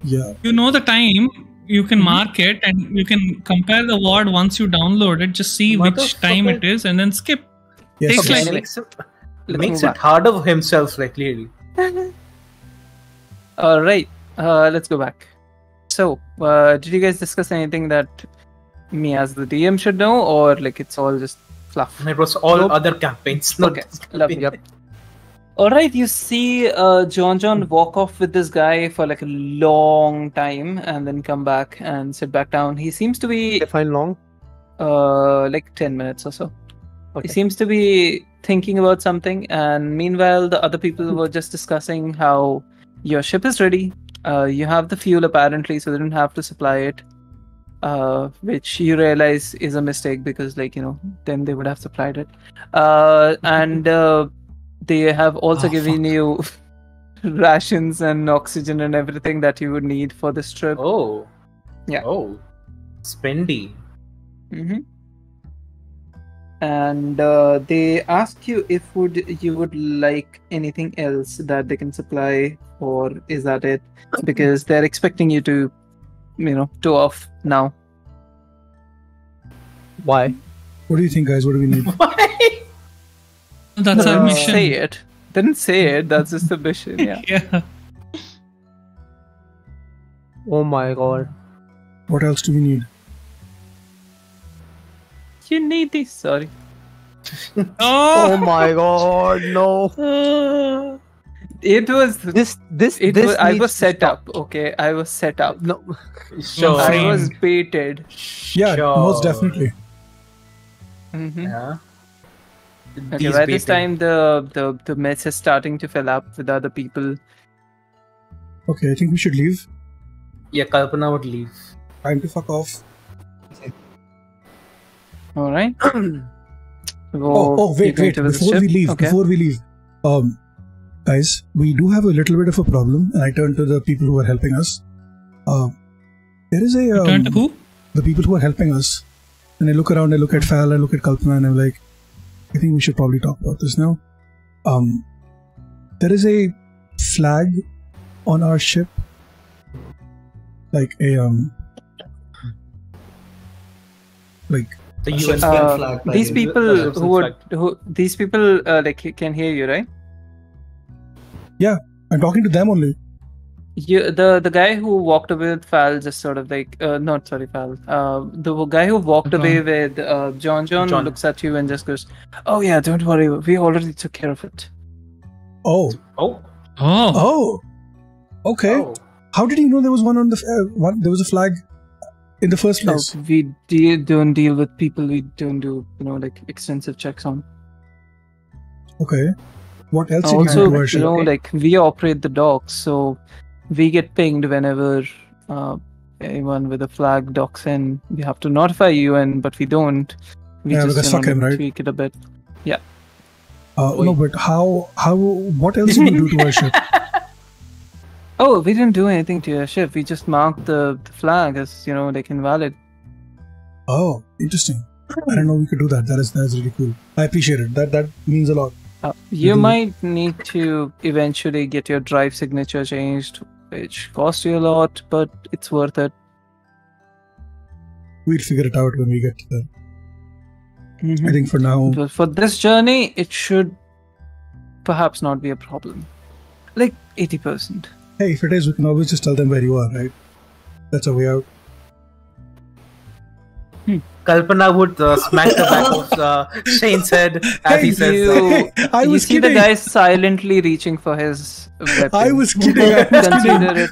Yeah. You know the time. You can mark it and you can compare the word once you download it. Just see which time it is and then skip. Yes. Takes yes. Makes it harder for himself, like clearly. Alright, let's go back. So, did you guys discuss anything that me as the DM should know, or like it's all just fluff? It was all other campaigns. Not Okay, this lovely. campaign. Alright, you see John walk off with this guy for like a long time and then come back and sit back down. He seems to be Define long. like 10 minutes or so. Okay. He seems to be thinking about something, and meanwhile the other people were just discussing how your ship is ready. You have the fuel apparently, so they don't have to supply it. Which you realize is a mistake because, like, you know, then they would have supplied it. And they have also given you rations and oxygen and everything that you would need for this trip. Oh. Yeah. Oh. Spendy. Mm-hmm. And they ask you if you would like anything else that they can supply, or is that it? Because they're expecting you to, you know, tow off now. Why? What do you think, guys? What do we need? Why? That's our mission. Say it. Didn't say it. That's just the mission. Yeah. Yeah. Oh my god. What else do we need? You need this. Sorry. Oh my god, no. It was. This I needs was to set stop. up. Okay, I was set up. No. Sure. I was baited. Yeah, Sure. most definitely. Mm-hmm. Yeah. Okay, These by this baiting. time the mess is starting to fill up with other people. Okay, I think we should leave. Yeah, Kalpana would leave. Time to fuck off. All right. Wait. Before we leave, guys, we do have a little bit of a problem, and I turn to the people who are helping us. There is a Turn to who? the people who are helping us, and I look around, I look at Fal, I look at Kalpana, and I'm like, I think we should probably talk about this now. There is a flag on our ship, like a The UN flag. by these the- people these people like can hear you, right? I'm talking to them only. You, the guy who walked away with Fal just sort of like not sorry Fal. The guy who walked away with John looks at you and just goes, "Oh yeah, don't worry, we already took care of it." Oh, Oh. okay. Oh. How did you know there was one on the there was a flag in the first No, place? we don't deal with people we don't do, you know, like extensive checks on. Okay. What else did you Also, do to our you ship? know, like we operate the docks, so we get pinged whenever anyone with a flag docks in. We have to notify UN, but we don't. We Yeah, just because fuck him, right? tweak it a bit. No, but how? What else did you do to our ship? Oh, we didn't do anything to your ship. We just marked the flag as, like invalid. Oh, interesting. I didn't know we could do that. That is really cool. I appreciate it. That means a lot. You might need to eventually get your drive signature changed, which costs you a lot, but it's worth it. We'll figure it out when we get to that. Mm-hmm. I think for now... But for this journey, it should perhaps not be a problem. Like 80%. Hey, if it is, we can always just tell them where you are, right? That's a way out. Kalpana would smack the back of Shane's head as he says that. I was kidding. The guy silently reaching for his weapon. I was kidding.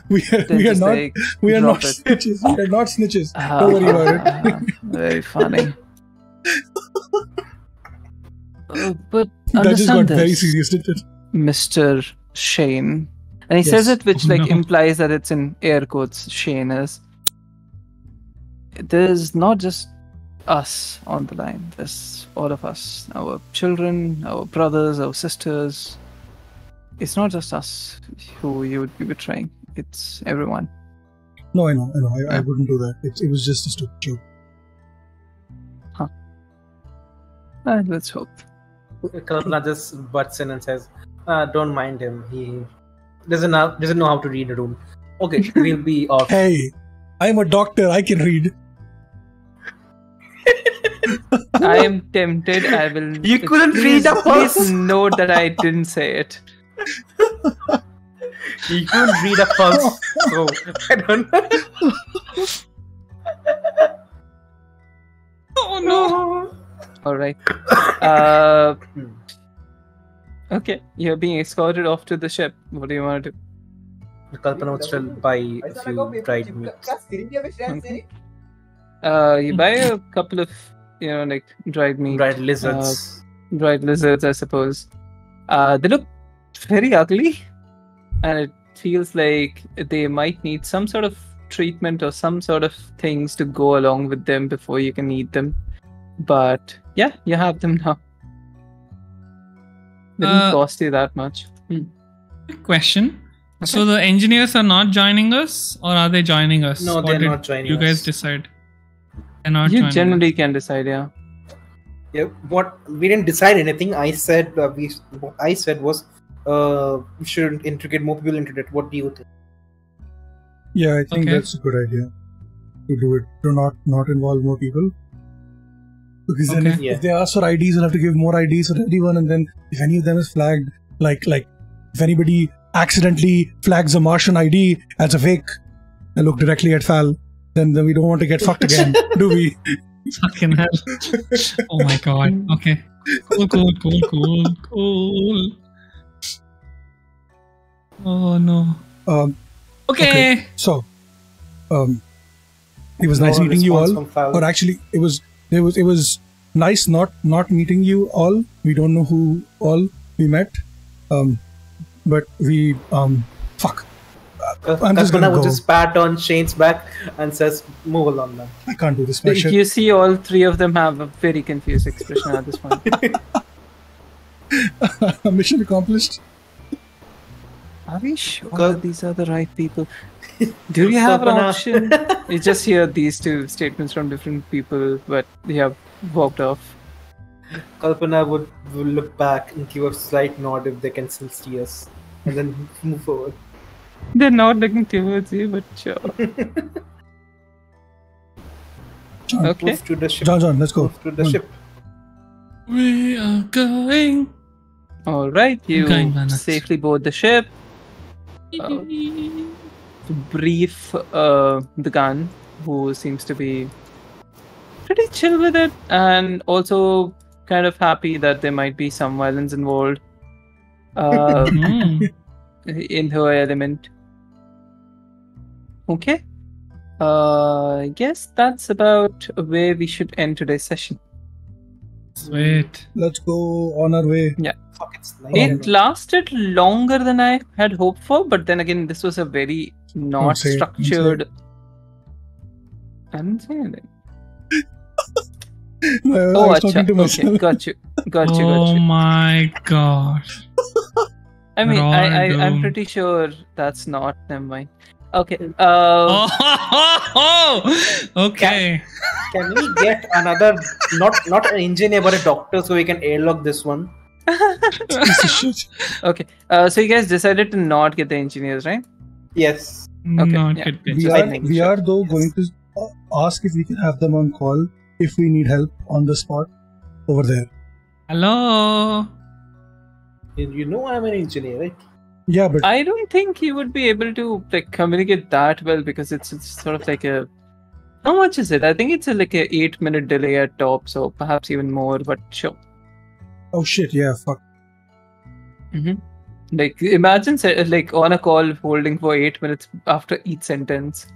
We are not snitches. We are not snitches. Don't worry about it. Very funny. But that just got understand very this, serious, didn't it? Mr. Shane. And he says it, which implies that it's in air quotes, Shane is. There's not just us on the line. There's all of us. Our children, our brothers, our sisters. It's not just us who you would be betraying. It's everyone. No, I know. I wouldn't do that. It was just a stupid joke. Huh. Let's hope. Kalpana just butts in and says, don't mind him. He doesn't know how to read a room. Okay, we'll be off. Hey, I'm a doctor. I can read. I am tempted. I will. You couldn't read a pulse. Please note that I didn't say it. You couldn't read a pulse. So I don't know. Oh no! All right. Okay, you're being escorted off to the ship. What do you want to do? Kalpana would still buy a few dried meats. Okay. You buy a couple of, like dried meat. Dried lizards. Dried lizards, I suppose. They look very ugly, and it feels like they might need some sort of treatment or some sort of things to go along with them before you can eat them. But yeah, you have them now. They didn't cost you that much. Quick question. Okay. So the engineers are not joining us, or are they joining us? No, they're not joining us. You guys decide. They're not You joining generally us. can decide, yeah. Yeah, what we didn't decide anything. I said what I said was we should integrate more people into it. What do you think? Yeah, I think that's a good idea. To do it. To not involve more people. Because then if they ask for IDs, we'll have to give more IDs for everyone, and then if any of them is flagged, like if anybody accidentally flags a Martian ID as a fake and look directly at Fal, then we don't want to get fucked again, do we? Fucking hell. Oh my god. Okay. Cool. Oh no. Okay. So, it was nice meeting you all. Or actually, it was nice not meeting you all. We don't know who all we met. But we fuck. I'm just gonna would just pat on Shane's back and says, "Move along now." I can't do this. My shit. You see, all three of them have a very confused expression at this point. Mission accomplished. Are we sure that these are the right people? Do you have an option? You just hear these two statements from different people, but they have walked off. Kalpana would look back and give a slight nod if they can still see us, and then move forward. They're not looking towards you, but sure. John, okay. Move to the ship. John, let's go. Move to the ship. We are going. All right, you safely board the ship. Brief the gun, who seems to be pretty chill with it, and also kind of happy that there might be some violence involved in her element. Okay. I guess that's about where we should end today's session. Sweet. Let's go on our way. Yeah. Fuck, it's It lasted longer than I had hoped for, but then again, this was a very not structured. I didn't say anything. I was talking to myself. Okay, got you. Oh my god. I mean, We're all I'm doomed. pretty sure that's not. Never mind. Okay. Okay. Can we get another, not an engineer, but a doctor, so we can airlock this one? Okay. So you guys decided to not get the engineers, right? Yes. Okay, Not yeah. good. We are though going to ask if we can have them on call if we need help on the spot over there. Hello. You know I'm an engineer, right? Yeah, but I don't think you would be able to like communicate that well because it's sort of like a. How much is it? I think it's like a 8-minute delay at top, so perhaps even more. But sure. oh shit, yeah, fuck. Like imagine like on a call holding for 8 minutes after each sentence.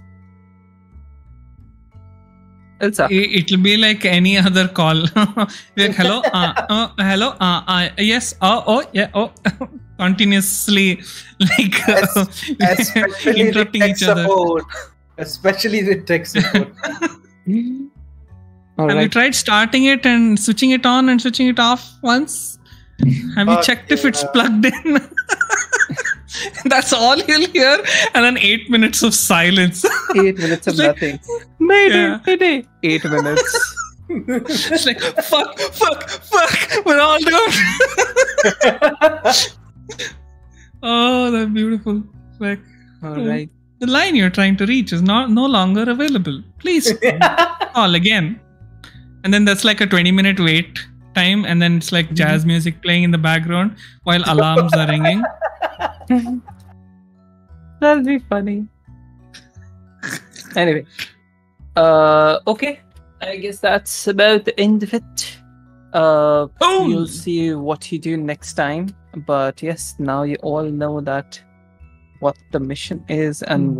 It'll suck. It'll be like any other call. Like, hello, hello, yes, yeah, continuously, like Especially with interrupting tech each other. support. Especially with tech support. All Have you right. tried starting it and switching it on and switching it off once? Have you checked if it's plugged in? That's all you'll hear, and then 8 minutes of silence. 8 minutes of It's like- nothing. Mayday, Yeah. mayday. 8 minutes. It's like fuck, we're all done. Oh, that's beautiful. Like All right. the line you're trying to reach is no longer available. Please call again. And then that's like a 20-minute wait time, and then it's like jazz music playing in the background while alarms are ringing. That'll be funny. Anyway. Okay. I guess that's about the end of it. You'll see what you do next time. But yes, now you all know that what the mission is and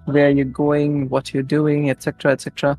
where you're going, what you're doing, etc., etc.